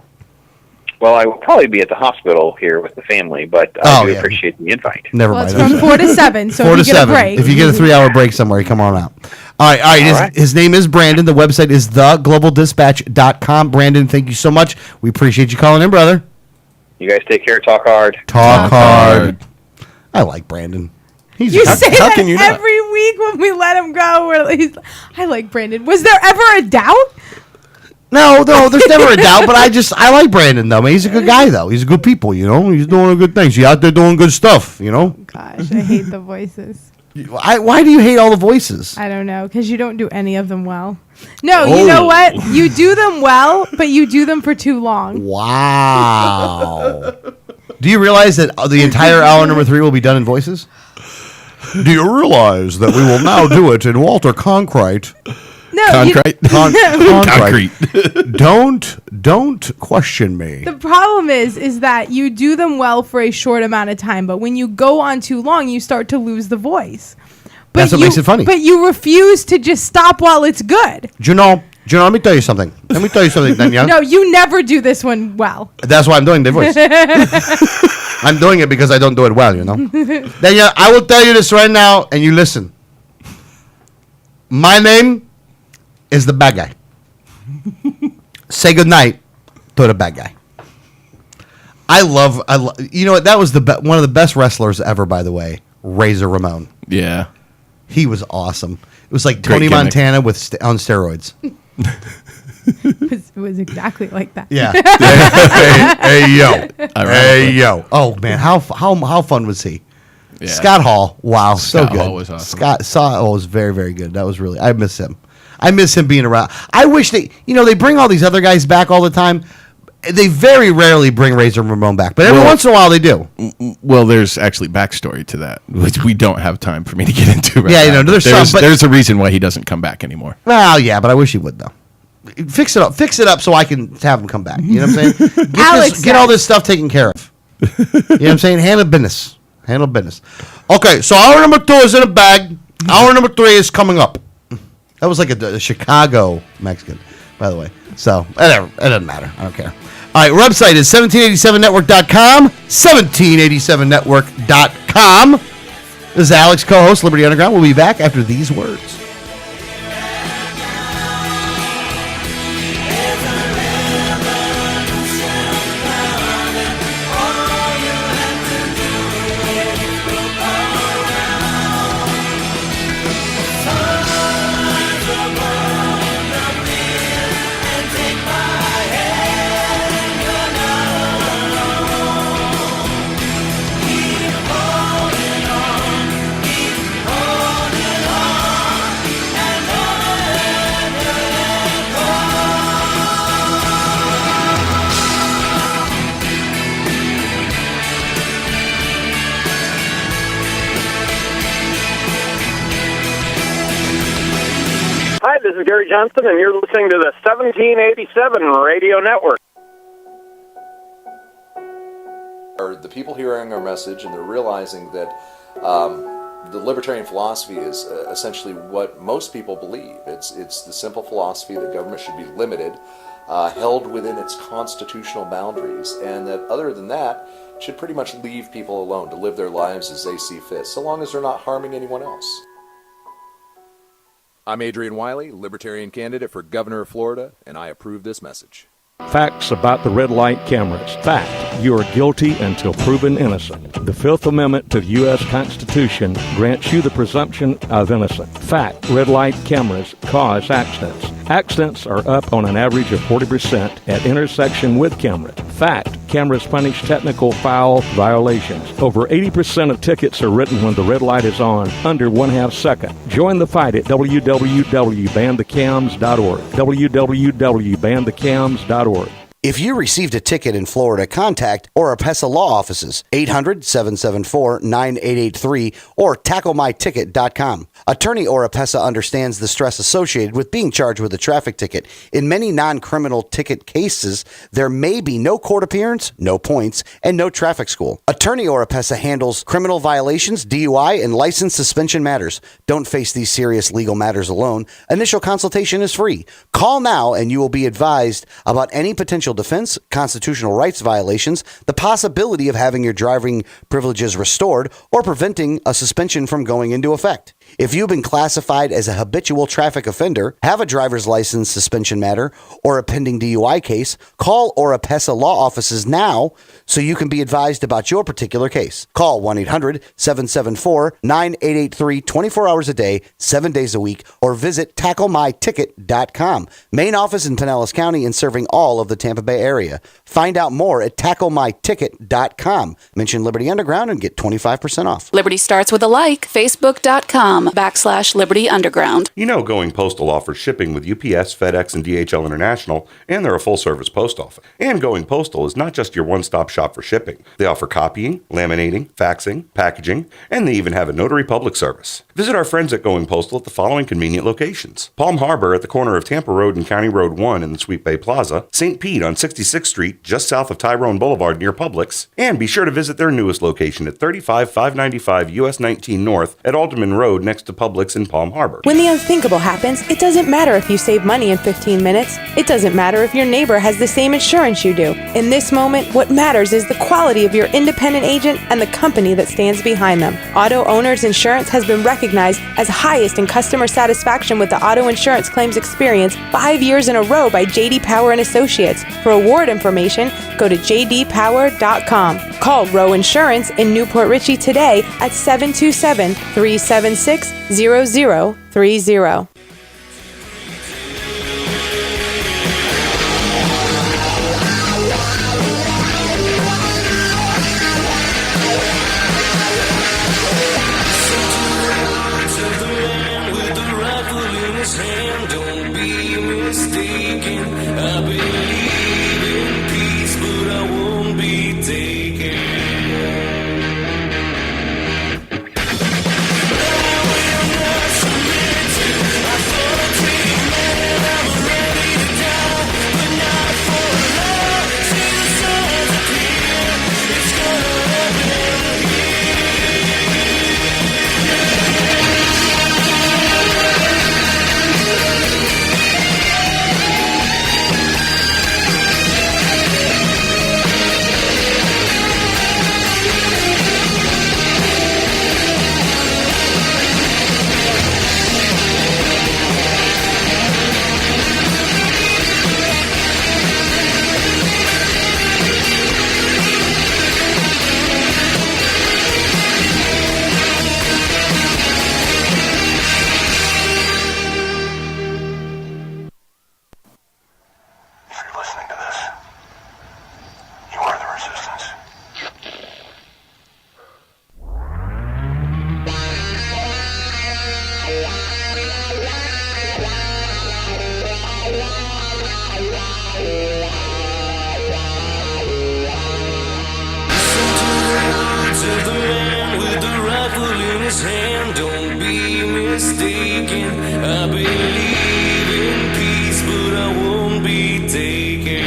Well, I will probably be at the hospital here with the family, but I do appreciate the invite. Never Well, mind. it's from 4 to 7, so 4 if to you get 7. a break. If you get a 3-hour break somewhere, come on out. All right. His name is Brandon. The website is theglobaldispatch.com. Brandon, thank you so much. We appreciate you calling in, brother. You guys take care. Talk hard. Talk hard. I like Brandon. He's You how- say how that can you not? every week when we let him go. I like Brandon. Was there ever a doubt? No, there's never a doubt, but I like Brandon, though. I mean, he's a good guy, though. He's good people, He's doing good things. He's out there doing good stuff, Gosh, I hate the voices. Why do you hate all the voices? I don't know, because you don't do any of them well. No, you know what? You do them well, but you do them for too long. Wow. Do you realize that the entire hour number 3 will be done in voices? Do you realize that we will now do it in Walter Concrete? No, Concrete. Concrete. Don't question me. The problem is that you do them well for a short amount of time, but when you go on too long, you start to lose the voice. But That's what makes it funny. But you refuse to just stop while it's good. Juno, let me tell you something. Danielle. No, you never do this one well. That's why I'm doing the voice. I'm doing it because I don't do it well, Danielle, I will tell you this right now, and you listen. My name is the bad guy. Say goodnight to the bad guy. I love. You know what? That was one of the best wrestlers ever, by the way. Razor Ramon. Yeah. He was awesome. It was like Great Tony gimmick. Montana on steroids. It was exactly like that. Yeah. hey yo. I Hey yo. Oh man, how fun was he? Yeah. Scott Hall. Wow, so Scott good. Hall was awesome. Scott Hall was very, very good. That was really. I miss him. I miss him being around. I wish they bring all these other guys back all the time. They very rarely bring Razor Ramon back, but every once in a while they do. Well, there's actually backstory to that, which we don't have time for me to get into right Yeah, now. there's some, but there's a reason why he doesn't come back anymore. Well, yeah, but I wish he would though. Fix it up so I can have him come back. You know what I'm saying? Get all this stuff taken care of. You know what I'm saying? Handle business. Okay, so hour number 2 is in a bag. Hour number 3 is coming up. That was like a Chicago Mexican, by the way. So, whatever. It doesn't matter. I don't care. All right, website is 1787network.com. 1787network.com. This is Alex, co-host, Liberty Underground. We'll be back after these words. Hi, this is Gary Johnson, and you're listening to the 1787 Radio Network. The people hearing our message, and they're realizing that the libertarian philosophy is essentially what most people believe. It's the simple philosophy that government should be limited, held within its constitutional boundaries, and that other than that, should pretty much leave people alone to live their lives as they see fit, so long as they're not harming anyone else. I'm Adrian Wiley, Libertarian candidate for Governor of Florida, and I approve this message. Facts about the red light cameras. Fact, you are guilty until proven innocent. The Fifth Amendment to the U.S. Constitution grants you the presumption of innocence. Fact, red light cameras cause accidents. Accidents are up on an average of 40% at intersection with cameras. Fact, cameras punish technical foul violations. Over 80% of tickets are written when the red light is on, under 1/2 second. Join the fight at www.banthecams.org. www.banthecams.org. If you received a ticket in Florida, contact Oropesa Law Offices, 800-774-9883 or tacklemyticket.com. Attorney Oropesa understands the stress associated with being charged with a traffic ticket. In many non-criminal ticket cases, there may be no court appearance, no points, and no traffic school. Attorney Oropesa handles criminal violations, DUI, and license suspension matters. Don't face these serious legal matters alone. Initial consultation is free. Call now and you will be advised about any potential defense, constitutional rights violations, the possibility of having your driving privileges restored, or preventing a suspension from going into effect. If you've been classified as a habitual traffic offender, have a driver's license suspension matter, or a pending DUI case, call Oropesa Law Offices now so you can be advised about your particular case. Call 1-800-774-9883 24 hours a day, 7 days a week, or visit tacklemyticket.com. Main office in Pinellas County and serving all of the Tampa Bay area. Find out more at tacklemyticket.com. Mention Liberty Underground and get 25% off. Liberty starts with a like. Facebook.com/Liberty Underground. You know Going Postal offers shipping with UPS, FedEx, and DHL International, and they're a full-service post office. And Going Postal is not just your one-stop shop for shipping. They offer copying, laminating, faxing, packaging, and they even have a notary public service. Visit our friends at Going Postal at the following convenient locations: Palm Harbor at the corner of Tampa Road and County Road 1 in the Sweet Bay Plaza, St. Pete on 66th Street just south of Tyrone Boulevard near Publix, and be sure to visit their newest location at 35595 US 19 North at Alderman Road next to Publix in Palm Harbor. When the unthinkable happens, it doesn't matter if you save money in 15 minutes. It doesn't matter if your neighbor has the same insurance you do. In this moment, what matters is the quality of your independent agent and the company that stands behind them. Auto Owners Insurance has been recognized as highest in customer satisfaction with the auto insurance claims experience 5 years in a row by J.D. Power and Associates. For award information, go to jdpower.com. Call Row Insurance in Newport Richey today at 727-376-0030. his hand, don't be mistaken. I believe in peace, but I won't be taken.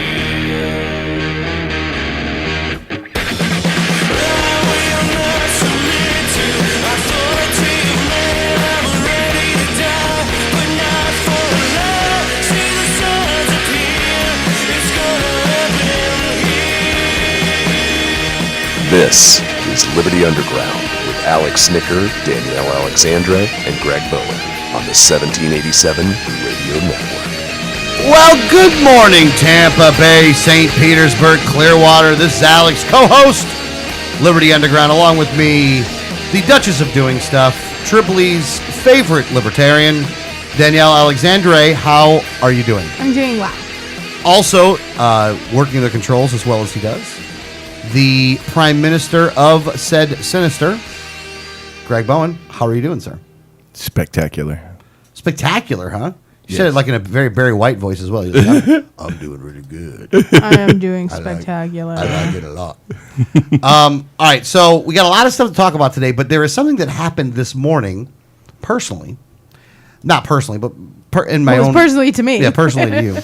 I will not submit to authority, man. I'm ready to die, but not for love. See the signs appear, it's gonna happen here. This is Liberty Underground with Alex Snicker, Danielle Alexandra, and Greg Bowen on the 1787 Radio Network. Well, good morning, Tampa Bay, St. Petersburg, Clearwater. This is Alex, co-host, Liberty Underground, along with me, the Duchess of Doing Stuff, Tripoli's favorite libertarian, Danielle Alexandre. How are you doing? I'm doing well. Also, working the controls as well as he does, the Prime Minister of said sinister, Greg Bowen. How are you doing, sir? Spectacular. Spectacular, huh? You Yes. said it like in a very Barry White voice as well. You're like, I'm doing really good. I am doing spectacular. I like it a lot. All right, so we got a lot of stuff to talk about today, but there is something that happened this morning, personally, not personally, but in my Well, it own was personally to me. yeah, personally to you,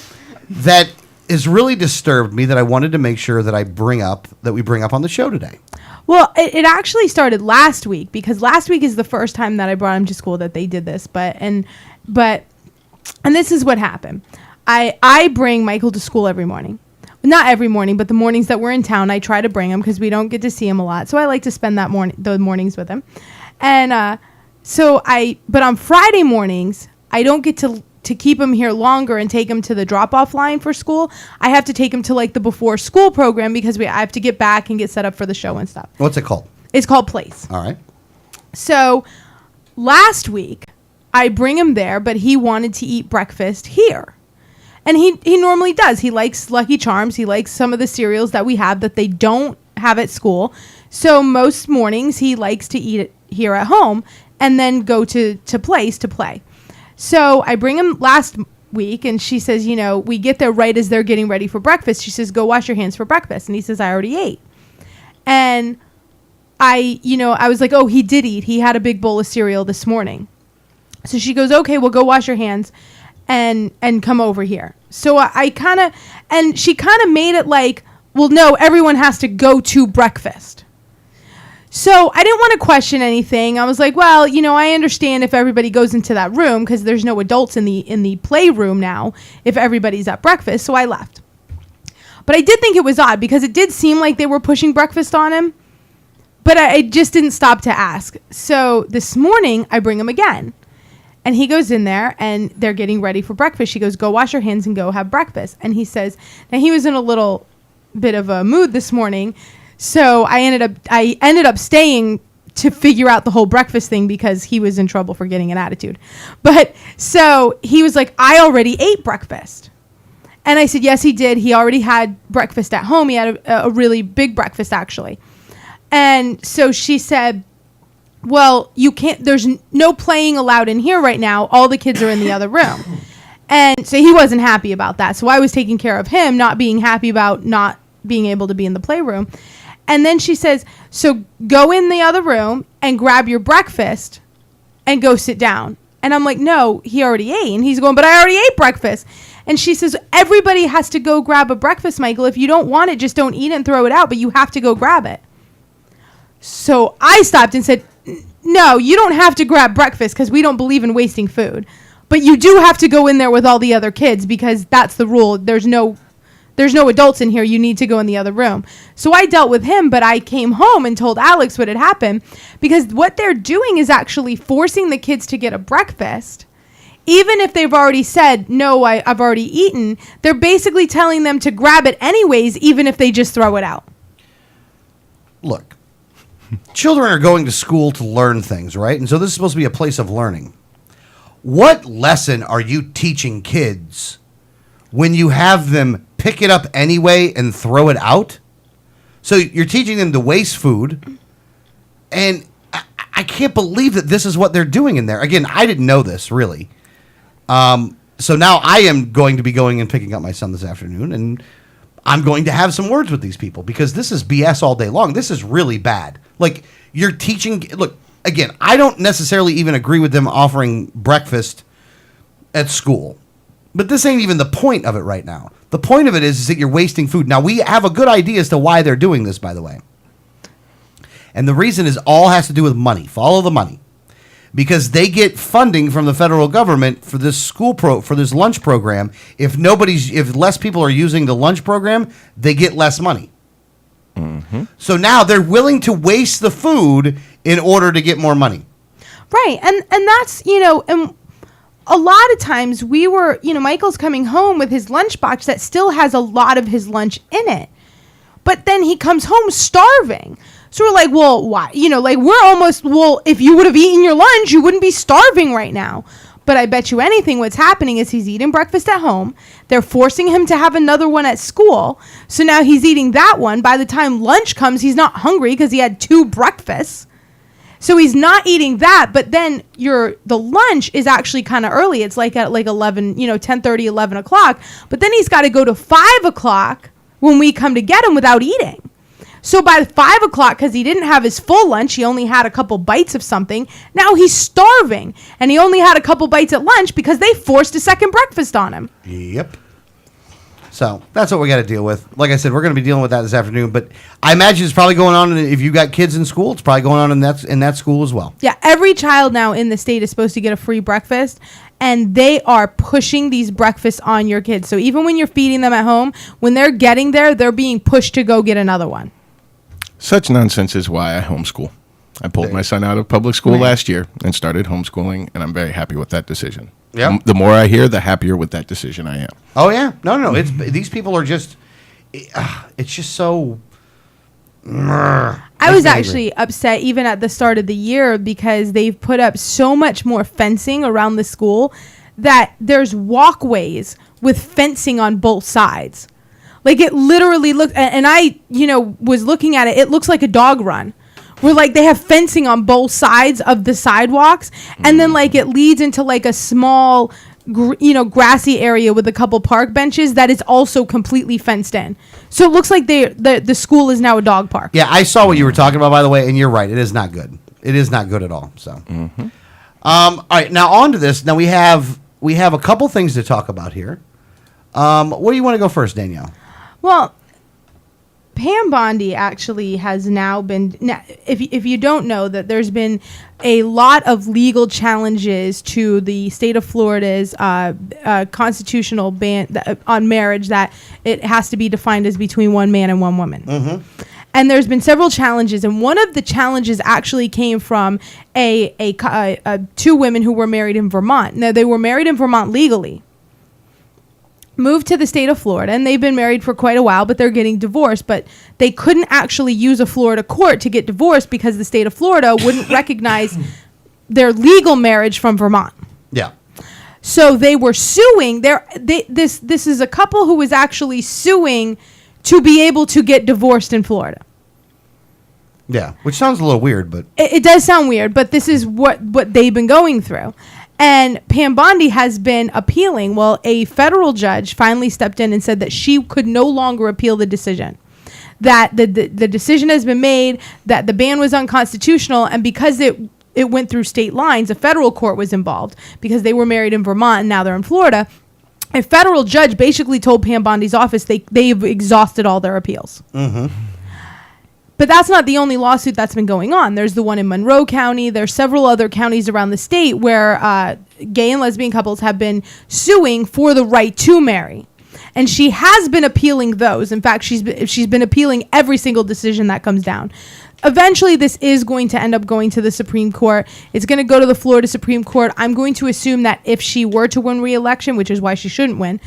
that has really disturbed me. That I wanted to make sure that we bring up on the show today. Well, it actually started last week, because last week is the first time that I brought him to school that they did this. And this is what happened. I bring Michael to school every morning. Not every morning, but the mornings that we're in town, I try to bring him because we don't get to see him a lot. So I like to spend those mornings with him. And but on Friday mornings, I don't get to keep him here longer and take him to the drop-off line for school. I have to take him to like the before school program because I have to get back and get set up for the show and stuff. What's it called? It's called Place. All right. So last week I bring him there, but he wanted to eat breakfast here. And he normally does. He likes Lucky Charms. He likes some of the cereals that we have that they don't have at school. So most mornings he likes to eat it here at home and then go to Place to play. So I bring him last week, and she says, we get there right as they're getting ready for breakfast. She says, go wash your hands for breakfast. And he says, I already ate. And I was like, oh, he did eat. He had a big bowl of cereal this morning. So she goes, okay, well, go wash your hands and come over here. So she kind of made it like, well, no, everyone has to go to breakfast. So I didn't want to question anything. I was like, well, I understand if everybody goes into that room because there's no adults in the playroom now if everybody's at breakfast. So I left. But I did think it was odd because it did seem like they were pushing breakfast on him. But I just didn't stop to ask. So this morning I bring him again. And he goes in there and they're getting ready for breakfast. She goes, go wash your hands and go have breakfast. And he says, now he was in a little bit of a mood this morning. So I ended up staying to figure out the whole breakfast thing because he was in trouble for getting an attitude. But so he was like, I already ate breakfast. And I said, yes, he did. He already had breakfast at home. He had a really big breakfast, actually. And so she said, well, you can't, there's no playing allowed in here right now. All the kids are in the other room. And so he wasn't happy about that. So I was taking care of him, not being happy about not being able to be in the playroom. And then she says, so go in the other room and grab your breakfast and go sit down. And I'm like, no, he already ate. And he's going, but I already ate breakfast. And she says, everybody has to go grab a breakfast, Michael. If you don't want it, just don't eat it and throw it out, but you have to go grab it. So I stopped and said, no, you don't have to grab breakfast because we don't believe in wasting food. But you do have to go in there with all the other kids because that's the rule. There's no adults in here. You need to go in the other room. So I dealt with him, but I came home and told Alex what had happened because what they're doing is actually forcing the kids to get a breakfast. Even if they've already said, no, I've already eaten, they're basically telling them to grab it anyways, even if they just throw it out. Look, children are going to school to learn things, right? And so this is supposed to be a place of learning. What lesson are you teaching kids when you have them pick it up anyway and throw it out? So you're teaching them to waste food, and I can't believe that this is what they're doing in there. Again, I didn't know this, really. So now I am going to be going and picking up my son this afternoon, and I'm going to have some words with these people because this is BS all day long. This is really bad. Like, you're teaching... Look, again, I don't necessarily even agree with them offering breakfast at school. But this ain't even the point of it right now. The point of it is that you're wasting food. Now, we have a good idea as to why they're doing this, by the way. And the reason is all has to do with money. Follow the money. Because they get funding from the federal government for this for this lunch program. If less people are using the lunch program, they get less money. Mm-hmm. So now they're willing to waste the food in order to get more money. Right. And that's, and a lot of times Michael's coming home with his lunchbox that still has a lot of his lunch in it. But then he comes home starving. So we're like, well, why? If you would have eaten your lunch, you wouldn't be starving right now. But I bet you anything what's happening is he's eating breakfast at home. They're forcing him to have another one at school. So now he's eating that one. By the time lunch comes, he's not hungry because he had 2 breakfasts. So he's not eating that, but then the lunch is actually kind of early. It's like at 11, 10:30, 11 o'clock. But then he's got to go to 5 o'clock when we come to get him without eating. So by 5 o'clock, because he didn't have his full lunch, he only had a couple bites of something. Now he's starving, and he only had a couple bites at lunch because they forced a second breakfast on him. Yep. So that's what we got to deal with. Like I said, we're going to be dealing with that this afternoon. But I imagine it's probably going on if you got kids in school. It's probably going on in that school as well. Yeah, every child now in the state is supposed to get a free breakfast, and they are pushing these breakfasts on your kids. So even when you're feeding them at home, when they're getting there, they're being pushed to go get another one. Such nonsense is why I homeschool. I pulled my son out of public school last year and started homeschooling, and I'm very happy with that decision. Yep. The more I hear, the happier with that decision I am. Oh, yeah. No. It's these people are just, it's just so... I was actually upset even at the start of the year because they've put up so much more fencing around the school that there's walkways with fencing on both sides. Like it literally looks, and I, was looking at it, it looks like a dog run. Where like they have fencing on both sides of the sidewalks, and then like it leads into like a small, grassy area with a couple park benches that is also completely fenced in. So it looks like the school is now a dog park. Yeah, I saw what you were talking about, by the way, and you're right. It is not good. It is not good at all. So, all right, now on to this. Now we have a couple things to talk about here. Where do you want to go first, Danielle? Well, Pam Bondi actually has now been, if you don't know, that there's been a lot of legal challenges to the state of Florida's constitutional ban on marriage, that it has to be defined as between one man and one woman. Mm-hmm. And there's been several challenges, and one of the challenges actually came from two women who were married in Vermont. Now, they were married in Vermont legally, moved to the state of Florida, and they've been married for quite a while, but they're getting divorced. But they couldn't actually use a Florida court to get divorced because the state of Florida wouldn't recognize their legal marriage from Vermont. Yeah. So they were suing. This is a couple who was actually suing to be able to get divorced in Florida. Yeah, which sounds a little weird, but... It does sound weird, but this is what they've been going through. And Pam Bondi has been appealing. Well, a federal judge finally stepped in and said that she could no longer appeal the decision. That the decision has been made, that the ban was unconstitutional, and because it went through state lines, a federal court was involved because they were married in Vermont and now they're in Florida. A federal judge basically told Pam Bondi's office they've exhausted all their appeals. Mm-hmm. But that's not the only lawsuit that's been going on. There's the one in Monroe County. There's several other counties around the state where gay and lesbian couples have been suing for the right to marry. And she has been appealing those. In fact, she's been appealing every single decision that comes down. Eventually, this is going to end up going to the Supreme Court. It's going to go to the Florida Supreme Court. I'm going to assume that if she were to win re-election, which is why she shouldn't win,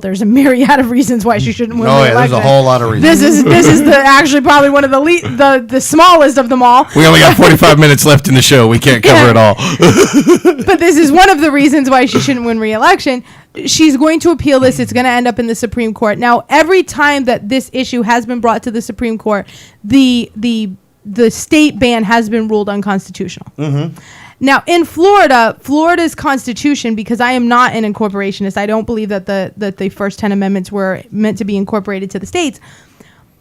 there's a myriad of reasons why she shouldn't win re-election. There's a whole lot of reasons. This is actually probably one of the smallest of them all. We only got 45 minutes left in the show. We can't cover it all. But this is one of the reasons why she shouldn't win re-election. She's going to appeal this. It's going to end up in the Supreme Court. Now, every time that this issue has been brought to the Supreme Court, the state ban has been ruled unconstitutional. Mm-hmm. Now, in Florida's constitution, because I am not an incorporationist, I don't believe that the first 10 amendments were meant to be incorporated to the states.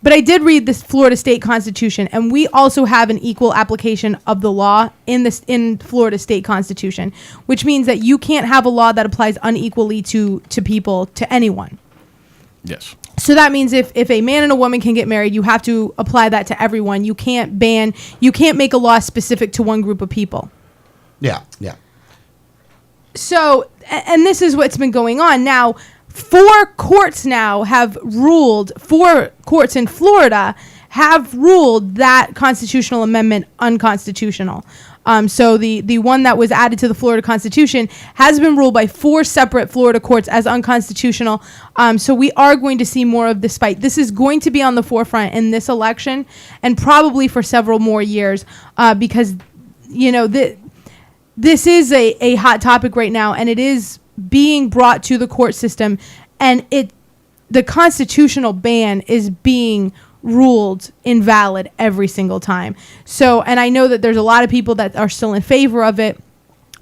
But I did read this Florida State Constitution, and we also have an equal application of the law in Florida State Constitution, which means that you can't have a law that applies unequally to people, to anyone. Yes. So that means if a man and a woman can get married, you have to apply that to everyone. You can't make a law specific to one group of people. Yeah, yeah. So, and this is what's been going on now. 4 courts in Florida have ruled that constitutional amendment unconstitutional. So the one that was added to the Florida Constitution has been ruled by 4 separate Florida courts as unconstitutional. So we are going to see more of this fight. This is going to be on the forefront in this election and probably for several more years because, this is a hot topic right now, and it is being brought to the court system, and the constitutional ban is being ruled invalid every single time. So, and I know that there's a lot of people that are still in favor of it,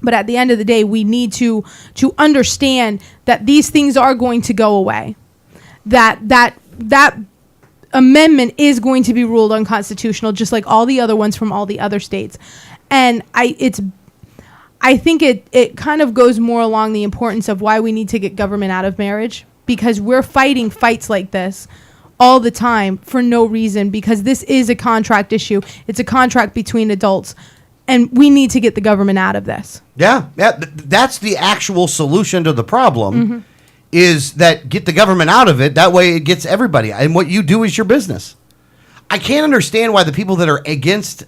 but at the end of the day, we need to understand that these things are going to go away. That amendment is going to be ruled unconstitutional, just like all the other ones from all the other states. And I think it kind of goes more along the importance of why we need to get government out of marriage, because we're fighting fights like this all the time for no reason, because this is a contract issue. It's a contract between adults, and we need to get the government out of this. Yeah, that's the actual solution to the problem, is that get the government out of it. That way it gets everybody. And what you do is your business. I can't understand why the people that are against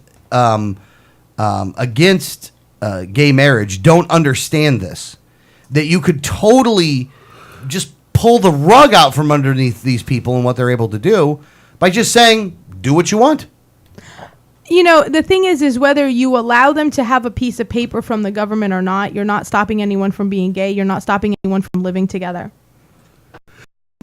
gay marriage don't understand this. That you could totally just pull the rug out from underneath these people and what they're able to do by just saying, do what you want. The thing is whether you allow them to have a piece of paper from the government or not, you're not stopping anyone from being gay. You're not stopping anyone from living together.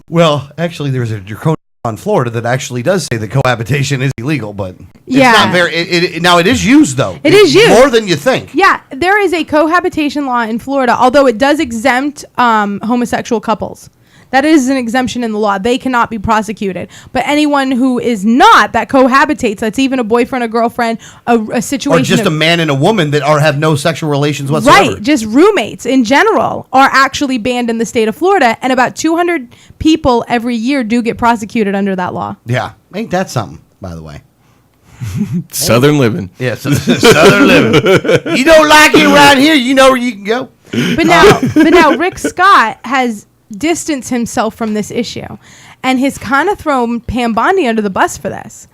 Well, actually, there's a draconian law in Florida that actually does say that cohabitation is illegal, but it's not very. Now, it is used, though. It is used. More than you think. Yeah, there is a cohabitation law in Florida, although it does exempt homosexual couples. That is an exemption in the law. They cannot be prosecuted. But anyone who is not, that cohabitates, that's even a boyfriend, a girlfriend, a situation. Or just a man and a woman that have no sexual relations whatsoever. Right, just roommates in general are actually banned in the state of Florida. And about 200 people every year do get prosecuted under that law. Yeah, ain't that something, by the way. Southern living. Yeah, Southern living. You don't like it around here, you know where you can go. But now Rick Scott has distance himself from this issue and has kind of thrown Pam Bondi under the bus for this,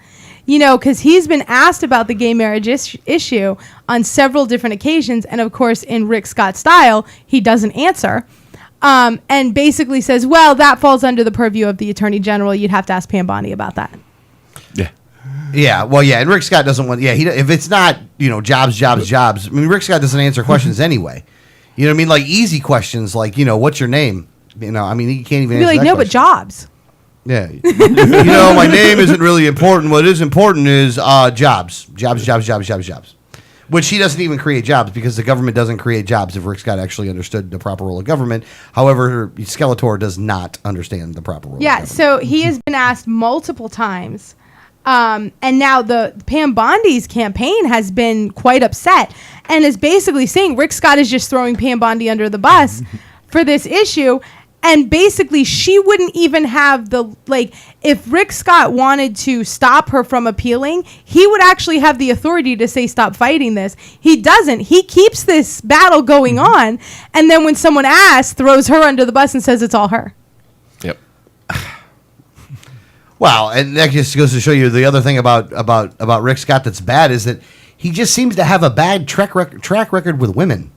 because he's been asked about the gay marriage issue on several different occasions, and of course in Rick Scott style he doesn't answer, and basically says, well, that falls under the purview of the Attorney General. You'd have to ask Pam Bondi about that. Well, and Rick Scott doesn't want, if it's not, jobs. I mean, Rick Scott doesn't answer questions anyway. You know what I mean? Like easy questions like, what's your name? I mean, he can't even be answer like, that no, question. but jobs. Yeah. My name isn't really important. What is important is jobs. Which he doesn't even create jobs, because the government doesn't create jobs if Rick Scott actually understood the proper role of government. However, Skeletor does not understand the proper role of government. So he has been asked multiple times. And now the Pam Bondi's campaign has been quite upset and is basically saying Rick Scott is just throwing Pam Bondi under the bus for this issue. And basically, she wouldn't even have if Rick Scott wanted to stop her from appealing, he would actually have the authority to say, stop fighting this. He doesn't. He keeps this battle going on. And then when someone asks, throws her under the bus and says it's all her. Yep. Well, and that just goes to show you the other thing about Rick Scott that's bad is that he just seems to have a bad track record with women.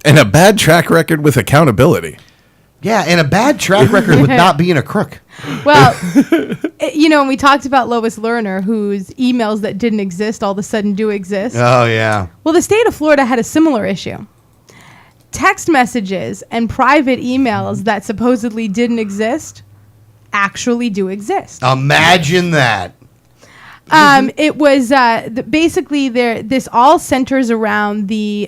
And a bad track record with accountability. Yeah, and a bad track record with not being a crook. Well, and we talked about Lois Lerner, whose emails that didn't exist all of a sudden do exist. Oh, yeah. Well, the state of Florida had a similar issue. Text messages and private emails that supposedly didn't exist actually do exist. Imagine that. It was basically this all centers around the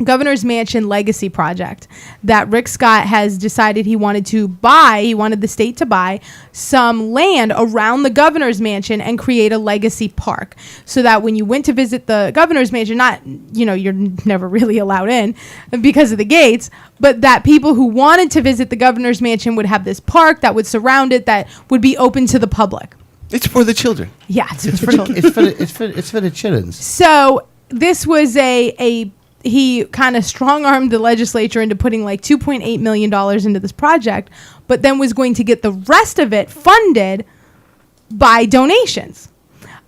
Governor's Mansion legacy project that Rick Scott has decided he wanted to buy. He wanted the state to buy some land around the Governor's Mansion and create a legacy park, so that when you went to visit the Governor's Mansion, you're never really allowed in because of the gates, but that people who wanted to visit the Governor's Mansion would have this park that would surround it, that would be open to the public. It's for the children. Yeah, it's for the children. So this was he kind of strong-armed the legislature into putting like $2.8 million into this project, but then was going to get the rest of it funded by donations.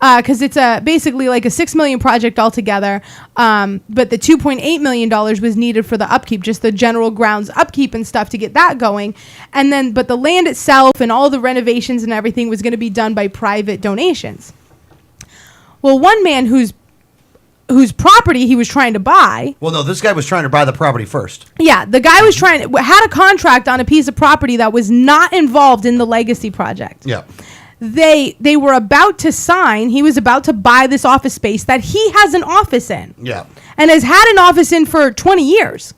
Because it's basically like a $6 million project altogether, but the $2.8 million was needed for the upkeep, just the general grounds upkeep and stuff to get that going. And then, but the land itself and all the renovations and everything was going to be done by private donations. Well, one man whose property he was trying to buy. Well, no, this guy was trying to buy the property first. Yeah, the guy was had a contract on a piece of property that was not involved in the legacy project. Yeah. They were about to sign. He was about to buy this office space that he has an office in. Yeah. And has had an office in for 20 years.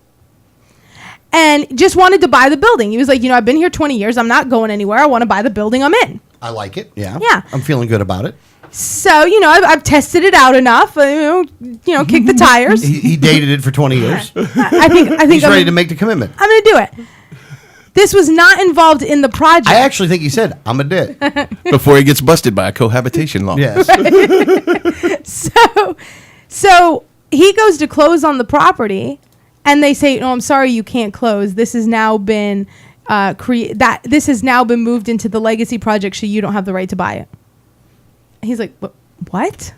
And just wanted to buy the building. He was like, I've been here 20 years. I'm not going anywhere. I want to buy the building I'm in. I like it. Yeah. Yeah. I'm feeling good about it. So, I've tested it out enough, kick the tires. He dated it for 20 years. I think he's ready to make the commitment. I'm going to do it. This was not involved in the project. I actually think he said, I'm a dick. Before he gets busted by a cohabitation law. Yes. So he goes to close on the property, and they say, "No, I'm sorry, you can't close. This has now been this has now been moved into the legacy project, so you don't have the right to buy it." He's like, "What? What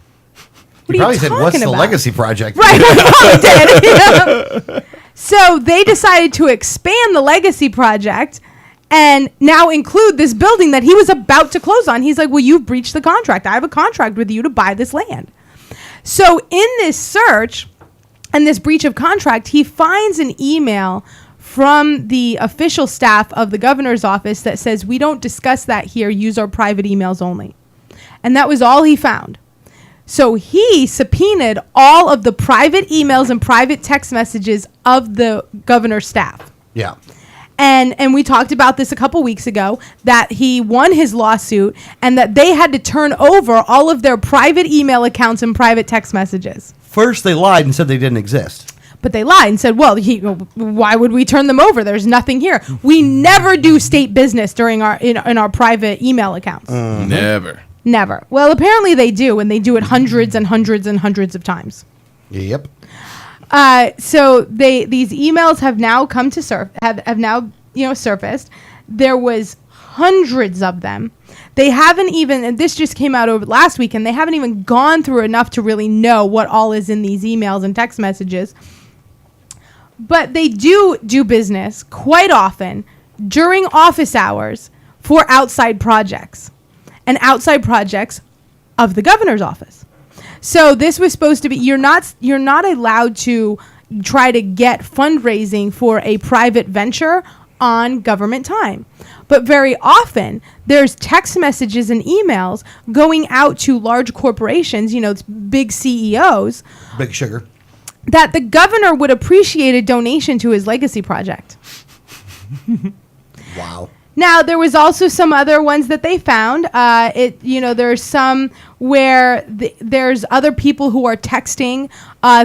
He probably said, "What's the legacy project?" Right, he probably did. So they decided to expand the legacy project and now include this building that he was about to close on. He's like, "Well, you've breached the contract. I have a contract with you to buy this land." So in this search and this breach of contract, he finds an email from the official staff of the governor's office that says, "We don't discuss that here. Use our private emails only." And that was all he found. So he subpoenaed all of the private emails and private text messages of the governor's staff. Yeah. And we talked about this a couple weeks ago, that he won his lawsuit and that they had to turn over all of their private email accounts and private text messages. First, they lied and said they didn't exist. But they lied and said, "Well, why would we turn them over? There's nothing here. We never do state business during in our private email accounts." Never. Well, apparently they do, and they do it hundreds and hundreds and hundreds of times. Yep. So these emails have now come to have now surfaced. There was hundreds of them. They haven't even, and this just came out over last week, and they haven't even gone through enough to really know what all is in these emails and text messages. But they do business quite often during office hours for outside projects. And outside projects of the governor's office. So this was supposed to be, you're not allowed to try to get fundraising for a private venture on government time. But very often there's text messages and emails going out to large corporations, big CEOs. Big sugar. That the governor would appreciate a donation to his legacy project. Wow. Now, there was also some other ones that they found. There's some where there's other people who are texting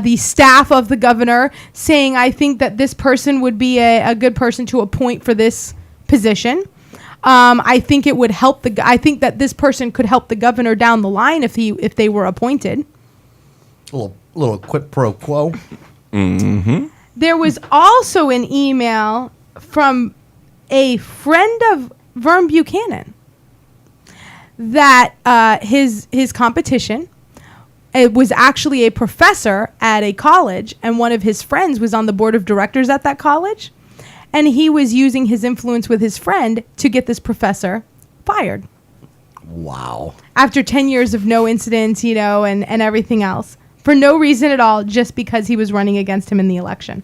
the staff of the governor saying, "I think that this person would be a good person to appoint for this position. I think it would help I think that this person could help the governor down the line if they were appointed." A little quid pro quo. Mm-hmm. There was also an email from a friend of Vern Buchanan that his competition, it was actually a professor at a college, and one of his friends was on the board of directors at that college, and he was using his influence with his friend to get this professor fired. Wow. After 10 years of no incidents, and everything else, for no reason at all, just because he was running against him in the election.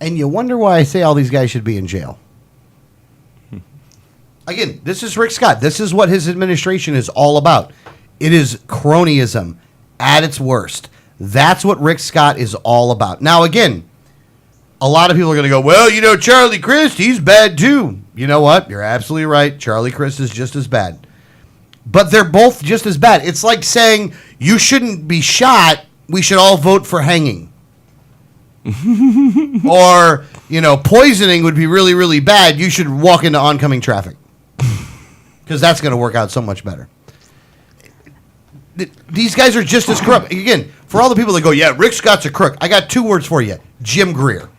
And you wonder why I say all these guys should be in jail. Again, this is Rick Scott. This is what his administration is all about. It is cronyism at its worst. That's what Rick Scott is all about. Now, again, a lot of people are going to go, well, Charlie Crist, he's bad too. You know what? You're absolutely right. Charlie Crist is just as bad. But they're both just as bad. It's like saying you shouldn't be shot. We should all vote for hanging. Or, poisoning would be really, really bad. You should walk into oncoming traffic. Because that's going to work out so much better. These guys are just as corrupt. Again, for all the people that go, yeah, Rick Scott's a crook, I got two words for you. Jim Greer.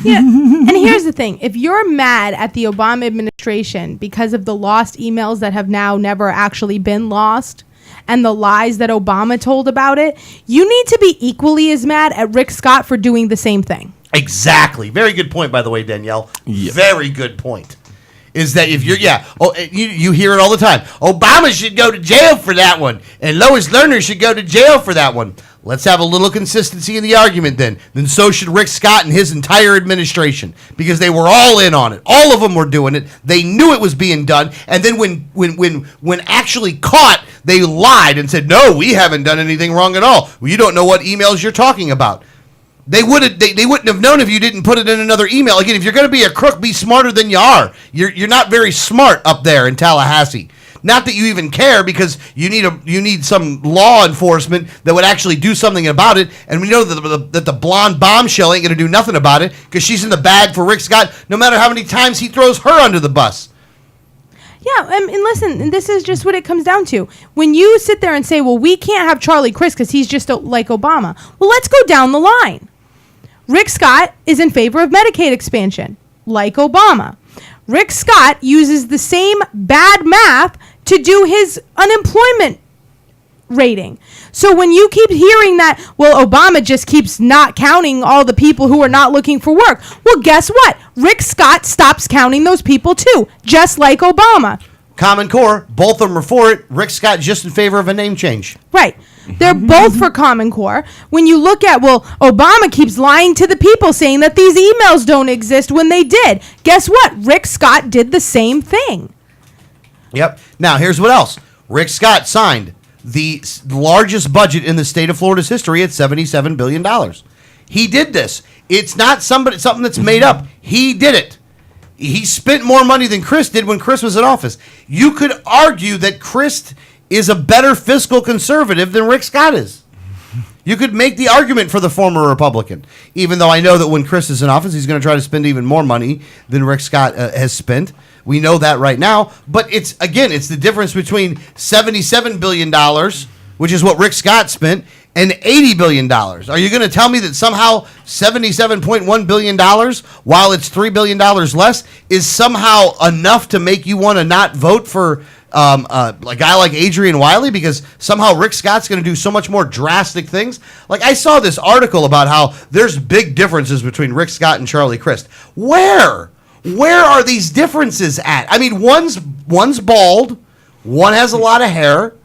Yeah, and here's the thing. If you're mad at the Obama administration because of the lost emails that have now never actually been lost and the lies that Obama told about it, you need to be equally as mad at Rick Scott for doing the same thing. Exactly. Very good point, by the way, Danielle. Yep. Very good point. Is that if you're, you hear it all the time. Obama should go to jail for that one, and Lois Lerner should go to jail for that one. Let's have a little consistency in the argument then. Then so should Rick Scott and his entire administration, because they were all in on it. All of them were doing it. They knew it was being done, and then when actually caught, they lied and said, no, we haven't done anything wrong at all. Well, you don't know what emails you're talking about. They wouldn't have known if you didn't put it in another email. Again, if you're going to be a crook, be smarter than you are. You're not very smart up there in Tallahassee. Not that you even care, because you need some law enforcement that would actually do something about it. And we know that the blonde bombshell ain't going to do nothing about it, because she's in the bag for Rick Scott no matter how many times he throws her under the bus. Yeah, and listen, and this is just what it comes down to. When you sit there and say, well, we can't have Charlie Crist because he's just like Obama. Well, let's go down the line. Rick Scott is in favor of Medicaid expansion, like Obama. Rick Scott uses the same bad math to do his unemployment rating. So when you keep hearing that, well, Obama just keeps not counting all the people who are not looking for work. Well, guess what? Rick Scott stops counting those people too, just like Obama. Common Core, both of them are for it. Rick Scott just in favor of a name change. Right. They're both for Common Core. When you look at, well, Obama keeps lying to the people saying that these emails don't exist when they did. Guess what? Rick Scott did the same thing. Yep. Now, here's what else. Rick Scott signed the largest budget in the state of Florida's history at $77 billion. He did this. It's not something that's made up. He did it. He spent more money than Crist did when Crist was in office. You could argue that Crist is a better fiscal conservative than Rick Scott is. You could make the argument for the former Republican, even though I know that when Crist is in office, he's going to try to spend even more money than Rick Scott has spent. We know that right now. But it's the difference between $77 billion, which is what Rick Scott spent, and $80 billion. Are you going to tell me that somehow $77.1 billion, while it's $3 billion less, is somehow enough to make you want to not vote for a guy like Adrian Wiley, because somehow Rick Scott's going to do so much more drastic things? Like, I saw this article about how there's big differences between Rick Scott and Charlie Crist. Where are these differences at? I mean, one's bald, one has a lot of hair.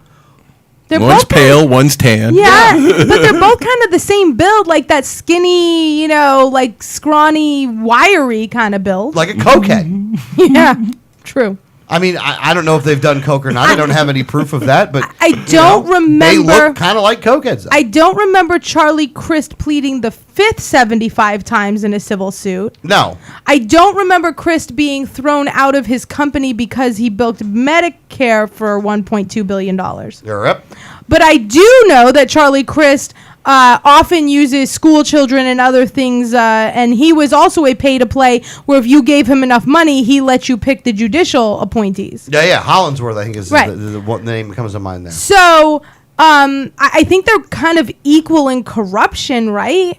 One's pale, one's tan. Yeah, but they're both kind of the same build, like that skinny, like scrawny, wiry kind of build. Like a cokehead. Yeah, true. I mean, I don't know if they've done coke or not. I don't have any proof of that, but I don't remember. They look kind of like cokeheads, though. I don't remember Charlie Crist pleading the fifth 75 times in a civil suit. No. I don't remember Crist being thrown out of his company because he built Medicare for $1.2 billion. Yep. But I do know that Charlie Crist often uses school children and other things, and he was also a pay-to-play where if you gave him enough money, he let you pick the judicial appointees. Yeah, Hollinsworth, I think, is right. the name that comes to mind there. So I think they're kind of equal in corruption, right?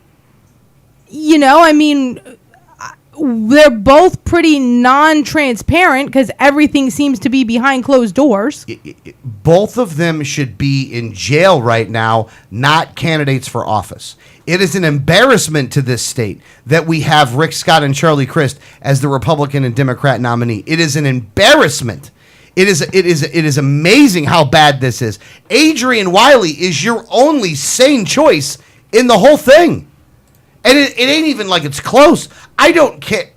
I mean, they're both pretty non-transparent because everything seems to be behind closed doors. Both of them should be in jail right now, not candidates for office. It is an embarrassment to this state that we have Rick Scott and Charlie Crist as the Republican and Democrat nominee. It is an embarrassment. It is amazing how bad this is. Adrian Wiley is your only sane choice in the whole thing. And it ain't even like it's close. I don't care.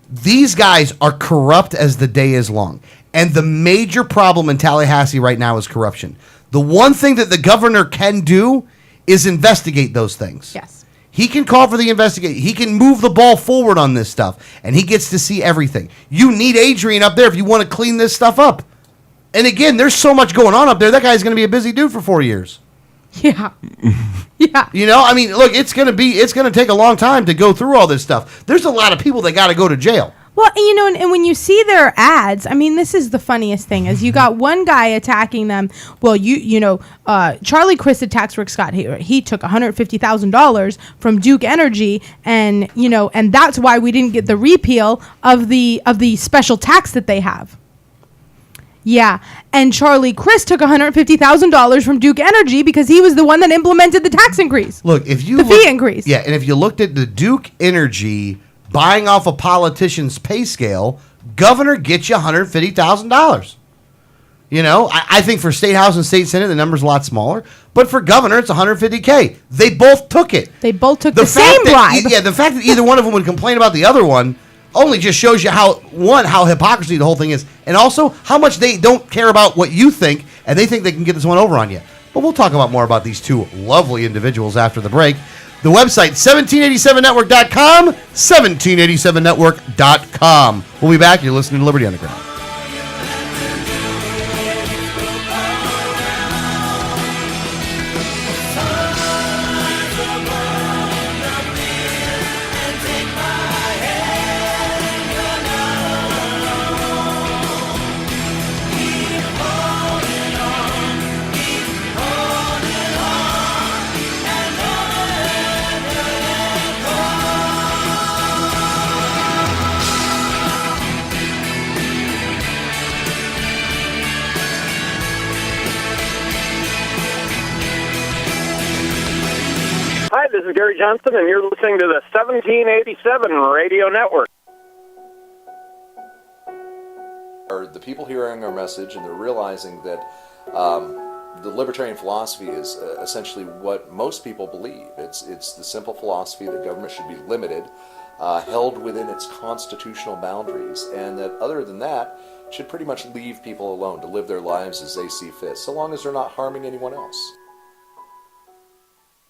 These guys are corrupt as the day is long. And the major problem in Tallahassee right now is corruption. The one thing that the governor can do is investigate those things. Yes. He can call for the investigation. He can move the ball forward on this stuff, and he gets to see everything. You need Adrian up there if you want to clean this stuff up. And again, there's so much going on up there. That guy's going to be a busy dude for 4 years. Yeah. Yeah. You know, I mean, look, it's going to take a long time to go through all this stuff. There's a lot of people that got to go to jail. Well, you know, and when you see their ads, I mean, this is the funniest thing: is you got one guy attacking them. Well, Charlie Crist attacks Rick Scott. He took $150,000 from Duke Energy, and that's why we didn't get the repeal of the special tax that they have. Yeah, and Charlie Crist took $150,000 from Duke Energy because he was the one that implemented the tax increase. Look, if you fee increase. Yeah, and if you looked at the Duke Energy buying off a politician's pay scale, governor gets you $150,000. You know, I think for state house and state senate, the number's a lot smaller. But for governor, it's $150K. They both took it. They both took the same bribe. Yeah, the fact that either one of them would complain about the other one only just shows you how hypocrisy the whole thing is, and also how much they don't care about what you think, and they think they can get this one over on you. But we'll talk about more about these two lovely individuals after the break. The website, 1787network.com, 1787network.com. We'll be back. You're listening to Liberty Underground. Hi, this is Gary Johnson, and you're listening to the 1787 Radio Network. The people hearing our message, and they're realizing that the libertarian philosophy is essentially what most people believe. It's the simple philosophy that government should be limited, held within its constitutional boundaries, and that other than that, should pretty much leave people alone to live their lives as they see fit, so long as they're not harming anyone else.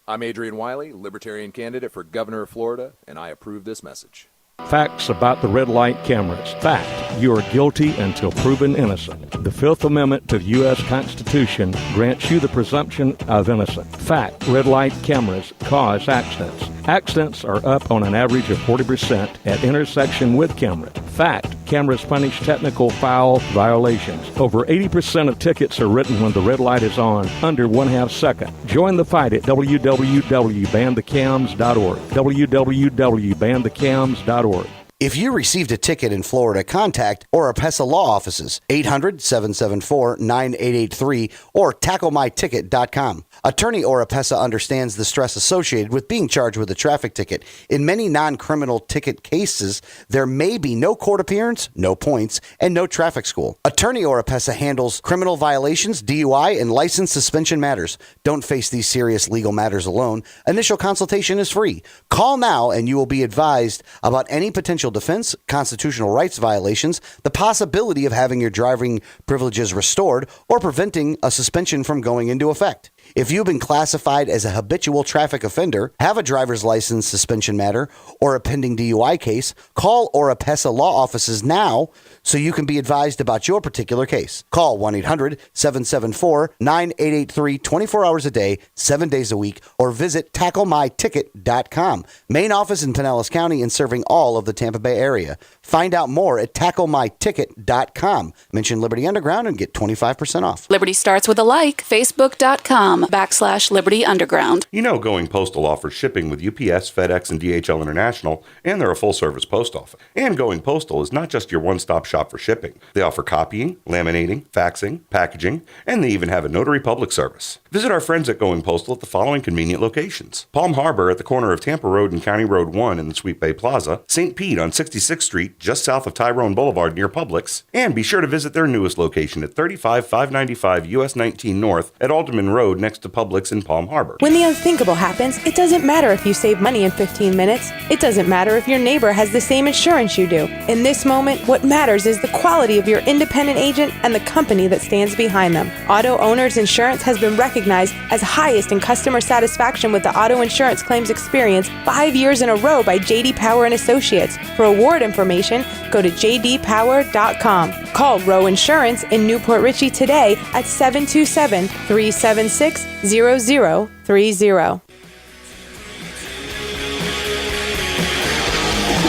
I'm Adrian Wiley, Libertarian candidate for Governor of Florida, and I approve this message. Facts about the red light cameras. Fact, you are guilty until proven innocent. The Fifth Amendment to the U.S. Constitution grants you the presumption of innocence. Fact, red light cameras cause accidents. Accidents are up on an average of 40% at intersection with camera. Fact, cameras punish technical foul violations. Over 80% of tickets are written when the red light is on, under 1/2 second. Join the fight at www.banthecams.org. www.banthecams.org. If you received a ticket in Florida, contact Oropesa Law Offices, 800-774-9883 or tacklemyticket.com. Attorney Oropesa understands the stress associated with being charged with a traffic ticket. In many non-criminal ticket cases, there may be no court appearance, no points, and no traffic school. Attorney Oropesa handles criminal violations, DUI, and license suspension matters. Don't face these serious legal matters alone. Initial consultation is free. Call now and you will be advised about any potential defense, constitutional rights violations, the possibility of having your driving privileges restored, or preventing a suspension from going into effect. If you've been classified as a habitual traffic offender, have a driver's license suspension matter, or a pending DUI case, call Oropesa Law Offices now so you can be advised about your particular case. Call 1-800-774-9883 24 hours a day, 7 days a week, or visit tacklemyticket.com. Main office in Pinellas County and serving all of the Tampa Bay area. Find out more at tacklemyticket.com. Mention Liberty Underground and get 25% off. Liberty starts with a like. Facebook.com/Liberty Underground. You know, Going Postal offers shipping with UPS, FedEx, and DHL International, and they're a full-service post office. And Going Postal is not just your one-stop shop for shipping. They offer copying, laminating, faxing, packaging, and they even have a notary public service. Visit our friends at Going Postal at the following convenient locations: Palm Harbor at the corner of Tampa Road and County Road 1 in the Sweet Bay Plaza, St. Pete on 66th Street, just south of Tyrone Boulevard near Publix, and be sure to visit their newest location at 35595 US 19 North at Alderman Road next next to Publix in Palm Harbor. When the unthinkable happens, it doesn't matter if you save money in 15 minutes. It doesn't matter if your neighbor has the same insurance you do. In this moment, what matters is the quality of your independent agent and the company that stands behind them. Auto Owners Insurance has been recognized as highest in customer satisfaction with the auto insurance claims experience 5 years in a row by J.D. Power and Associates. For award information, go to jdpower.com. Call Row Insurance in Newport Richey today at 727-376-0030.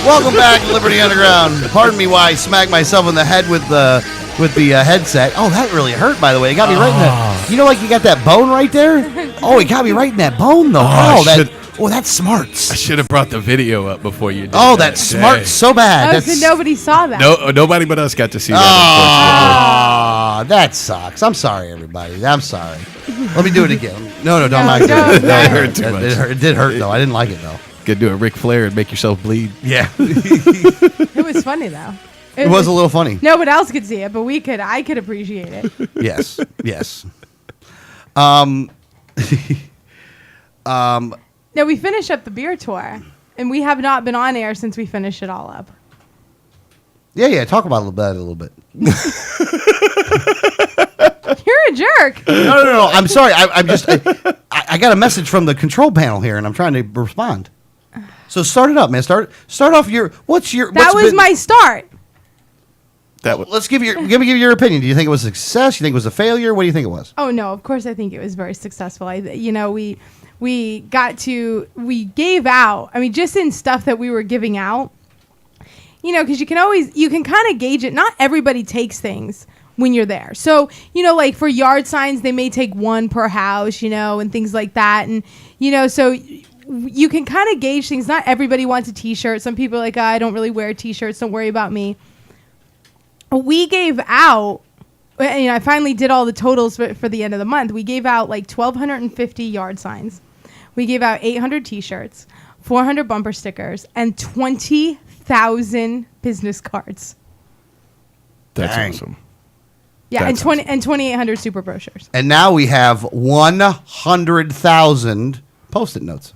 Welcome back to Liberty Underground. Pardon me while I smack myself in the head with the headset. Oh, that really hurt, by the way. It got me right in the... You know, like you got that bone right there? Oh, it got me right in that bone, though. That's smarts. I should have brought the video up before you did. Oh, that's smart so bad. So nobody saw that. No, nobody but us got to see that. Oh, that sucks. I'm sorry, everybody. I'm sorry. Let me do it again. No, don't mind it. That hurt too much. It did hurt, though. I didn't like it, though. Could do a Ric Flair and make yourself bleed. Yeah. It was funny, though. It was a little funny. No one else could see it, but I could appreciate it. Yes. Now, we finish up the beer tour, and we have not been on air since we finished it all up. Yeah. Talk about it a little bit. You're a jerk. No. I'm sorry. I got a message from the control panel here, and I'm trying to respond. So start it up, man. Start off your. That was my start. Let's give me your opinion. Do you think it was a success? You think it was a failure? What do you think it was? Oh no, of course I think it was very successful. We gave out. I mean, just in stuff that we were giving out. Because you can kind of gauge it. Not everybody takes things when you're there. So, like for yard signs, they may take one per house, and things like that. And, so you can kind of gauge things. Not everybody wants a t-shirt. Some people are like, I don't really wear t-shirts. Don't worry about me. We gave out, and I finally did all the totals for the end of the month. We gave out like 1,250 yard signs. We gave out 800 t-shirts, 400 bumper stickers, and 20,000 business cards. That's Dang. awesome. Yeah, That's and 2,800 super brochures. And now we have 100,000 Post-it notes.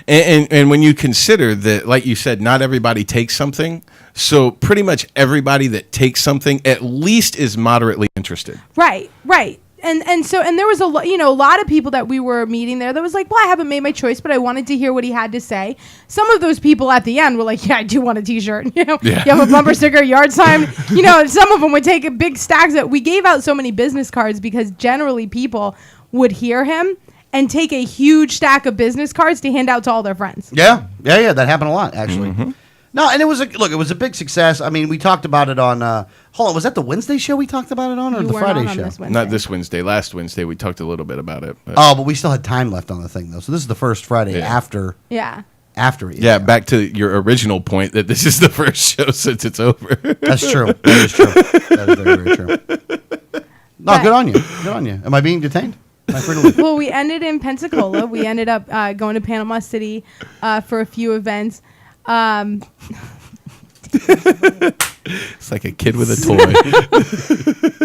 And when you consider that, like you said, not everybody takes something, so pretty much everybody that takes something at least is moderately interested. Right. And there was a lot of people that we were meeting there that was like, well, I haven't made my choice, but I wanted to hear what he had to say. Some of those people at the end were like, yeah, I do want a t-shirt. You have a bumper sticker, yard sign. Some of them would take a big stacks. We gave out so many business cards because generally people would hear him and take a huge stack of business cards to hand out to all their friends. Yeah. That happened a lot, actually. Mm-hmm. No, and it was a big success. I mean, we talked about it on. Hold on, was that the Wednesday show we talked about it on, or You the weren't Friday on show? this Wednesday. Not this Wednesday. Last Wednesday, we talked a little bit about it. But we still had time left on the thing, though. So this is the first Friday after. Yeah. After it. Yeah, back to your original point that this is the first show since it's over. That's true. That is true. That is very, very true. No, good on you. Good on you. Am I being detained? Am I free to leave? Well, we ended in Pensacola. We ended up going to Panama City for a few events. It's like a kid with a toy.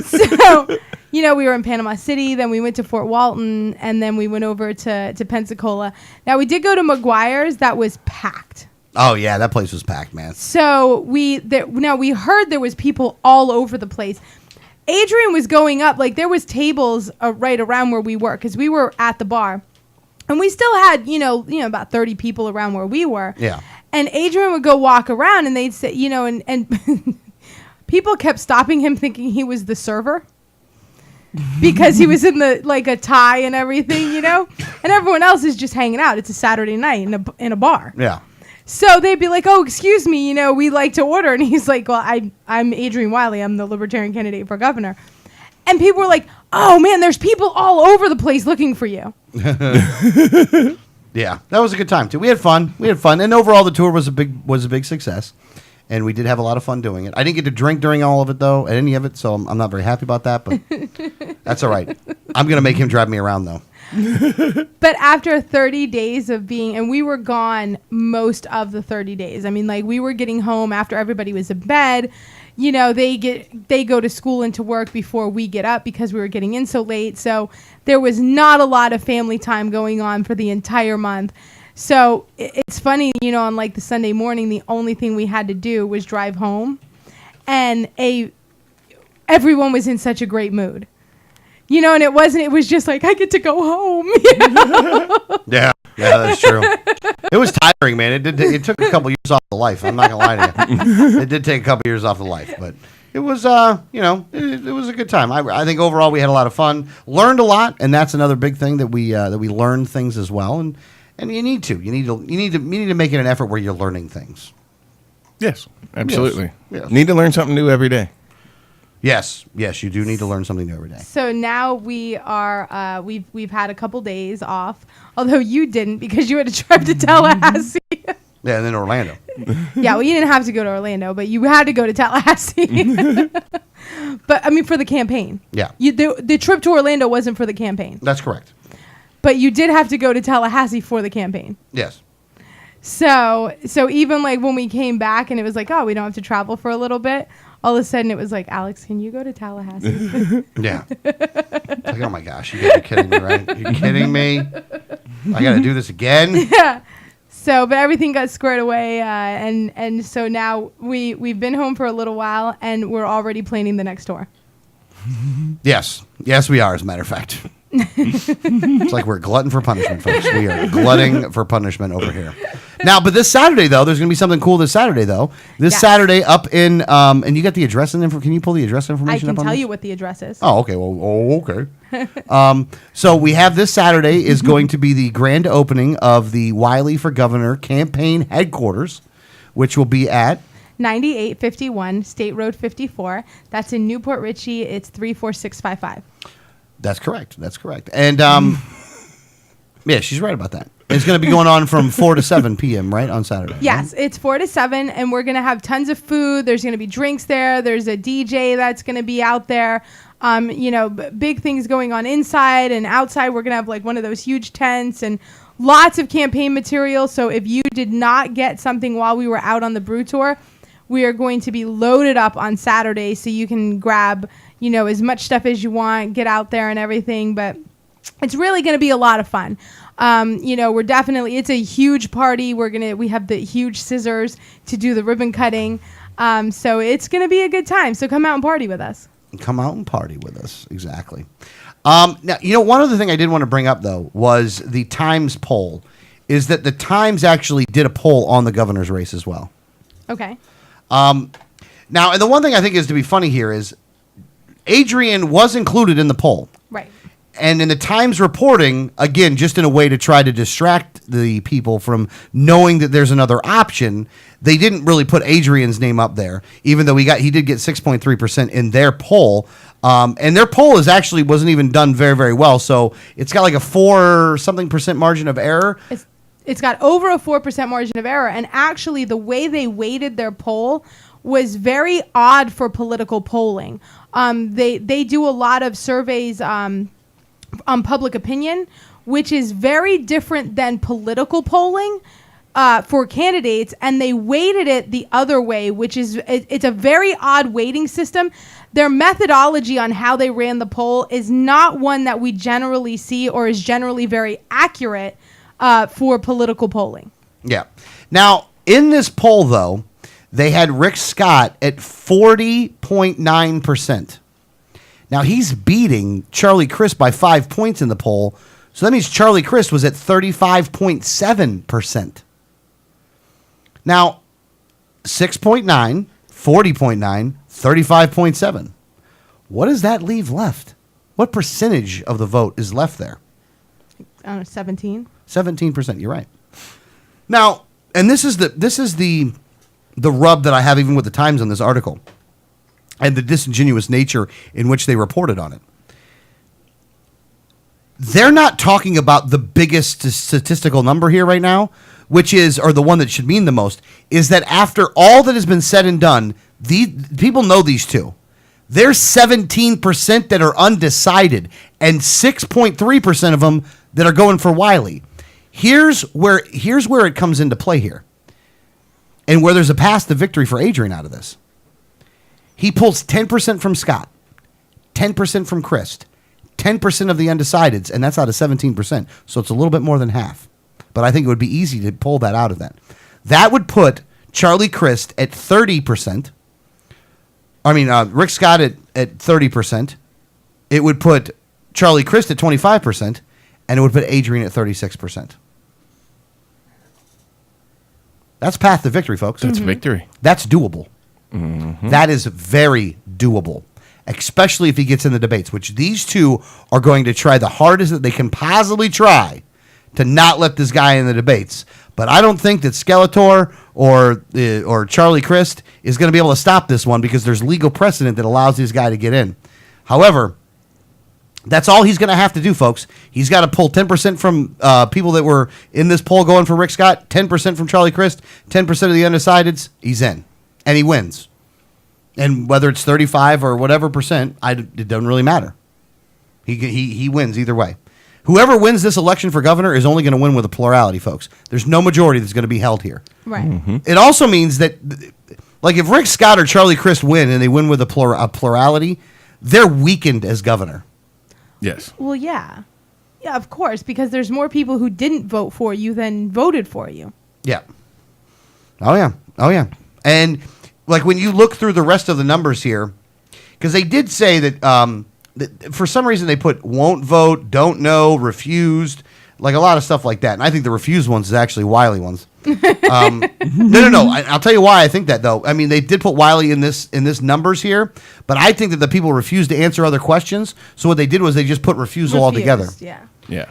So, we were in Panama City, then we went to Fort Walton, and then we went over to Pensacola. Now, we did go to McGuire's. That was packed. Oh, yeah, that place was packed, man. So, we heard there was people all over the place. Adrian was going up, like there was tables right around where we were, because we were at the bar. And we still had, about 30 people around where we were. Yeah. And Adrian would go walk around and they'd say, and people kept stopping him thinking he was the server because he was in a tie and everything, and everyone else is just hanging out. It's a Saturday night in a bar. Yeah. So they'd be like, oh, excuse me, we like to order. And he's like, well, I'm Adrian Wiley. I'm the Libertarian candidate for governor. And people were like, oh, man, there's people all over the place looking for you. Yeah, that was a good time too. We had fun, and overall the tour was a big success, and we did have a lot of fun doing it. I didn't get to drink during all of it though, at any of it, so I'm not very happy about that. But that's all right. I'm gonna make him drive me around though. But after 30 days of being, and we were gone most of the 30 days. I mean, like we were getting home after everybody was in bed. they go to school and to work before we get up because we were getting in so late. So there was not a lot of family time going on for the entire month. So it's funny, on like the Sunday morning, the only thing we had to do was drive home, and everyone was in such a great mood. And it was just like, I get to go home. Yeah, that's true. It was tiring, man. It took a couple years off the life. I'm not going to lie to you. It did take a couple years off the life, but it was, it was a good time. I think overall we had a lot of fun, learned a lot, and that's another big thing that we learn things as well. And you need to make it an effort where you're learning things. Yes, absolutely. Yes. Need to learn something new every day. Yes, you do need to learn something new every day. So now we are we've had a couple days off, although you didn't because you had to drive to Tallahassee. Yeah, and then Orlando. Yeah, well, you didn't have to go to Orlando, but you had to go to Tallahassee. But I mean, for the campaign. Yeah. The trip to Orlando wasn't for the campaign. That's correct. But you did have to go to Tallahassee for the campaign. Yes. So even like when we came back and it was like, oh, we don't have to travel for a little bit. All of a sudden, it was like, Alex, can you go to Tallahassee? Yeah. It's like, oh my gosh, you gotta be kidding me, right? You're kidding me? I gotta do this again? Yeah. So, but everything got squared away, and so now we've been home for a little while, and we're already planning the next tour. Yes, we are. As a matter of fact, it's like we're glutton for punishment, folks. We are glutting for punishment over here. Now, but this Saturday though, there's going to be something cool. This Saturday though, Saturday up in and you got the address and can you pull the address information? I up can on tell this? you what the address is. Oh, okay. Okay. So we have this Saturday is going to be the grand opening of the Wiley for Governor campaign headquarters, which will be at 9851 State Road 54. That's in Newport Richey. It's 34655. That's correct. And yeah, she's right about that. It's going to be going on from 4 to 7 p.m., right, on Saturday? Yes, right? it's 4 to 7, and we're going to have tons of food. There's going to be drinks there. There's a DJ that's going to be out there. Big things going on inside and outside. We're going to have like one of those huge tents and lots of campaign material. So if you did not get something while we were out on the Brew Tour, we are going to be loaded up on Saturday so you can grab, as much stuff as you want, get out there and everything. But it's really going to be a lot of fun. It's a huge party. We have the huge scissors to do the ribbon cutting. So it's going to be a good time. So come out and party with us. Exactly. Now, one other thing I did want to bring up, though, was the Times poll, is that the Times actually did a poll on the governor's race as well. Okay. Now, and the one thing I think is to be funny here is Adrian was included in the poll. Right. And in the Times reporting, again, just in a way to try to distract the people from knowing that there's another option, they didn't really put Adrian's name up there, even though he did get 6.3% in their poll. And their poll wasn't even done very, very well. So it's got like a 4% margin of error. It's got over a 4% margin of error. And actually, the way they weighted their poll was very odd for political polling. They do a lot of surveys on public opinion, which is very different than political polling for candidates, and they weighted it the other way, which is it's a very odd weighting system. Their methodology on how they ran the poll is not one that we generally see or is generally very accurate for political polling. Yeah. Now, in this poll, though, they had Rick Scott at 40.9%. Now, he's beating Charlie Crist by 5 points in the poll. So that means Charlie Crist was at 35.7%. Now, 6.9, 40.9, 35.7. What does that leave left? What percentage of the vote is left there? I don't know, 17? 17%, you're right. Now, and this is the rub that I have even with the Times on this article, and the disingenuous nature in which they reported on it. They're not talking about the biggest statistical number here right now, which is, or the one that should mean the most, is that after all that has been said and done, people know these two. There's 17% that are undecided, and 6.3% of them that are going for Wiley. Here's where it comes into play here, and where there's a path to victory for Adrian out of this. He pulls 10% from Scott, 10% from Christ, 10% of the undecideds, and that's out of 17%. So it's a little bit more than half. But I think it would be easy to pull that out of that. That would put Charlie Crist at 30%. Rick Scott at 30%. It would put Charlie Crist at 25%, and it would put Adrian at 36%. That's path to victory, folks. That's victory. That's doable. That is very doable, especially if he gets in the debates, which these two are going to try the hardest that they can possibly try to not let this guy in the debates. But I don't think that Skeletor or Charlie Crist is going to be able to stop this one because there's legal precedent that allows this guy to get in. However, that's all he's going to have to do, folks. He's got to pull 10% from people that were in this poll going for Rick Scott, 10% from Charlie Crist, 10% of the undecideds. He's in, and he wins. And whether it's 35 or whatever percent, it doesn't really matter. He wins either way. Whoever wins this election for governor is only going to win with a plurality, folks. There's no majority that's going to be held here. Right. It also means that, like, if Rick Scott or Charlie Crist win and they win with a plurality, they're weakened as governor. Yes. Well, yeah. Yeah, of course, because there's more people who didn't vote for you than voted for you. Yeah. Oh, yeah. And, like, when you look through the rest of the numbers here, because they did say that for some reason they put won't vote, don't know, refused, like a lot of stuff like that. And I think the refused ones is actually Wiley ones. No. I'll tell you why I think that, though. I mean, they did put Wiley in this numbers here, but I think that the people refused to answer other questions. So what they did was they just put refusal altogether. Yeah. Yeah.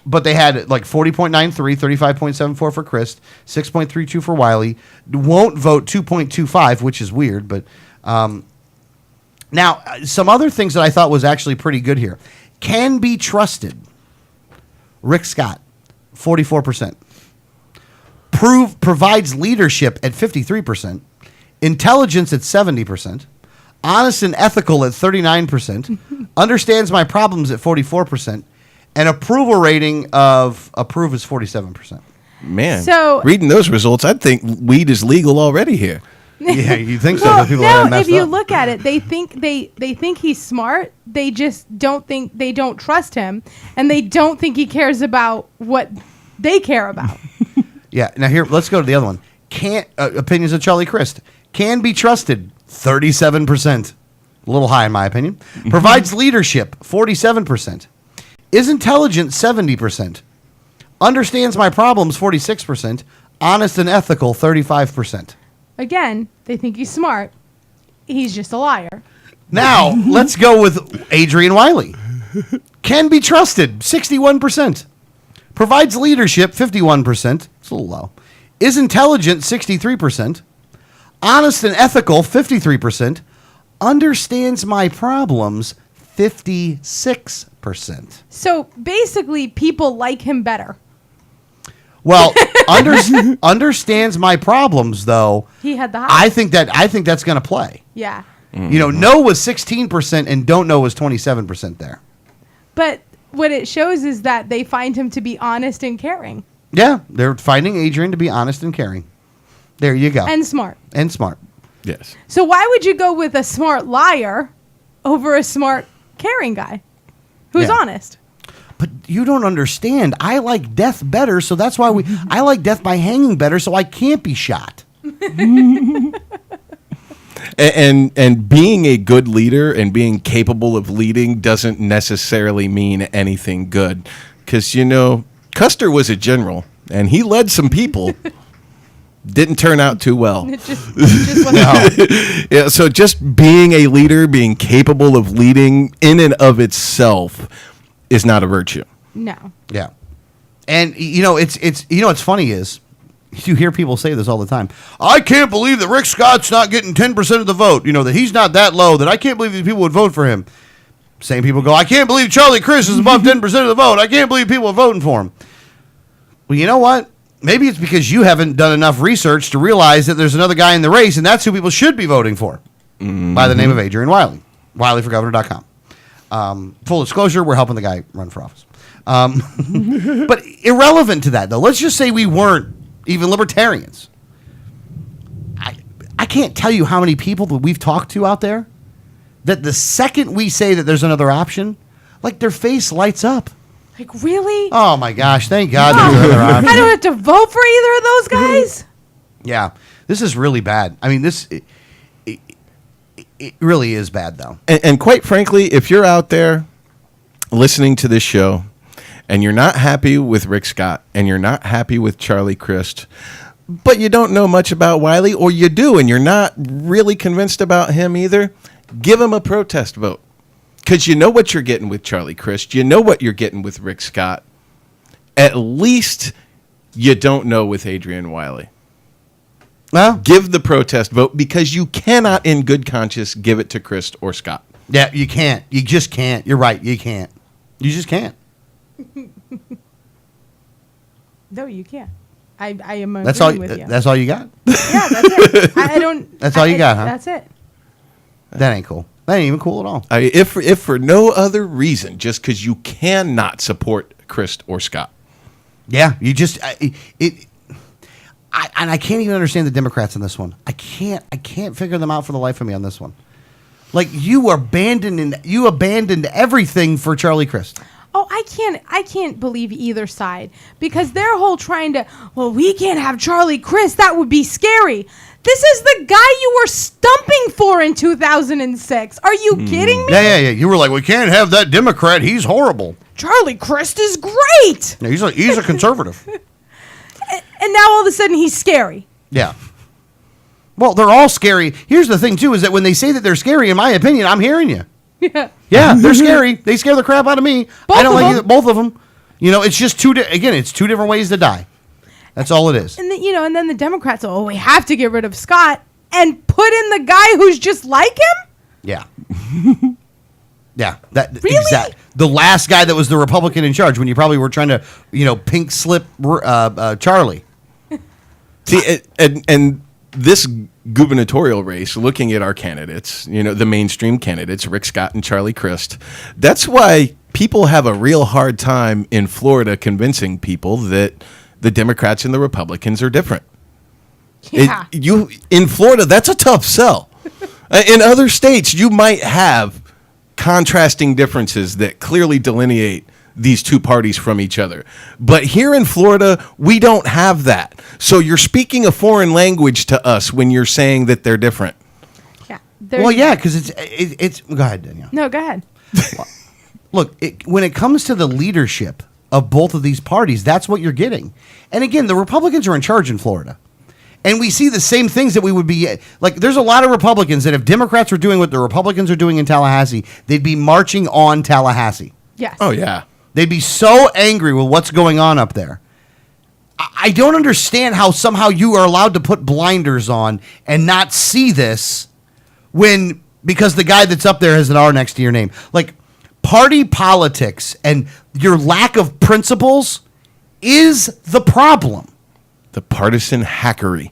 But they had like 40.93, 35.74 for Crist, 6.32 for Wiley. Won't vote 2.25, which is weird. But now, some other things that I thought was actually pretty good here. Can be trusted. Rick Scott, 44%. Provides leadership at 53%. Intelligence at 70%. Honest and ethical at 39%. Understands my problems at 44%. And approval rating of approve is 47%. Man, So- reading those results, I'd think weed is legal already here. Yeah, you think so? Well, but people no, haven't messed if you up. look at it, they think he's smart. They just don't trust him, and they don't think he cares about what they care about. Yeah. Now here, let's go to the other one. Opinions of Charlie Crist. Can be trusted, 37%. A little high in my opinion. Provides leadership, 47%. Is intelligent, 70%. Understands my problems, 46%. Honest and ethical, 35%. Again, they think he's smart. He's just a liar. Now, let's go with Adrian Wiley. Can be trusted, 61%. Provides leadership, 51%. It's a little low. Is intelligent, 63%. Honest and ethical, 53%. Understands my problems, 56%. So basically, people like him better. Well, understands my problems, though. He had the I think that's going to play. Yeah. You know, no was 16% and don't know was 27% there. But what it shows is that they find him to be honest and caring. Yeah, they're finding Adrian to be honest and caring. There you go. And smart. And smart. Yes. So why would you go with a smart liar over a smart caring guy who's Yeah. honest? But you don't understand. I like death better, so that's why I like death by hanging better, so I can't be shot. And being a good leader and being capable of leading doesn't necessarily mean anything good. Because, you know, Custer was a general, and he led some people. Didn't turn out too well. It just wasn't. Yeah, so just being a leader, being capable of leading in and of itself is not a virtue. No. Yeah. And you know, it's what's funny is you hear people say this all the time. I can't believe that Rick Scott's not getting 10% of the vote. You know, that he's not that low, that I can't believe these people would vote for him. Same people go, I can't believe Charlie Crist is above 10% of the vote. I can't believe people are voting for him. Well, you know what? Maybe it's because you haven't done enough research to realize that there's another guy in the race, and that's who people should be voting for. By the name of Adrian Wiley. WileyForGovernor.com. Full disclosure, we're helping the guy run for office. But irrelevant to that, though, let's just say we weren't even libertarians. I can't tell you how many people that we've talked to out there that the second we say that there's another option, like their face lights up. Like, really? Oh my gosh! Thank God there's another option. I don't have to vote for either of those guys. Yeah, this is really bad. I mean, it really is bad, though. And quite frankly, if you're out there listening to this show and you're not happy with Rick Scott and you're not happy with Charlie Crist, but you don't know much about Wiley, or you do and you're not really convinced about him either, give him a protest vote. Because you know what you're getting with Charlie Crist. You know what you're getting with Rick Scott. At least you don't know with Adrian Wiley. Well, give the protest vote, because you cannot in good conscience give it to Crist or Scott. Yeah, you can't. You just can't. You're right. You can't. You just can't. No, you can't. I am That's all. agreeing with you. That's all you got. Yeah, that's it. I don't. That's all you got, huh? That's it. That ain't cool. That ain't even cool at all. If for no other reason, just because you cannot support Crist or Scott. Yeah, you just and I can't even understand the Democrats on this one. I can't figure them out for the life of me on this one. Like, you abandoned everything for Charlie Crist. Oh, I can't believe either side, because their whole trying to, well, we can't have Charlie Crist. That would be scary. This is the guy you were stumping for in 2006. Are you kidding me? Yeah. You were like, we can't have that Democrat. He's horrible. Charlie Crist is great. Yeah, he's a conservative. And now all of a sudden he's scary. Yeah. Well, they're all scary. Here's the thing, too, is that when they say that they're scary, in my opinion, I'm hearing you. Yeah. Yeah, they're scary. They scare the crap out of me. I don't like them. both of them. You know, it's just it's two different ways to die. That's all it is. And and then the Democrats, oh, we have to get rid of Scott and put in the guy who's just like him? Yeah. Yeah. That Really? exact. The last guy that was the Republican in charge when you probably were trying to, pink slip Charlie. See, and this gubernatorial race, looking at our candidates, the mainstream candidates, Rick Scott and Charlie Crist, that's why people have a real hard time in Florida convincing people that the Democrats and the Republicans are different. Yeah. In Florida, that's a tough sell. In other states, you might have contrasting differences that clearly delineate these two parties from each other. But here in Florida, we don't have that. So you're speaking a foreign language to us when you're saying that they're different. Yeah. Well, yeah, because it's. Go ahead, Danielle. No, go ahead. Look, when it comes to the leadership of both of these parties, that's what you're getting. And again, the Republicans are in charge in Florida. And we see the same things that we would be like. There's a lot of Republicans that if Democrats were doing what the Republicans are doing in Tallahassee, they'd be marching on Tallahassee. Yes. Oh, yeah. They'd be so angry with what's going on up there. I don't understand how somehow you are allowed to put blinders on and not see this because the guy that's up there has an R next to your name. Like, party politics and your lack of principles is the problem. The partisan hackery.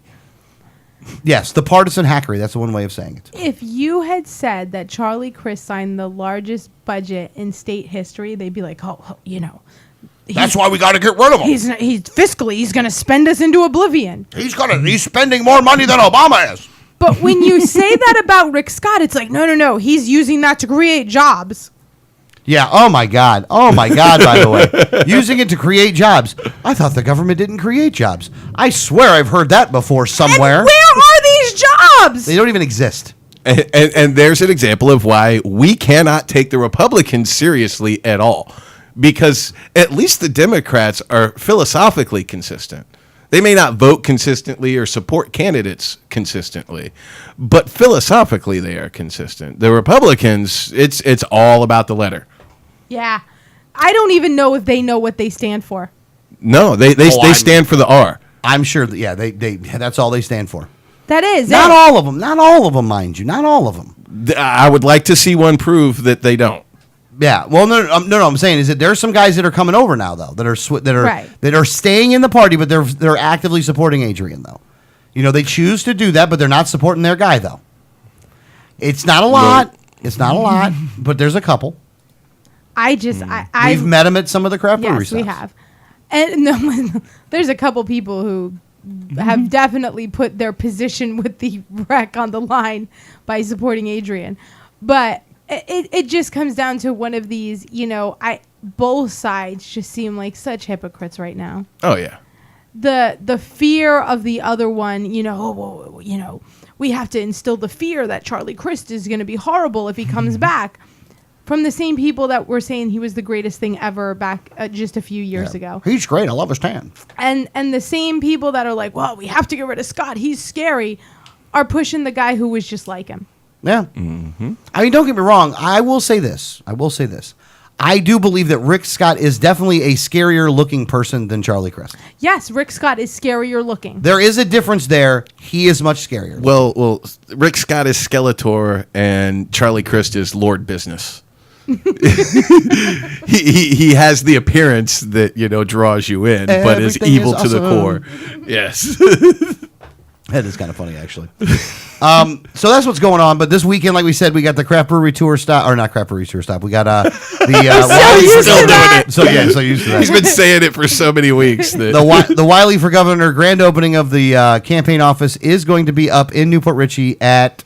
Yes, the partisan hackery. That's one way of saying it. If you had said that Charlie Crist signed the largest budget in state history, they'd be like, oh, That's why we got to get rid of him. He's fiscally, he's going to spend us into oblivion. He's spending more money than Obama is. But when you say that about Rick Scott, it's like, no, he's using that to create jobs. Yeah, oh my God, by the way. Using it to create jobs. I thought the government didn't create jobs. I swear I've heard that before somewhere. And where are these jobs? They don't even exist. And there's an example of why we cannot take the Republicans seriously at all. Because at least the Democrats are philosophically consistent. They may not vote consistently or support candidates consistently, but philosophically they are consistent. The Republicans, it's all about the letter. Yeah. I don't even know if they know what they stand for. No, they stand for the R. I'm sure that, yeah, they that's all they stand for. That is. Not all of them, mind you. Not all of them. I would like to see one prove that they don't. Yeah, well, no. I'm saying is that there are some guys that are coming over now, though, that are staying in the party, but they're actively supporting Adrian, though. They choose to do that, but they're not supporting their guy, though. It's not a lot. It's not a lot, but there's a couple. We've met him at some of the craft brewery Yes, we stops. have. And there's a couple people who have definitely put their position with the wreck on the line by supporting Adrian. But it just comes down to one of these, both sides just seem like such hypocrites right now. Oh, yeah. The fear of the other one, we have to instill the fear that Charlie Crist is going to be horrible if he comes back. From the same people that were saying he was the greatest thing ever back just a few years ago. He's great. I love his tan. And the same people that are like, well, we have to get rid of Scott. He's scary, are pushing the guy who was just like him. Yeah. I mean, don't get me wrong. I will say this. I do believe that Rick Scott is definitely a scarier looking person than Charlie Crist. Yes, Rick Scott is scarier looking. There is a difference there. He is much scarier. Well, Rick Scott is Skeletor and Charlie Crist is Lord Business. he has the appearance that draws you in, but is Everything evil is to the awesome. core. Yes. That is kind of funny, actually. So that's what's going on. But this weekend, like we said, we got the Craft Brewery Tour stop, or not Craft Brewery Tour stop. We got the So used to that. He's been saying it for so many weeks. That The Wiley for Governor grand opening of the campaign office is going to be up in Newport Richey at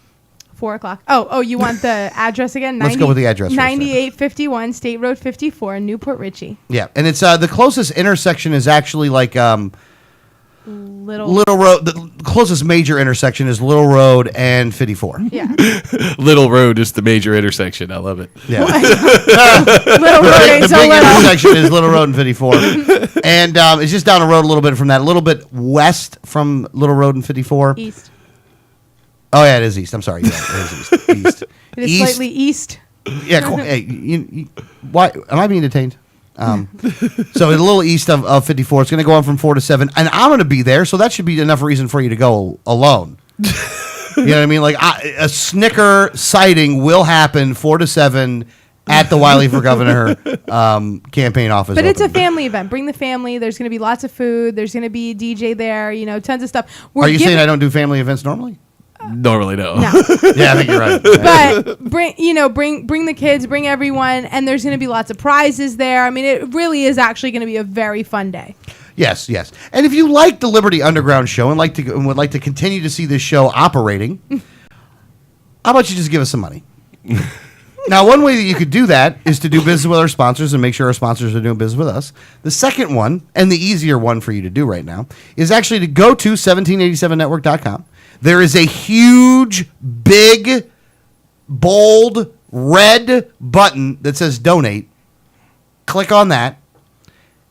4:00. Oh, you want the address again? Let's go with the address first, 9851 State Road 54 in Newport Richey. Yeah, and it's the closest intersection is actually like Little Road. The closest major intersection is Little Road and 54. Yeah. Little Road is the major intersection. I love it. Yeah. Little Road ain't The so big little. intersection is Little Road and 54. And it's just down the road a little bit from that, a little bit west from Little Road and 54. East. Oh, yeah, it is east. I'm sorry. Yeah, it is east. It is slightly east. Yeah, cool. Hey, why am I being detained? So it's a little east of 54. It's going to go on from 4 to 7, and I'm going to be there, so that should be enough reason for you to go alone. You know what I mean? Like a Snicker sighting will happen 4 to 7 at the Wiley for Governor campaign office. But it's a opening. family event. Bring the family. There's going to be lots of food. There's going to be a DJ there. Tons of stuff. Are you saying I don't do family events normally? Normally, no. No. Yeah, I think you're right. But bring the kids, bring everyone, and there's going to be lots of prizes there. I mean, it really is actually going to be a very fun day. Yes. And if you like the Liberty Underground show and would like to continue to see this show operating, how about you just give us some money? Now, one way that you could do that is to do business with our sponsors and make sure our sponsors are doing business with us. The second one, and the easier one for you to do right now, is actually to go to 1787network.com. There is a huge, big, bold, red button that says donate. Click on that,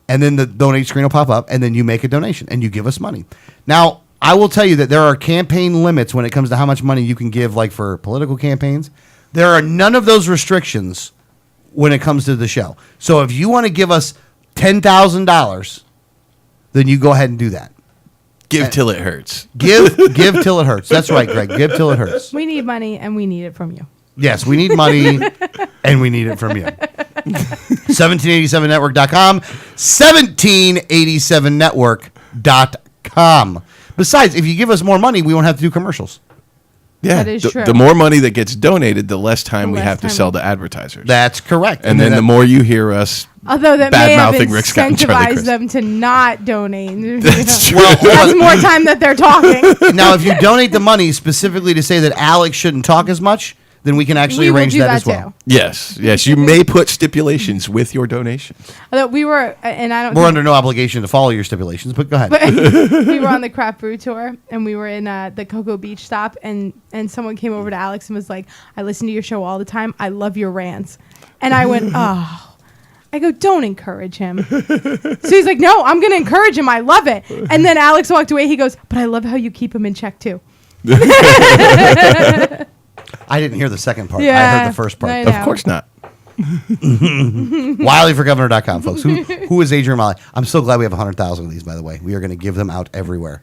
and then the donate screen will pop up, and then you make a donation, and you give us money. Now, I will tell you that there are campaign limits when it comes to how much money you can give, like for political campaigns. There are none of those restrictions when it comes to the show. So if you want to give us $10,000, then you go ahead and do that. Give till it hurts. Give till it hurts. That's right, Greg. Give till it hurts. We need money, and we need it from you. Yes, we need money, and we need it from you. 1787network.com. 1787network.com. Besides, if you give us more money, we won't have to do commercials. Yeah, That is true. The more money that gets donated, the less time we less have to time sell we- to advertisers. That's correct. and then the more you hear us Although that may have bad-mouthing Rick Scott and Charlie incentivized Crist. them to not donate. That's true. Well, That's more time that they're talking. now, if you donate the money specifically to say that Alex shouldn't talk as much, then we can actually We will arrange do that that as well. too. Yes, you may put stipulations with your donations. Although we were, and I don't. We're think- under no obligation to follow your stipulations, but go ahead. But we were on the Craft Brew tour, and we were in the Cocoa Beach stop, and someone came over to Alex and was like, "I listen to your show all the time. I love your rants." And I went, "Oh." I go, "Don't encourage him." So he's like, "No, I'm going to encourage him. I love it." And then Alex walked away. He goes, "But I love how you keep him in check too." I didn't hear the second part. I Yeah, heard the first part. I Of know. course not. WileyForGovernor.com, folks. Who is Adrian Wiley? I'm so glad we have 100,000 of these, by the way. We are going to give them out everywhere.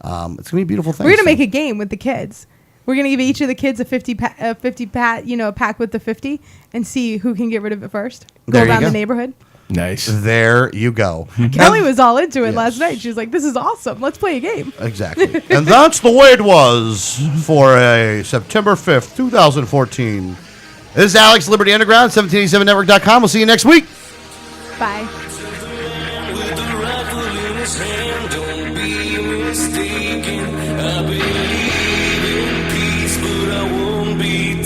It's going to be a beautiful thing. We're going to make a game with the kids. We're going to give each of the kids a 50 pack with the 50 and see who can get rid of it first. Go There you around go. the neighborhood. Nice. There you go. Kelly was all into it Yes. last night. She was like, "This is awesome. Let's play a game." Exactly. And that's the way it was for a September 5th, 2014. This is Alex, Liberty Underground, 1787network.com. We'll see you next week. Bye. With a rifle in his hand, don't be a man. mistaken. I believe in peace, but I won't be